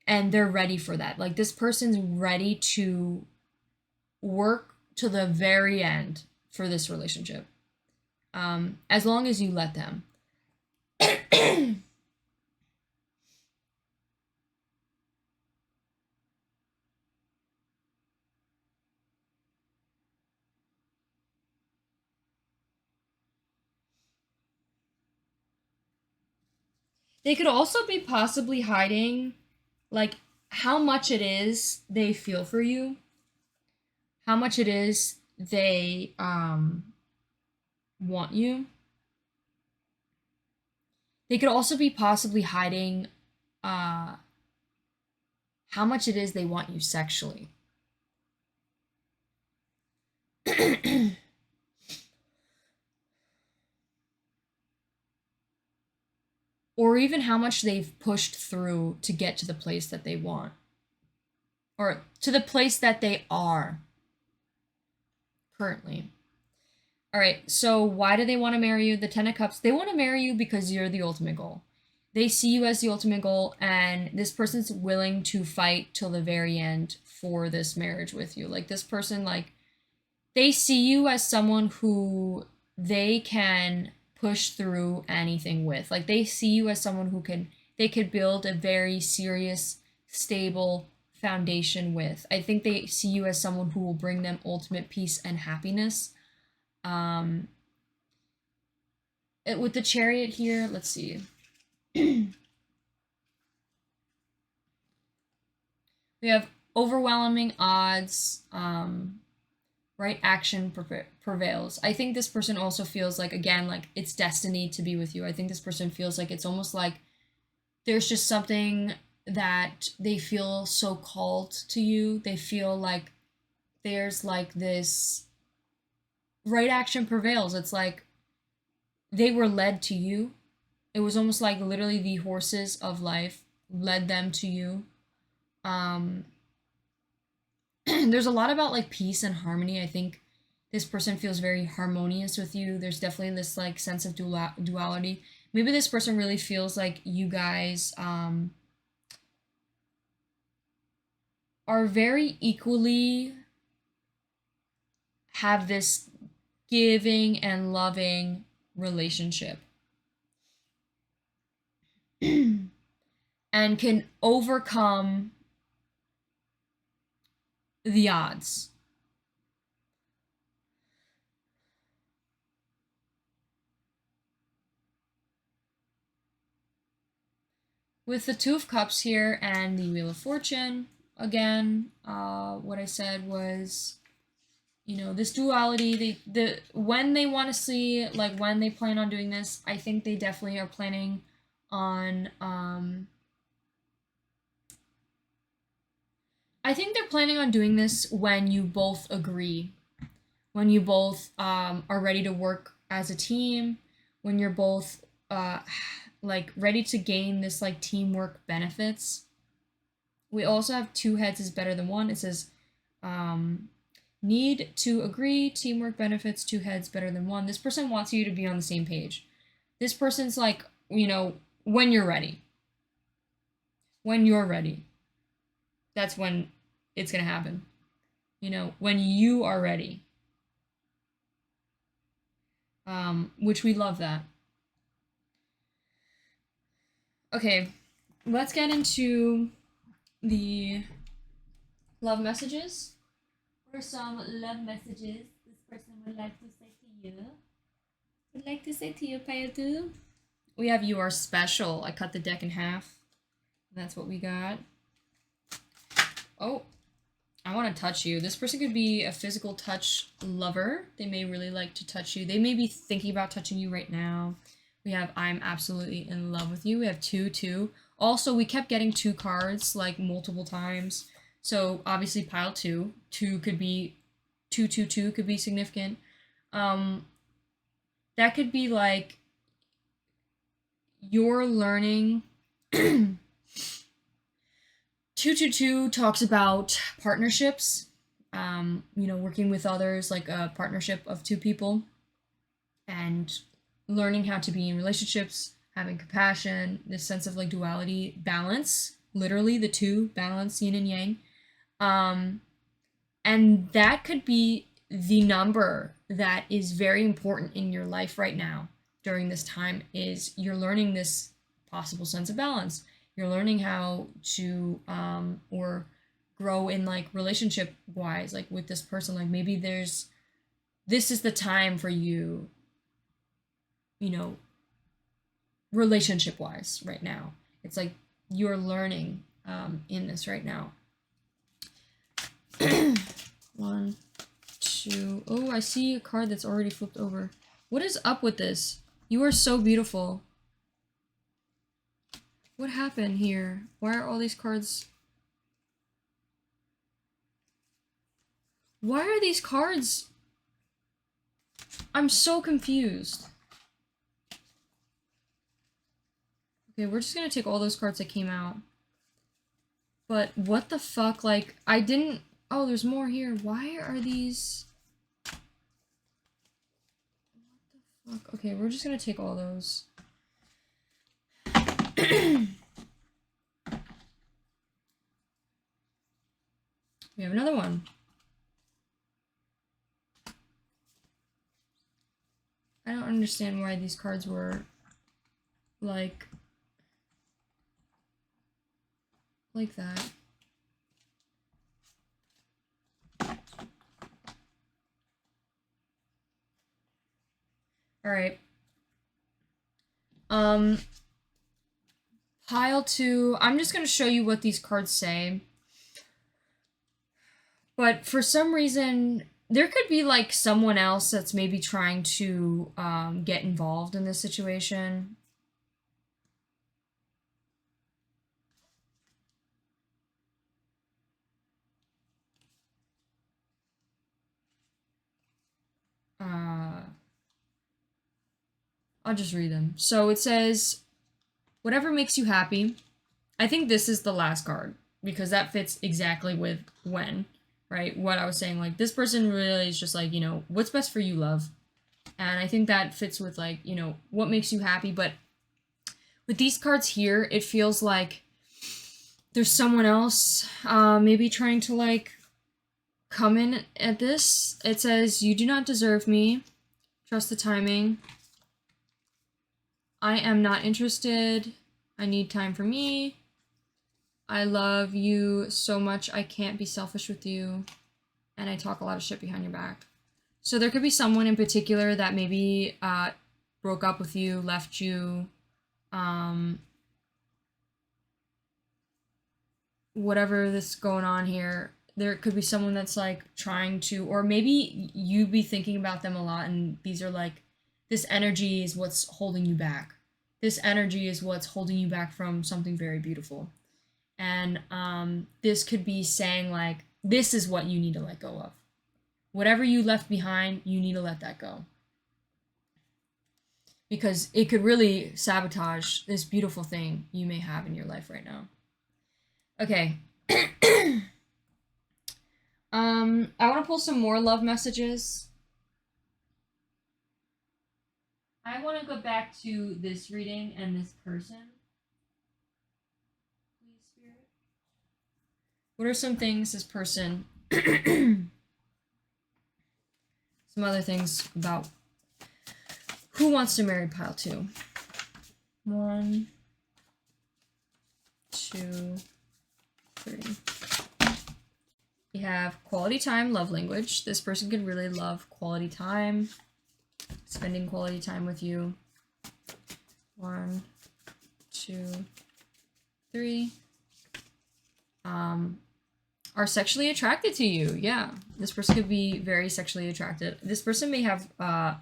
and they're ready for that. Like this person's ready to work to the very end for this relationship, as long as you let them. They could also be possibly hiding like how much it is they feel for you, how much it is they want you. They could also be possibly hiding how much it is they want you sexually. Or even how much they've pushed through to get to the place that they want. Or to the place that they are currently. All right, so why do they want to marry you? The Ten of Cups, they want to marry you because you're the ultimate goal. They see you as the ultimate goal, and this person's willing to fight till the very end for this marriage with you. Like this person, like, they see you as someone who they can push through anything with. Like they see you as someone who they could build a very serious, stable foundation with. I think they see you as someone who will bring them ultimate peace and happiness. With the Chariot here, let's see. We have overwhelming odds. Right action prevails. I think this person also feels like, again, like it's destiny to be with you. I think this person feels like it's almost like there's just something that they feel so called to you. They feel like there's like this right action prevails. It's like they were led to you. It was almost like literally the horses of life led them to you. There's a lot about like peace and harmony. I think this person feels very harmonious with you. There's definitely this like sense of duality. Maybe this person really feels like you guys are very equally have this giving and loving relationship. And can overcome the odds. With the Two of Cups here and the Wheel of Fortune, again, what I said was, you know, this duality, when they want to see, like when they plan on doing this, I think they definitely are planning on, I think they're planning on doing this when you both agree, when you both are ready to work as a team, when you're both like ready to gain this like teamwork benefits. We also have two heads is better than one. It says need to agree, teamwork benefits, two heads better than one. This person wants you to be on the same page. This person's like, you know, when you're ready. When you're ready. That's when it's going to happen. You know, when you are ready. Which we love that. Okay, let's get into the love messages. What are some love messages this person would like to say to you? Would like to say to you, Payatu? We have You Are Special. I cut the deck in half. That's what we got. Oh, I want to touch you. This person could be a physical touch lover. They may really like to touch you. They may be thinking about touching you right now. We have I'm absolutely in love with you. We have 2. Also, we kept getting 2 cards like multiple times. So obviously pile 2. 2 could be 2 could be significant. That could be like you're learning. 2 talks about partnerships, working with others, like a partnership of 2 people, and learning how to be in relationships, having compassion, this sense of like duality, balance, literally the 2, balance, yin and yang. And that could be the number that is very important in your life right now during this time, is you're learning this possible sense of balance. You're learning how to or grow in like relationship wise, like with this person, like maybe this is the time for you, relationship wise right now. It's like you're learning in this right now. 1, 2. Oh, I see a card that's already flipped over. What is up with this? You are so beautiful. What happened here? Why are all these cards... Why are these cards... I'm so confused. Okay, we're just gonna take all those cards that came out. But what the fuck? Like, I didn't... Oh, there's more here. Why are these... What the fuck? Okay, we're just gonna take all those. We have another one. I don't understand why these cards were like that. All right. Pile 2. I'm just going to show you what these cards say. But for some reason, there could be like someone else that's maybe trying to get involved in this situation. I'll just read them. So it says, whatever makes you happy. I think this is the last card because that fits exactly with when, right? What I was saying, like this person really is just like, what's best for you, love. And I think that fits with like, what makes you happy. But with these cards here, it feels like there's someone else maybe trying to like come in at this. It says, you do not deserve me. Trust the timing. I am not interested. I need time for me. I love you so much I can't be selfish with you. And I talk a lot of shit behind your back. So there could be someone in particular that maybe broke up with you, left you, whatever this going on here. There could be someone that's like trying to, or maybe you be thinking about them a lot and these are like, this energy is what's holding you back. This energy is what's holding you back from something very beautiful. And this could be saying like, this is what you need to let go of. Whatever you left behind, you need to let that go. Because it could really sabotage this beautiful thing you may have in your life right now. Okay. I want to pull some more love messages. I want to go back to this reading and this person. Please, Spirit. What are some things this person... some other things about who wants to marry pile 2. 1, 2, 3. We have quality time, love language. This person could really love quality time, spending quality time with you. 1, 2, 3. are sexually attracted to you. Yeah, this person could be very sexually attracted. This person may have a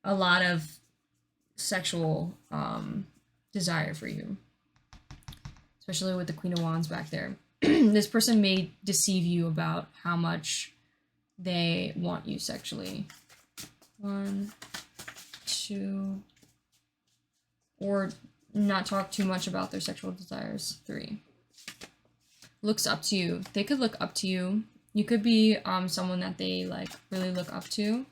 lot of sexual desire for you, especially with the Queen of Wands back there. This person may deceive you about how much they want you sexually. 1, 2, or not talk too much about their sexual desires. 3. Looks up to you. They could look up to you. You could be someone that they like really look up to,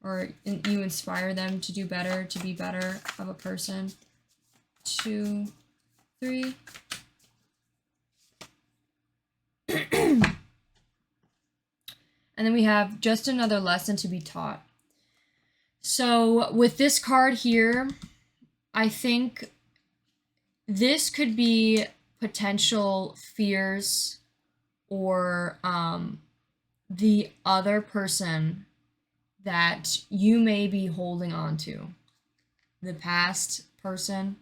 or you inspire them to do better, to be better of a person. 2, 3. And then we have just another lesson to be taught. So with this card here, I think this could be potential fears or the other person that you may be holding on to. The past person.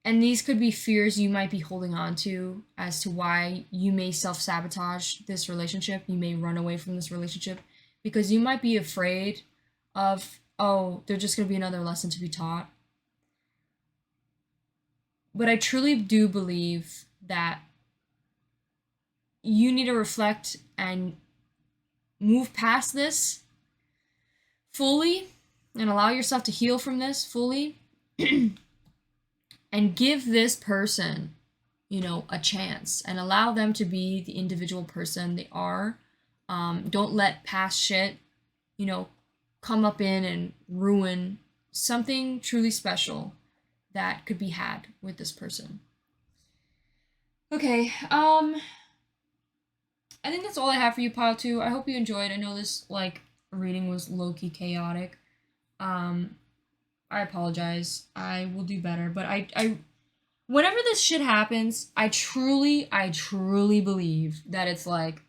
And these could be fears you might be holding on to as to why you may self-sabotage this relationship. You may run away from this relationship because you might be afraid of, oh, there's just going to be another lesson to be taught. But I truly do believe that you need to reflect and move past this fully and allow yourself to heal from this fully. And give this person, you know, a chance and allow them to be the individual person they are. Don't let past shit, you know, come up in and ruin something truly special that could be had with this person. Okay, I think that's all I have for you, Pile 2. I hope you enjoyed. I know this, like, reading was low-key chaotic. I apologize. I will do better. But I whenever this shit happens, I truly believe that it's like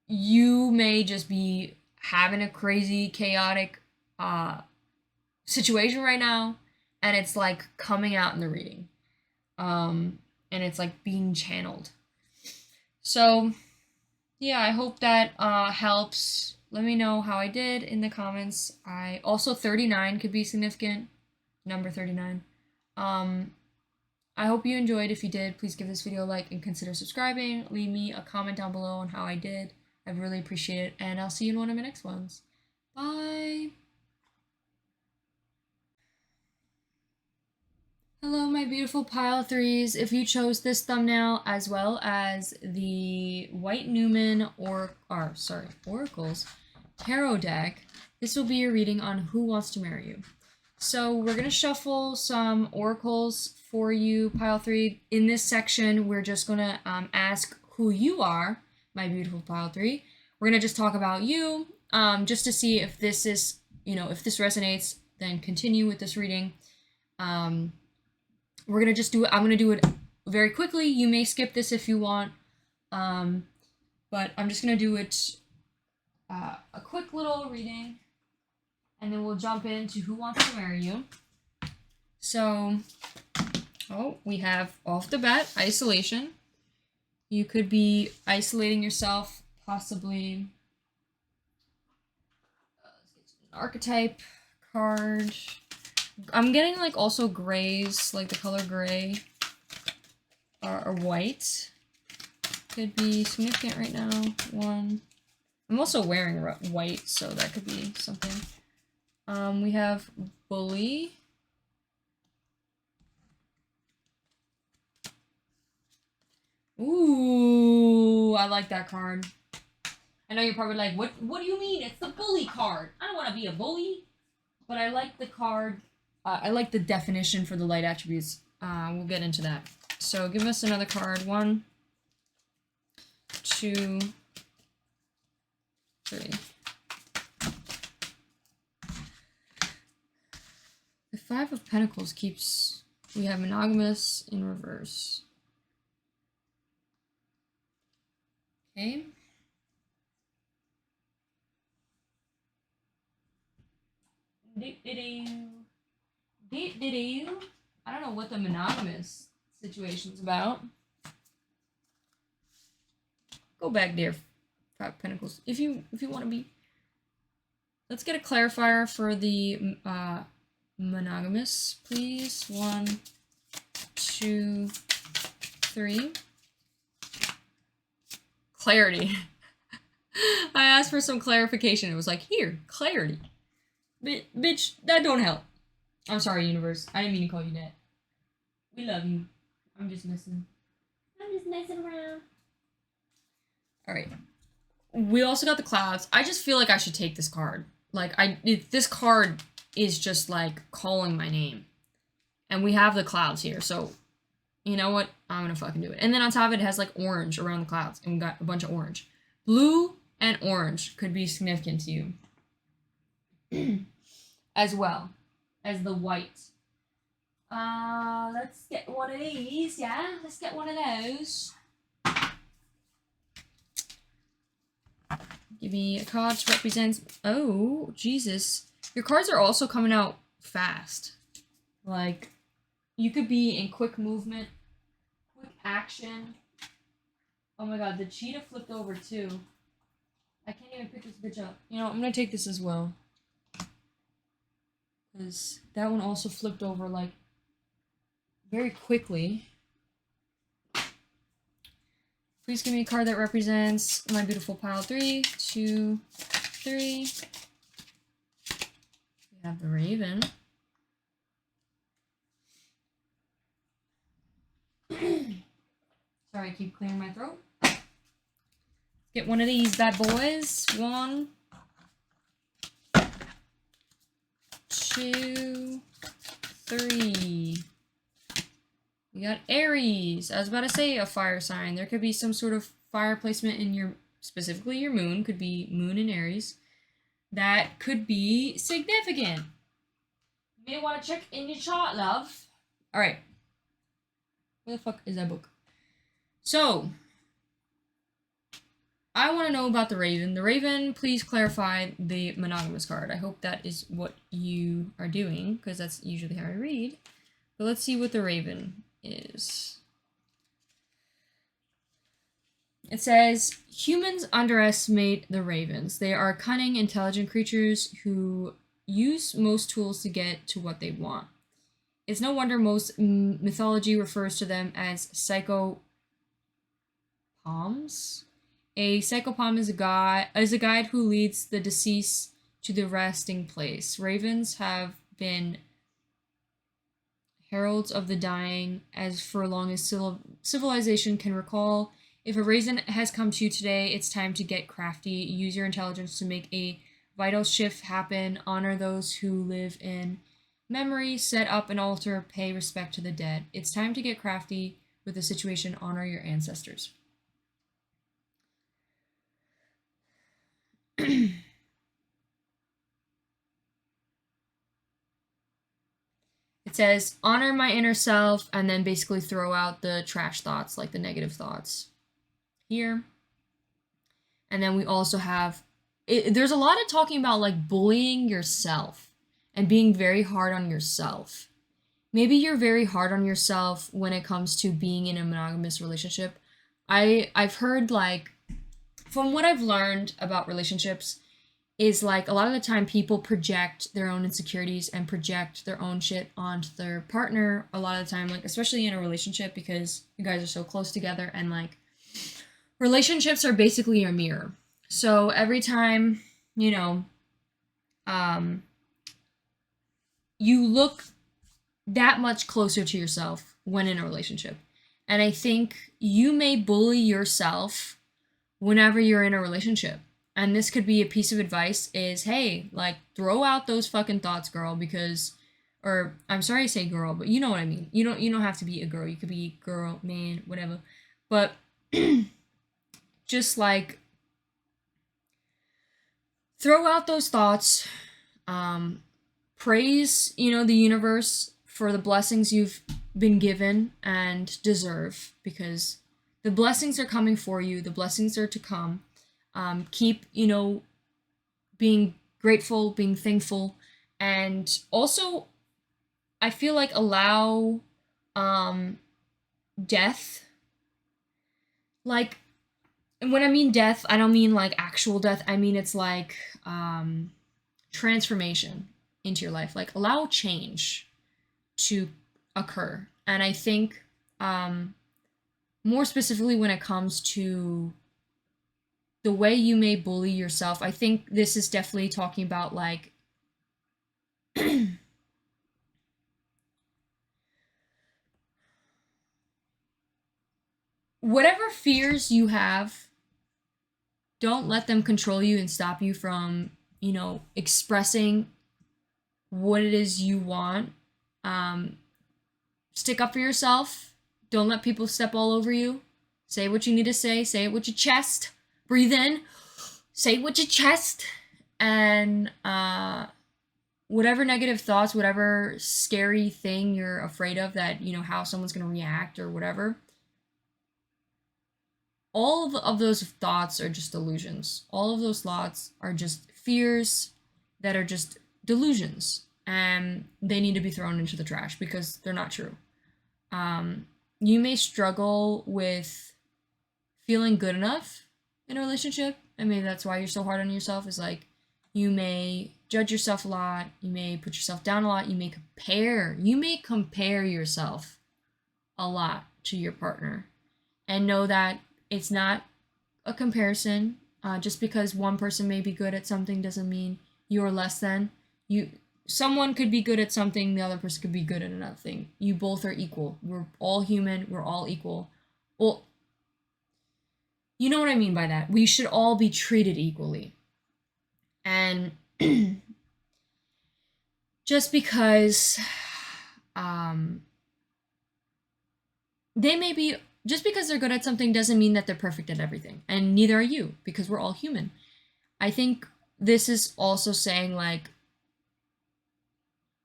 you may just be having a crazy, chaotic situation right now, and it's like coming out in the reading. And it's like being channeled. So yeah, I hope that helps. Let me know how I did in the comments. I also 39 could be significant. Number 39. I hope you enjoyed. If you did, please give this video a like and consider subscribing. Leave me a comment down below on how I did. I'd really appreciate it, and I'll see you in one of my next ones. Bye! Hello, my beautiful Pile 3s. If you chose this thumbnail as well as the White Newman Oracles Tarot deck, this will be your reading on Who Wants to Marry You. So we're going to shuffle some oracles for you, Pile 3. In this section, we're just going to ask who you are, my beautiful Pile 3. We're going to just talk about you, just to see if this is, you know, if this resonates, then continue with this reading. We're going to just do it. I'm going to do it very quickly. You may skip this if you want, but I'm just going to do it a quick little reading, and then we'll jump into Who Wants to Marry You. So, we have off the bat, isolation. You could be isolating yourself, possibly. Let's get an archetype card. I'm getting like also grays, like the color gray or white. Could be significant right now. 1. I'm also wearing white, so that could be something. We have bully. Ooh, I like that card. I know you're probably like, what do you mean? It's the bully card. I don't want to be a bully. But I like the card. I like the definition for the light attributes. We'll get into that. So give us another card. 1, 2, 3. The 5 of Pentacles keeps... We have monogamous in reverse. Okay. I don't know what the monogamous situation's about. Go back there, Five of Pentacles. If you want to be. Let's get a clarifier for the monogamous, please. 1, 2, 3. Clarity. I asked for some clarification. It was like, here, clarity. Bitch, that don't help. I'm sorry, universe. I didn't mean to call you that. We love you. I'm just messing around. Alright. We also got the clouds. I just feel like I should take this card. Like, this card is just, like, calling my name. And we have the clouds here, so, you know what? I'm gonna fucking do it. And then on top of it, it has, like, orange around the clouds. And we got a bunch of orange. Blue and orange could be significant to you. As well as the white. Let's get one of these, yeah? Let's get one of those. Give me a card to represent... Oh, Jesus. Your cards are also coming out fast. Like, you could be in quick movement, quick action. Oh my god, the cheetah flipped over too. I can't even pick this bitch up. You know, I'm gonna take this as well. Because that one also flipped over, like, very quickly. Please give me a card that represents my beautiful pile. 3, 2, 3. We have the Raven. Sorry, I keep clearing my throat. Get one of these bad boys. 1, 2, 3. We got Aries. I was about to say a fire sign. There could be some sort of fire placement in your, specifically your moon. Could be moon in Aries. That could be significant. You may want to check in your chart, love. Alright. Where the fuck is that book? So, I want to know about the Raven. The Raven, please clarify the monogamous card. I hope that is what you are doing, because that's usually how I read. But let's see what the Raven is. It says, humans underestimate the ravens. They are cunning, intelligent creatures who use most tools to get to what they want. It's no wonder most mythology refers to them as psychopoms. A psychopom is a guide who leads the deceased to the resting place. Ravens have been heralds of the dying as for long as civilization can recall. If a raven has come to you today, it's time to get crafty. Use your intelligence to make a vital shift happen. Honor those who live in memory. Set up an altar. Pay respect to the dead. It's time to get crafty with the situation. Honor your ancestors. It says, honor my inner self, and then basically throw out the trash thoughts, like the negative thoughts here. And then we also have, there's a lot of talking about like bullying yourself and being very hard on yourself. Maybe you're very hard on yourself when it comes to being in a monogamous relationship. I've heard, like, from what I've learned about relationships, is like a lot of the time people project their own insecurities and project their own shit onto their partner a lot of the time, like especially in a relationship, because you guys are so close together, and like relationships are basically your mirror. So every time, you know, you look that much closer to yourself when in a relationship. And I think you may bully yourself whenever you're in a relationship. And this could be a piece of advice is, hey, like, throw out those fucking thoughts, girl, because, or, I'm sorry to say girl, but you know what I mean. You don't have to be a girl. You could be girl, man, whatever. But just, like, throw out those thoughts. Praise, you know, the universe for the blessings you've been given and deserve, because the blessings are coming for you. The blessings are to come. Keep, you know, being grateful, being thankful, and also, I feel like allow, death. Like, And when I mean death, I don't mean like actual death. I mean it's like transformation into your life. Like allow change to occur. And I think more specifically when it comes to the way you may bully yourself, I think this is definitely talking about like whatever fears you have, don't let them control you and stop you from, you know, expressing what it is you want. Stick up for yourself. Don't let people step all over you. Say what you need to say. Say it with your chest. Breathe in. Say it with your chest. And whatever negative thoughts, whatever scary thing you're afraid of, that, you know, how someone's going to react or whatever, all of those thoughts are just delusions. All of those thoughts are just fears that are just delusions, and they need to be thrown into the trash because they're not true. You may struggle with feeling good enough in a relationship, and maybe that's why you're so hard on yourself, is like you may judge yourself a lot, you may put yourself down a lot, you may compare yourself a lot to your partner, and know that it's not a comparison. Just because one person may be good at something doesn't mean you're less than. Someone could be good at something, the other person could be good at another thing. You both are equal. We're all human, we're all equal. Well, you know what I mean by that. We should all be treated equally. And just because just because they're good at something doesn't mean that they're perfect at everything. And neither are you, because we're all human. I think this is also saying, like,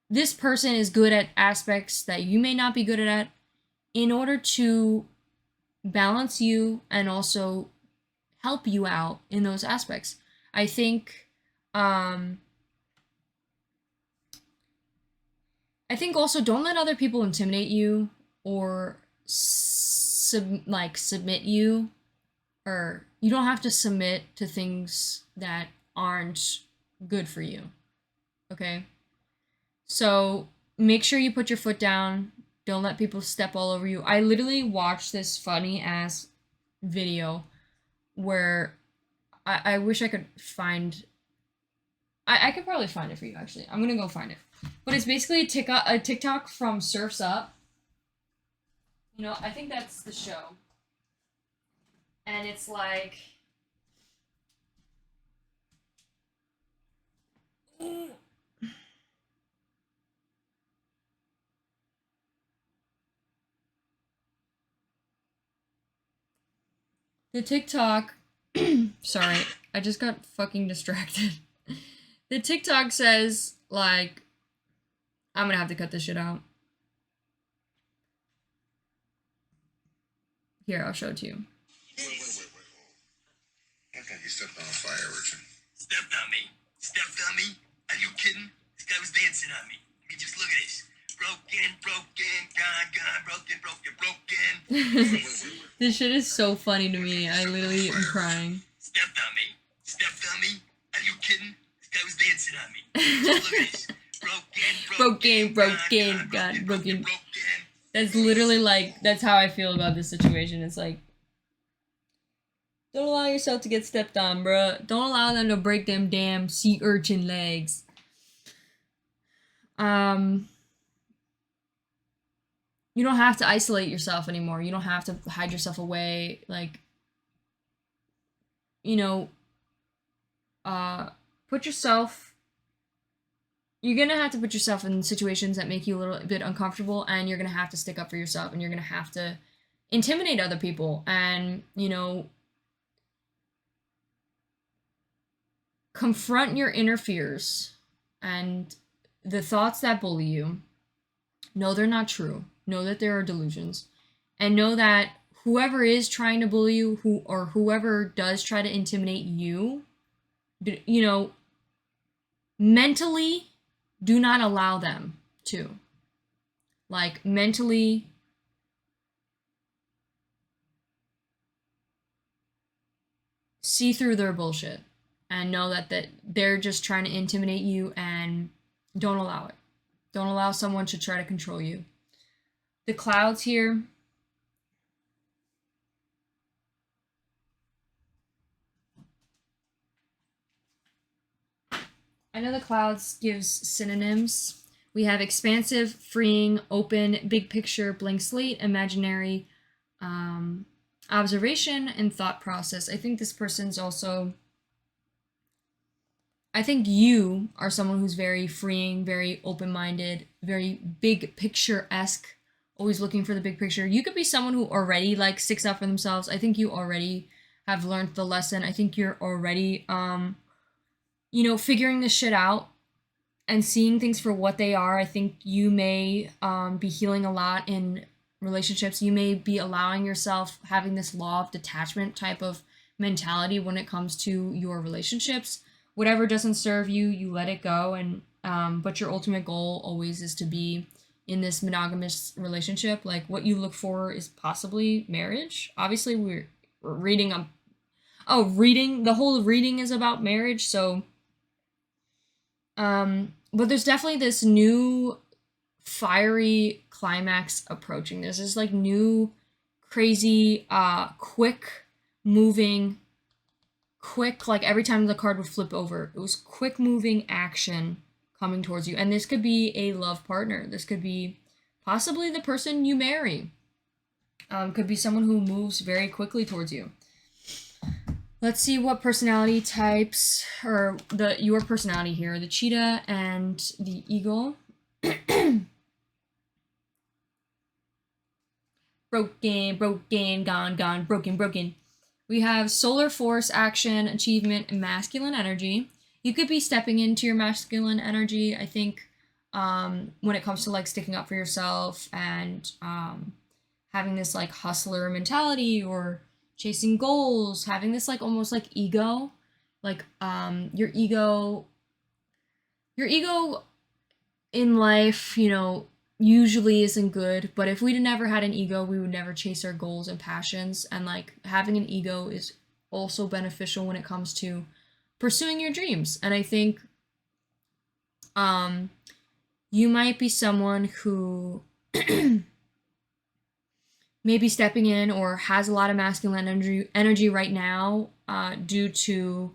this person is good at aspects that you may not be good at, in order to balance you and also help you out in those aspects. I think also don't let other people intimidate you or submit you, or you don't have to submit to things that aren't good for you. Okay? So make sure you put your foot down. Don't let people step all over you. I literally watched this funny ass video where I wish I could find. I could probably find it for you, actually. I'm gonna go find it. But it's basically a TikTok from Surf's Up. You know, I think that's the show. And it's like. The TikTok. Sorry, I just got fucking distracted. The TikTok says, like. I'm gonna have to cut this shit out. Here, I'll show it to you. Wait. Okay, you stepped on a fire, Richard. Stepped on me? Stepped on me? Are you kidding? This guy was dancing on me. I mean, just look at this. Broken, gone, broken. This shit is so funny to me. I literally am crying. Stepped on me? Stepped on me? Are you kidding? This guy was dancing on me. Just look at this. Broken. That's literally like, that's how I feel about this situation. It's like, don't allow yourself to get stepped on, bruh. Don't allow them to break them damn sea urchin legs. You don't have to isolate yourself anymore. You don't have to hide yourself away. Like, you know, you're gonna have to put yourself in situations that make you a little bit uncomfortable, and you're gonna have to stick up for yourself, and you're gonna have to intimidate other people, and, you know, confront your inner fears and the thoughts that bully you. Know they're not true. Know that there are delusions, and know that whoever is trying to bully you, whoever does try to intimidate you, you know, mentally, do not allow them to. Like, mentally, see through their bullshit and know that they're just trying to intimidate you, and don't allow it. Don't allow someone to try to control you. The clouds here. I know the clouds gives synonyms. We have expansive, freeing, open, big picture, blank slate, imaginary, observation, and thought process. I think this person's also... I think you are someone who's very freeing, very open-minded, very big picture-esque, always looking for the big picture. You could be someone who already like sticks up for themselves. I think you already have learned the lesson. I think you're already, figuring this shit out and seeing things for what they are. I think you may be healing a lot in relationships. You may be allowing yourself having this law of detachment type of mentality when it comes to your relationships. Whatever doesn't serve you, you let it go. And but your ultimate goal always is to be in this monogamous relationship. Like, what you look for is possibly marriage. Obviously, we're reading reading. The whole reading is about marriage. So, but there's definitely this new fiery climax approaching. There's this like new, crazy, quick moving, like every time the card would flip over, it was quick moving action coming towards you. And this could be a love partner. This could be possibly the person you marry. Could be someone who moves very quickly towards you. Let's see what personality types, or your personality here. The cheetah and the eagle. Broken, gone, broken. We have solar force, action, achievement, and masculine energy. You could be stepping into your masculine energy, I think, when it comes to like sticking up for yourself and having this like hustler mentality, or chasing goals, having this like almost like ego, like your ego in life, usually isn't good. But if we never had an ego, we would never chase our goals and passions. And like having an ego is also beneficial when it comes to pursuing your dreams. And I think you might be someone who may be stepping in or has a lot of masculine energy right now due to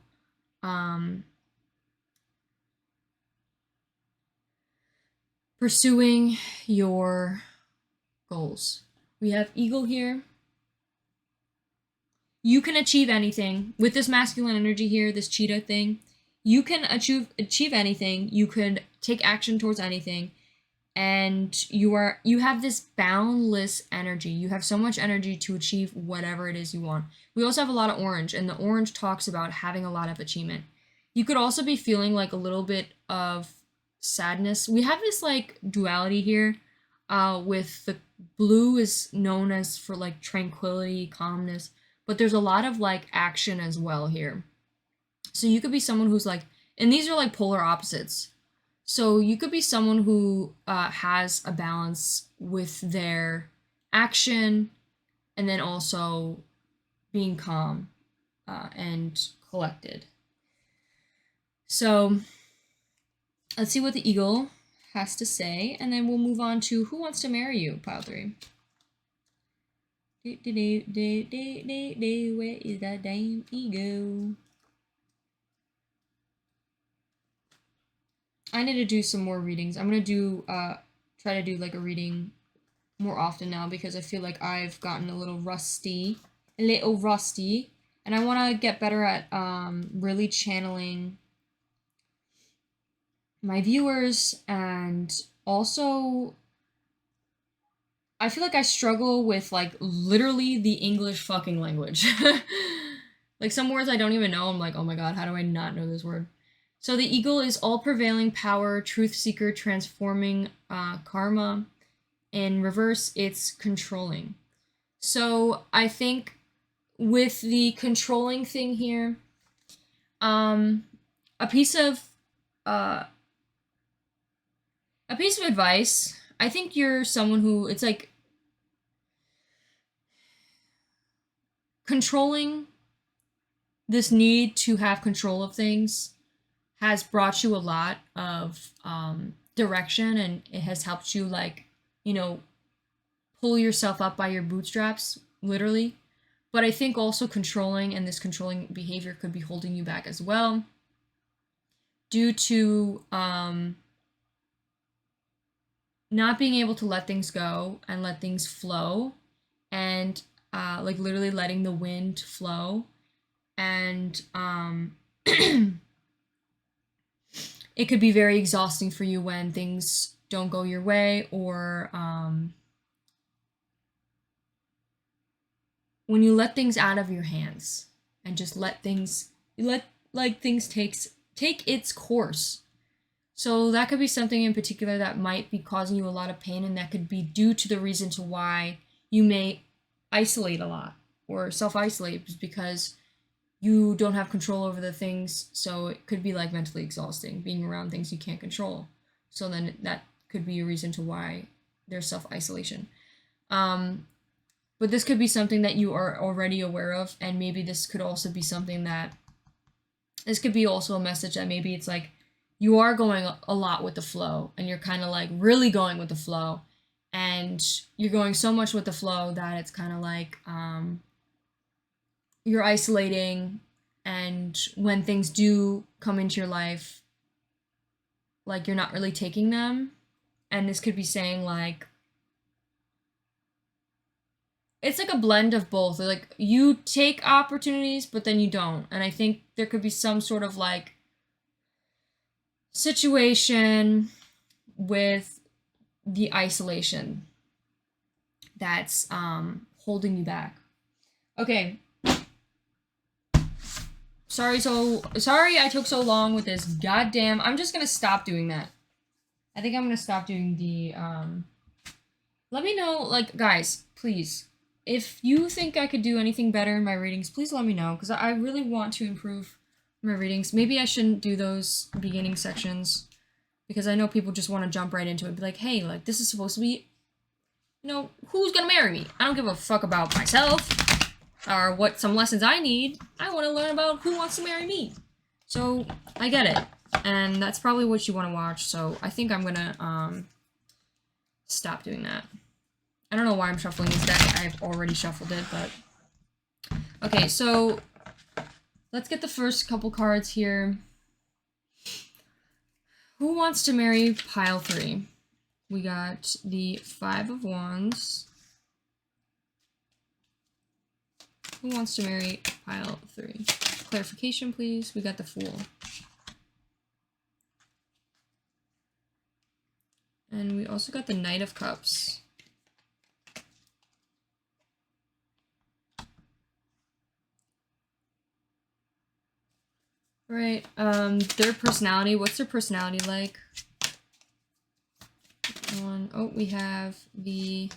pursuing your goals. We have eagle here. You can achieve anything with this masculine energy here, this cheetah thing. You can achieve anything. You could take action towards anything. And you have this boundless energy. You have so much energy to achieve whatever it is you want. We also have a lot of orange, and the orange talks about having a lot of achievement. You could also be feeling like a little bit of sadness. We have this like duality here with the blue is known as for like tranquility, calmness, but there's a lot of like action as well here. So you could be someone who's like, and these are like polar opposites. So you could be someone who has a balance with their action and then also being calm and collected. So let's see what the eagle has to say, and then we'll move on to Who Wants to Marry You, pile 3. Where is that damn ego? I need to do some more readings. I'm gonna do try to do like a reading more often now, because I feel like I've gotten a little rusty, and I want to get better at really channeling my viewers. And also I feel like I struggle with like literally the English fucking language. Like some words I don't even know. I'm like, oh my god, how do I not know this word? So the eagle is all-prevailing power, truth seeker, transforming karma. In reverse, it's controlling. So I think with the controlling thing here, a piece of advice. I think you're someone who, it's like controlling this need to have control of things has brought you a lot of direction, and it has helped you, like, you know, pull yourself up by your bootstraps, literally. But I think also controlling, and this controlling behavior could be holding you back as well, due to not being able to let things go and let things flow, and like literally letting the wind flow. And it could be very exhausting for you when things don't go your way, or when you let things out of your hands and just let things take its course. So that could be something in particular that might be causing you a lot of pain, and that could be due to the reason to why you may isolate a lot or self-isolate, because you don't have control over the things. So it could be like mentally exhausting being around things you can't control. So then that could be a reason to why there's self-isolation. But this could be something that you are already aware of, and maybe this could also be something that, this could be also a message that maybe it's like you are going a lot with the flow, and you're kind of like really going with the flow, and you're going so much with the flow that it's kind of like you're isolating, and when things do come into your life, like you're not really taking them. And this could be saying like, it's like a blend of both. Like you take opportunities, but then you don't. And I think there could be some sort of like situation with the isolation that's holding you back. Okay. Sorry I took so long with this. Goddamn, I'm just gonna stop doing that. I think I'm gonna stop doing the let me know, like, guys, please, if you think I could do anything better in my readings, please let me know, because I really want to improve my readings. Maybe I shouldn't do those beginning sections, because I know people just want to jump right into it, be like, hey, like, this is supposed to be, you know, who's gonna marry me? I don't give a fuck about myself, or what some lessons I need. I want to learn about who wants to marry me. So, I get it, and that's probably what you want to watch, so I think I'm gonna, stop doing that. I don't know why I'm shuffling this deck. I've already shuffled it, but... Okay, so... let's get the first couple cards here. Who wants to marry pile 3? We got the 5 of Wands. Who wants to marry pile 3? Clarification, please. We got the Fool. And we also got the Knight of Cups. Right, their personality. What's their personality like? Oh, we have the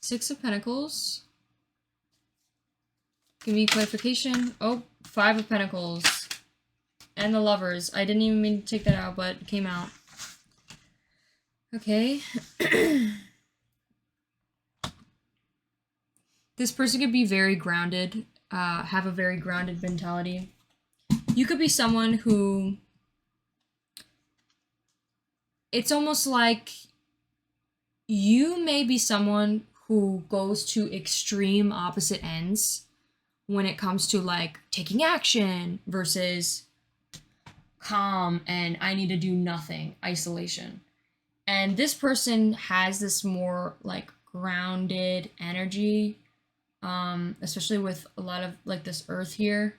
6 of Pentacles. Give me clarification. Oh, 5 of Pentacles. And the Lovers. I didn't even mean to take that out, but it came out. Okay. This person could be very grounded, have a very grounded mentality. You could be someone who, it's almost like you may be someone who goes to extreme opposite ends when it comes to like taking action versus calm and I need to do nothing, isolation. And this person has this more like grounded energy, especially with a lot of like this earth here.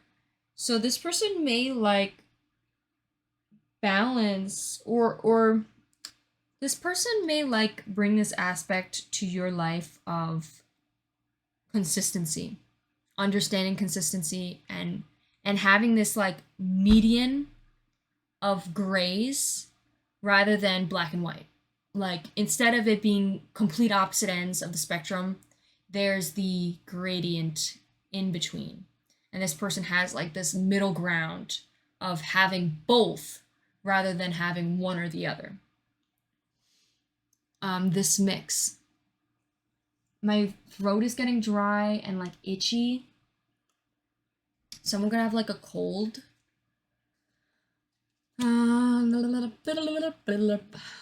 So this person may like balance, or this person may like bring this aspect to your life of consistency, understanding consistency, and having this like median of grays rather than black and white. Like instead of it being complete opposite ends of the spectrum, there's the gradient in between. And this person has like this middle ground of having both rather than having one or the other. This mix. My throat is getting dry and like itchy. Someone gonna have like a cold.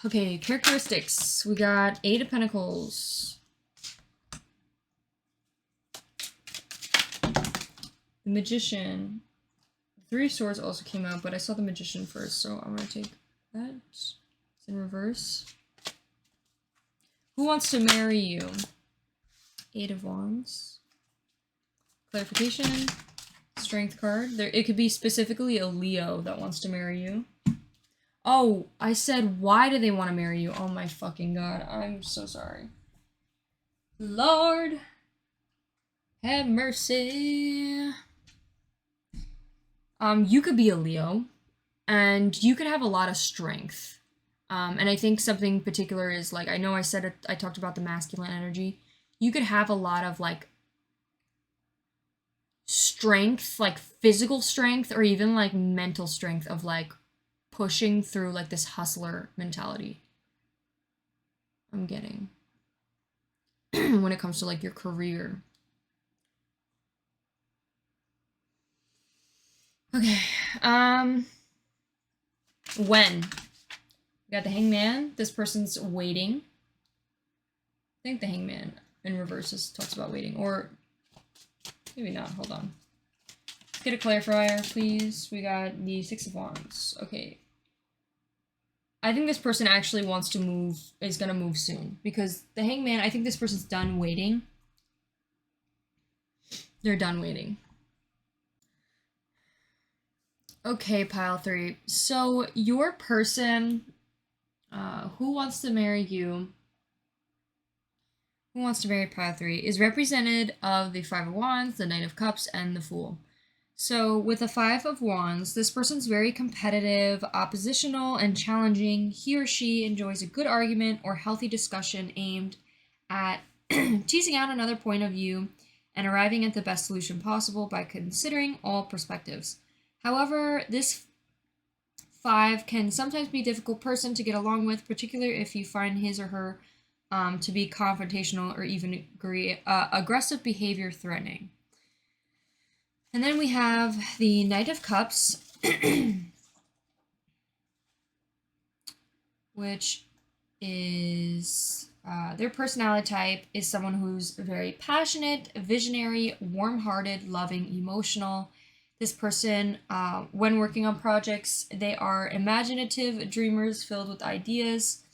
Okay, characteristics. We got 8 of Pentacles. The Magician. 3 of Swords also came out, but I saw the Magician first, so I'm gonna take that. It's in reverse. Who wants to marry you? 8 of Wands. Clarification. Strength card. It could be specifically a Leo that wants to marry you. Oh, I said, why do they want to marry you? Oh my fucking god. I'm so sorry. Lord, have mercy. You could be a Leo, and you could have a lot of strength. And I think something particular is, like, I know I said it, I talked about the masculine energy. You could have a lot of, like, strength, like physical strength, or even, like, mental strength of, like, pushing through, like, this hustler mentality. I'm getting. When it comes to, like, your career. Okay. When? We got the Hangman. This person's waiting. I think the Hangman in reverse just talks about waiting. Or maybe not. Hold on. Let's get a clarifier, please. We got the 6 of Wands. Okay. I think this person actually wants to move, is going to move soon. Because the Hangman, I think this person's done waiting. They're done waiting. Okay, pile 3. So, your person, who wants to marry you, who wants to marry pile 3, is represented of the 5 of Wands, the Knight of Cups, and the Fool. So, with the 5 of Wands, this person's very competitive, oppositional, and challenging. He or she enjoys a good argument or healthy discussion aimed at teasing out another point of view and arriving at the best solution possible by considering all perspectives. However, this 5 can sometimes be a difficult person to get along with, particularly if you find his or her to be confrontational or even aggressive behavior threatening. And then we have the Knight of Cups, which is their personality type is someone who's very passionate, visionary, warm-hearted, loving, emotional. This person, when working on projects, they are imaginative dreamers filled with ideas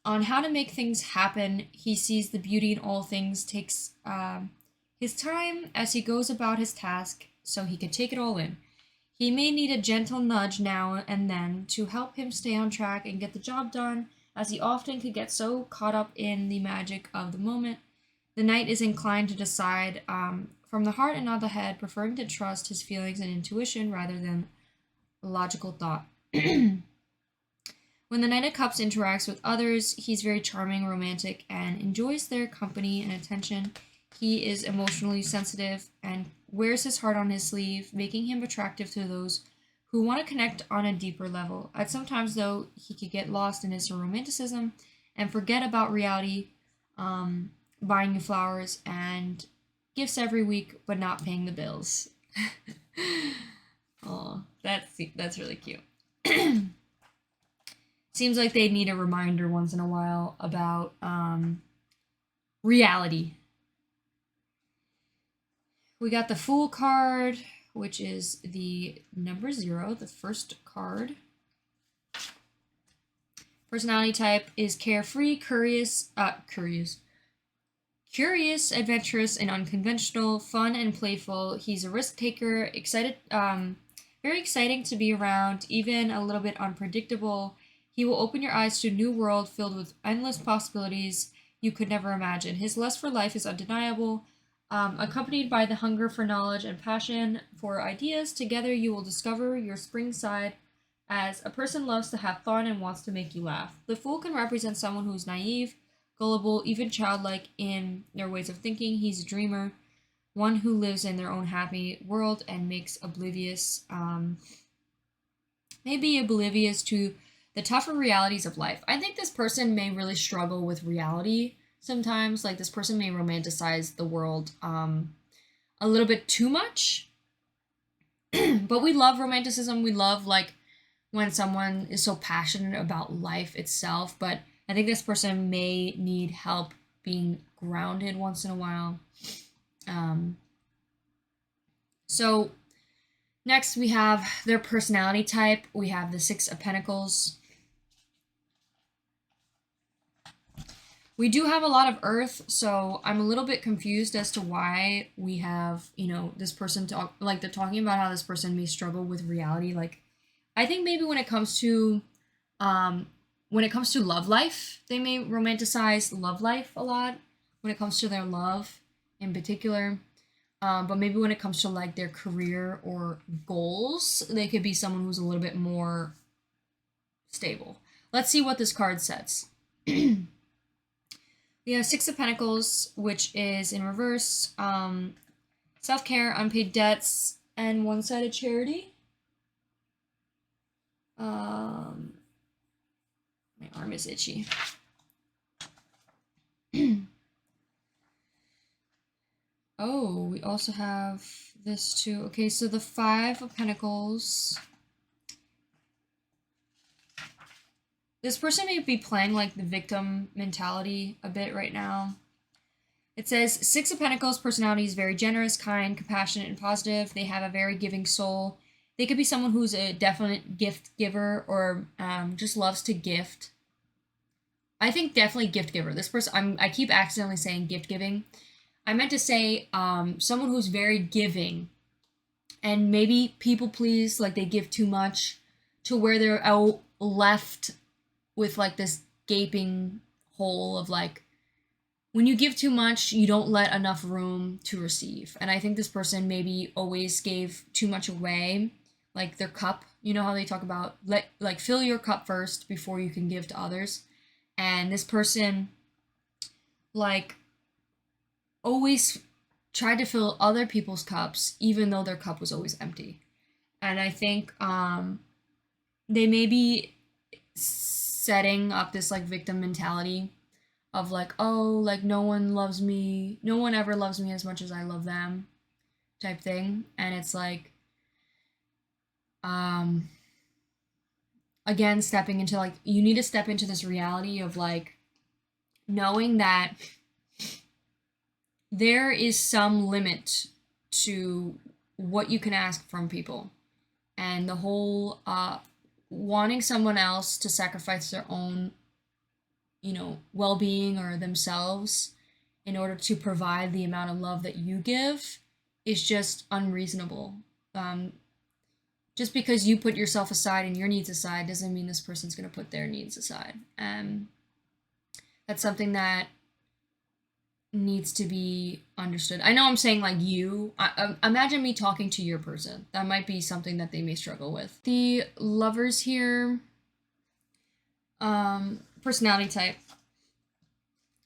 on how to make things happen. He sees the beauty in all things, takes his time as he goes about his task so he can take it all in. He may need a gentle nudge now and then to help him stay on track and get the job done, as he often could get so caught up in the magic of the moment. The knight is inclined to decide from the heart and not the head, preferring to trust his feelings and intuition rather than logical thought. When the Knight of Cups interacts with others, he's very charming, romantic, and enjoys their company and attention. He is emotionally sensitive and wears his heart on his sleeve, making him attractive to those who want to connect on a deeper level. At some times, though, he could get lost in his romanticism and forget about reality, buying you flowers and gifts every week, but not paying the bills. Oh, that's really cute. Seems like they need a reminder once in a while about reality. We got the Fool card, which is the number 0, the first card. Personality type is carefree, curious, adventurous, and unconventional, fun and playful. He's a risk taker, excited, very exciting to be around, even a little bit unpredictable. He will open your eyes to a new world filled with endless possibilities you could never imagine. His lust for life is undeniable, accompanied by the hunger for knowledge and passion for ideas. Together you will discover your spring side, as a person loves to have fun and wants to make you laugh. The Fool can represent someone who's naive, gullible, even childlike in their ways of thinking. He's a dreamer, one who lives in their own happy world and makes oblivious, maybe oblivious to the tougher realities of life. I think this person may really struggle with reality sometimes. Like, this person may romanticize the world a little bit too much. But we love romanticism. We love like when someone is so passionate about life itself. But I think this person may need help being grounded once in a while. So next we have their personality type. We have the Six of Pentacles. We do have a lot of earth, so I'm a little bit confused as to why we have, you know, this person talk, like they're talking about how this person may struggle with reality. Like, I think maybe when it comes to love life, they may romanticize love life a lot when it comes to their love in particular. But maybe when it comes to like their career or goals, they could be someone who's a little bit more stable. Let's see what this card says. We have Six of Pentacles, which is in reverse. Self-care, unpaid debts, and one-sided charity. My arm is itchy. Oh, we also have this too. Okay, so the Five of Pentacles. This person may be playing like the victim mentality a bit right now. It says Six of Pentacles personality is very generous, kind, compassionate, and positive. They have a very giving soul. They could be someone who's a definite gift giver or just loves to gift. I think definitely gift giver. This person, I keep accidentally saying gift giving. I meant to say someone who's very giving and maybe people please, like they give too much to where they're out left with like this gaping hole of like, when you give too much, you don't let enough room to receive. And I think this person maybe always gave too much away, like their cup. You know how they talk about like fill your cup first before you can give to others. And this person like always tried to fill other people's cups even though their cup was always empty. And I think they may be setting up this like victim mentality of like, oh, like no one loves me, no one ever loves me as much as I love them type thing. And it's like again, stepping into like, you need to step into this reality of like knowing that there is some limit to what you can ask from people. And the whole wanting someone else to sacrifice their own, you know, well-being or themselves in order to provide the amount of love that you give is just unreasonable. Just because you put yourself aside and your needs aside doesn't mean this person's going to put their needs aside. That's something that needs to be understood. I know I'm saying like you. Imagine me talking to your person. That might be something that they may struggle with. The Lovers here. Personality type.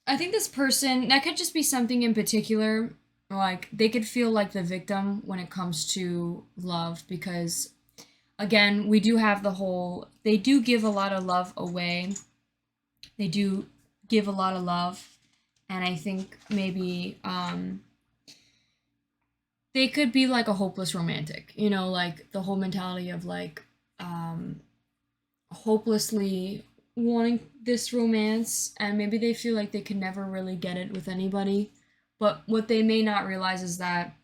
I think this person, that could just be something in particular. Like they could feel like the victim when it comes to love because again, we do have the whole, they do give a lot of love away. They do give a lot of love. And I think maybe they could be like a hopeless romantic, you know, like the whole mentality of like hopelessly wanting this romance, and maybe they feel like they can never really get it with anybody. But what they may not realize is that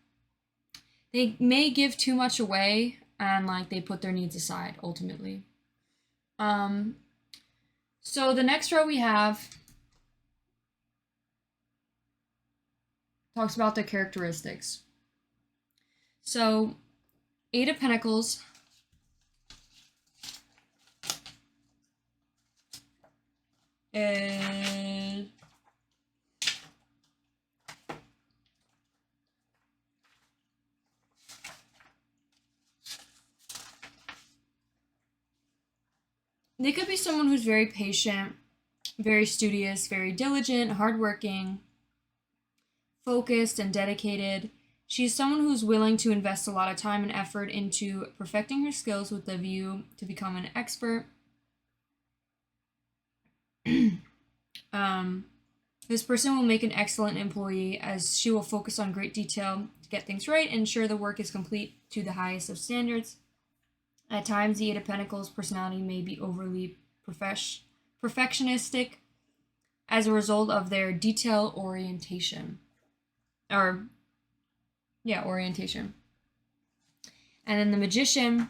they may give too much away and like they put their needs aside ultimately. So the next row we have talks about their characteristics. So, Eight of Pentacles. And they could be someone who's very patient, very studious, very diligent, hardworking, focused, and dedicated. She's someone who's willing to invest a lot of time and effort into perfecting her skills with the view to become an expert. This person will make an excellent employee as she will focus on great detail to get things right and ensure the work is complete to the highest of standards. At times, the Eight of Pentacles personality may be overly perfectionistic as a result of their detail orientation. Orientation. And then the Magician,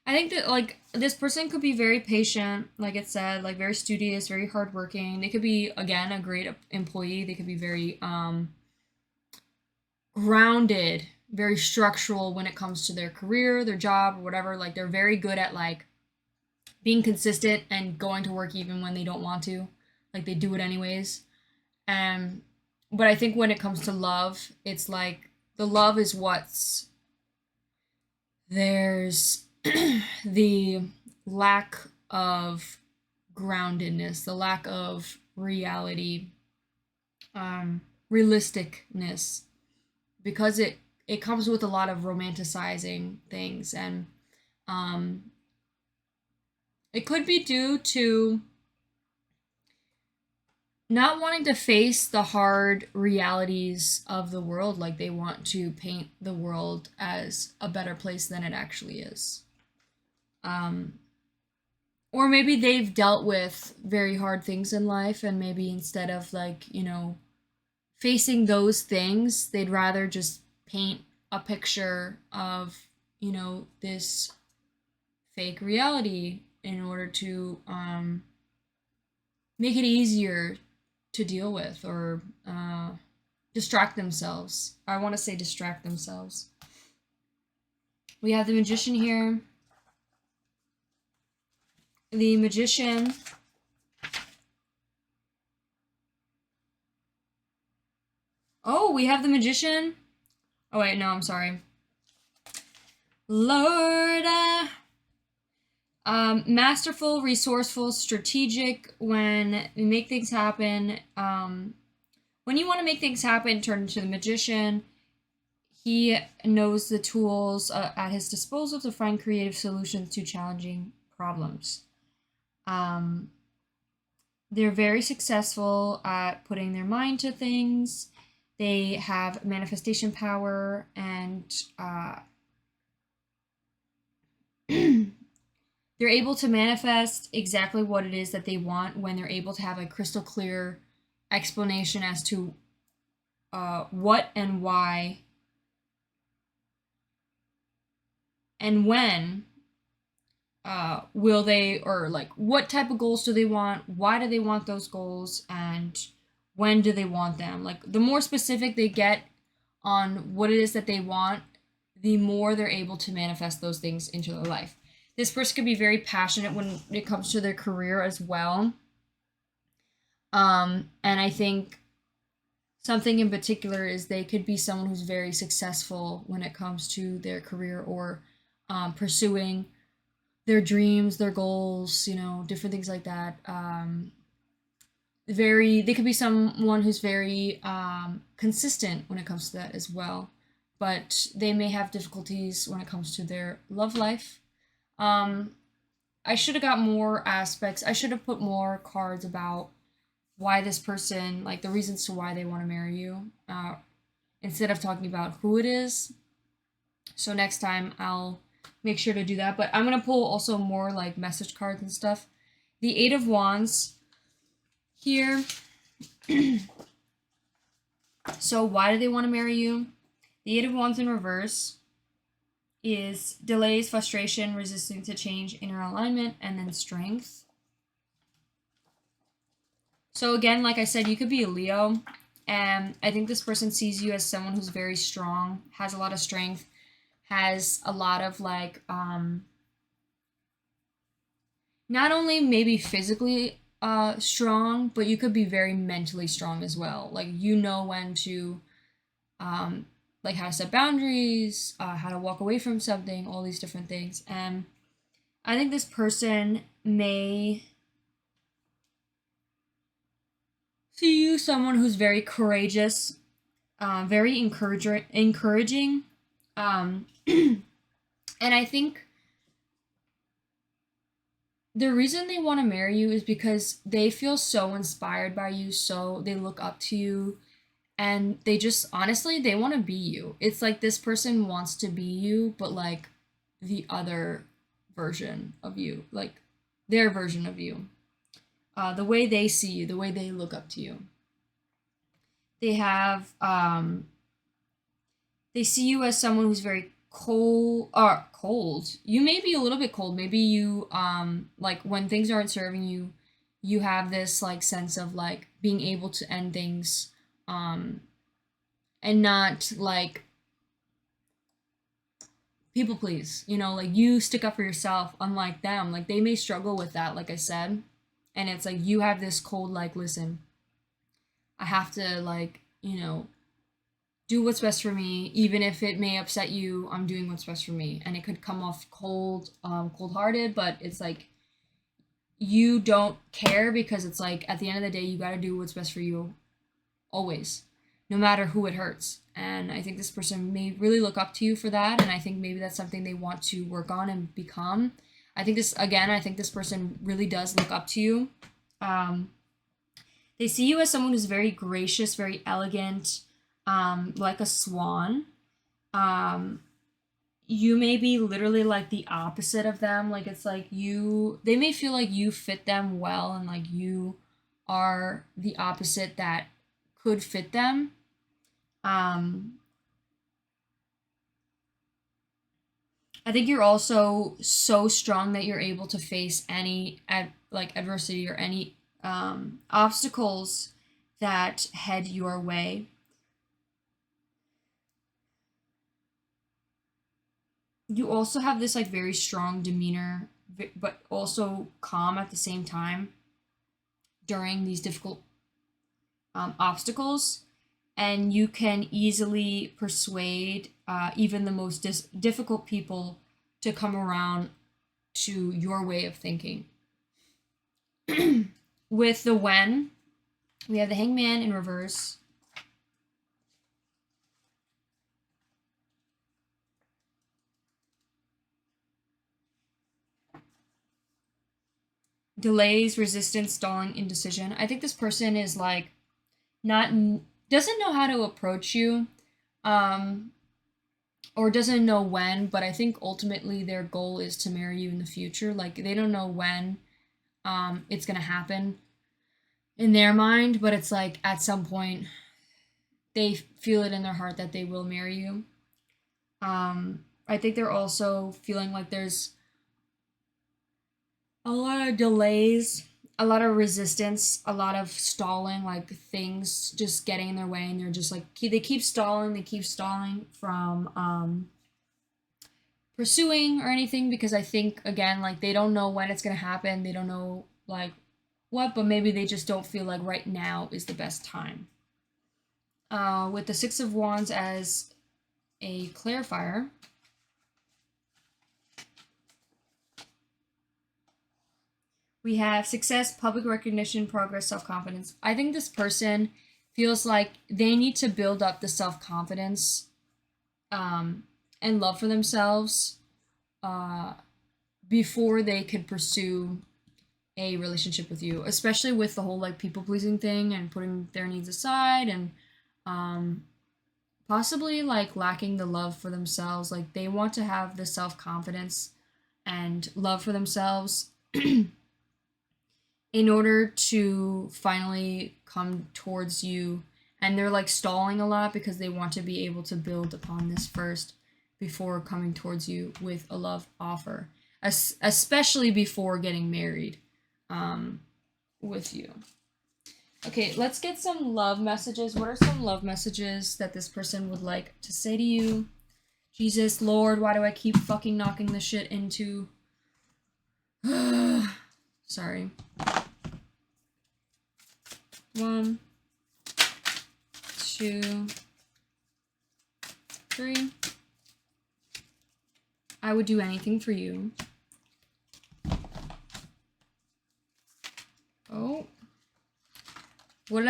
I think that, like, this person could be very patient, like it said, like very studious, very hardworking. They could be, again, a great employee. They could be very grounded, very structural when it comes to their career, their job, or whatever. Like, they're very good at, like, being consistent and going to work even when they don't want to. Like, they do it anyways. But I think when it comes to love, it's like the love is what's there's the lack of groundedness, the lack of reality, realisticness, because it comes with a lot of romanticizing things, and it could be due to not wanting to face the hard realities of the world. Like, they want to paint the world as a better place than it actually is. Or maybe they've dealt with very hard things in life, and maybe instead of, like, facing those things, they'd rather just paint a picture of, this fake reality in order to make it easier to deal with, or distract themselves. I want to say distract themselves. We have the Magician here. The Magician we have the Magician. Oh wait, no, I'm sorry. Lord, masterful, resourceful, strategic when you make things happen. When you want to make things happen, turn into the Magician. He knows the tools at his disposal to find creative solutions to challenging problems. They're very successful at putting their mind to things. They have manifestation power, and they're able to manifest exactly what it is that they want when they're able to have a crystal clear explanation as to what and why and when will they, or like what type of goals do they want, why do they want those goals, and when do they want them. Like, the more specific they get on what it is that they want, the more they're able to manifest those things into their life. This person could be very passionate when it comes to their career as well. And I think something in particular is they could be someone who's very successful when it comes to their career, or pursuing their dreams, their goals, different things like that. They could be someone who's very consistent when it comes to that as well, but they may have difficulties when it comes to their love life. I should have got more aspects. I should have put more cards about why this person, like the reasons to why they want to marry you, instead of talking about who it is. So next time I'll make sure to do that. But I'm going to pull also more like message cards and stuff. The Eight of Wands here. So why do they want to marry you? The Eight of Wands in reverse is delays, frustration, resisting to change, inner alignment, and then strength. So again, like I said, you could be a Leo, and I think this person sees you as someone who's very strong, has a lot of strength, has a lot of like not only maybe physically strong, but you could be very mentally strong as well. Like, when to like how to set boundaries, how to walk away from something, all these different things. And I think this person may see you someone who's very courageous, very encouraging. And I think the reason they want to marry you is because they feel so inspired by you, so they look up to you, and they just, honestly, they want to be you. It's like this person wants to be you, but like the other version of you, like their version of you. The way they see you, the way they look up to you. They have, they see you as someone who's very cold, or cold. You may be a little bit cold. Maybe you, like when things aren't serving you, you have this like sense of like being able to end things, and not like people please, you know, like you stick up for yourself, unlike them. Like they may struggle with that, like I said. And it's like you have this cold, like, listen, I have to, like, you know, do what's best for me, even if it may upset you. I'm doing what's best for me, and it could come off cold, cold-hearted, but it's like you don't care, because it's like at the end of the day, you got to do what's best for you always, no matter who it hurts. And I think this person may really look up to you for that, and I think maybe that's something they want to work on and become. I think this person really does look up to you. They see you as someone who's very gracious, very elegant, like a swan. You may be literally like the opposite of them. Like it's like they may feel like you fit them well, and like you are the opposite that could fit them. I think you're also so strong that you're able to face any adversity or any obstacles that head your way. You also have this like very strong demeanor, but also calm at the same time during these difficult obstacles, and you can easily persuade even the most difficult people to come around to your way of thinking. With the when, we have the Hangman in reverse. Delays, resistance, stalling, indecision. I think this person is like doesn't know how to approach you, or doesn't know when, but I think ultimately their goal is to marry you in the future. Like they don't know when it's gonna happen in their mind, but it's like at some point they feel it in their heart that they will marry you. I think they're also feeling like there's a lot of delays, a lot of resistance, a lot of stalling, like things just getting in their way, and they're just like they keep stalling from pursuing or anything, because I think again like they don't know when it's gonna happen, they don't know like what, but maybe they just don't feel like right now is the best time. With the Six of Wands as a clarifier, we have success, public recognition, progress, self-confidence. I think this person feels like they need to build up the self-confidence and love for themselves before they could pursue a relationship with you, especially with the whole like people-pleasing thing and putting their needs aside, and possibly like lacking the love for themselves. Like they want to have the self-confidence and love for themselves in order to finally come towards you, and they're like stalling a lot because they want to be able to build upon this first before coming towards you with a love offer, especially before getting married with you. Okay, let's get some love messages. What are some love messages that this person would like to say to you? Jesus, Lord, why do I keep fucking knocking this shit into... Sorry. 1, 2, 3. I would do anything for you. Oh. What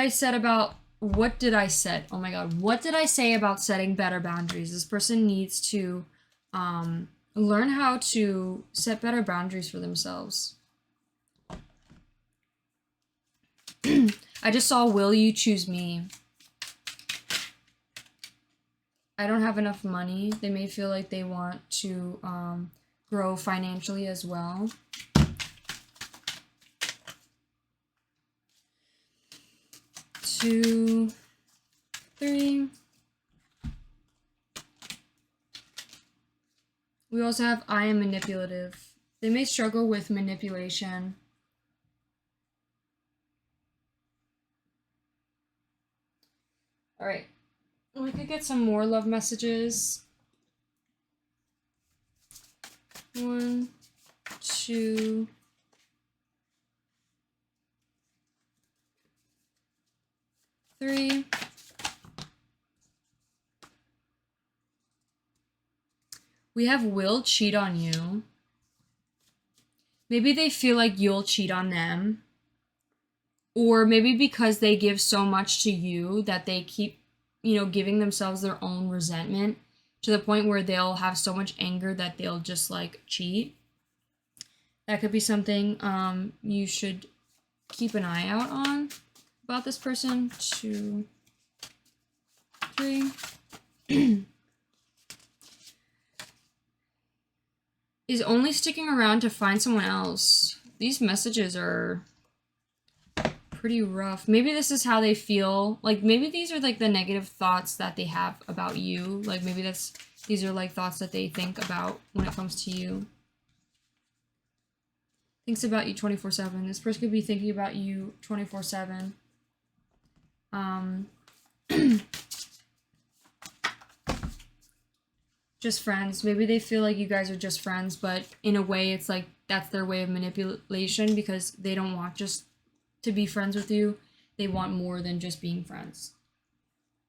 did I say? Oh my god. What did I say about setting better boundaries? This person needs to learn how to set better boundaries for themselves. I just saw, will you choose me? I don't have enough money. They may feel like they want to grow financially as well. 2, 3. We also have I am manipulative. They may struggle with manipulation. All right. We could get some more love messages. 1, 2. Three. We have will cheat on you. Maybe they feel like you'll cheat on them. Or maybe because they give so much to you that they keep, you know, giving themselves their own resentment to the point where they'll have so much anger that they'll just like cheat. That could be something you should keep an eye out on about this person. 2, 3. Is only sticking around to find someone else. These messages are pretty rough. Maybe this is how they feel. Like, maybe these are like the negative thoughts that they have about you. Like, maybe these are like thoughts that they think about when it comes to you. Thinks about you 24/7. This person could be thinking about you 24/7. Just friends. Maybe they feel like you guys are just friends, but in a way it's like that's their way of manipulation because they don't want just to be friends with you. They want more than just being friends.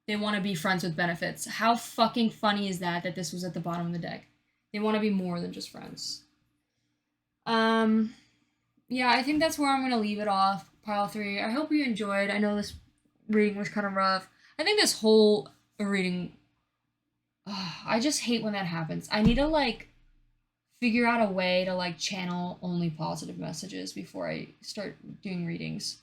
They want to be friends with benefits. How fucking funny is that this was at the bottom of the deck? They want to be more than just friends. Yeah, I think that's where I'm going to leave it off, pile 3. I hope you enjoyed. I know this reading was kind of rough. I think this whole reading... I just hate when that happens. I need to, like, figure out a way to, like, channel only positive messages before I start doing readings.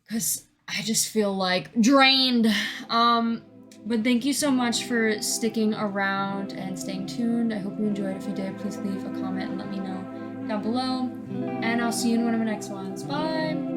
Because I just feel, like, drained. But thank you so much for sticking around and staying tuned. I hope you enjoyed. If you did, please leave a comment and let me know down below. And I'll see you in one of my next ones. Bye!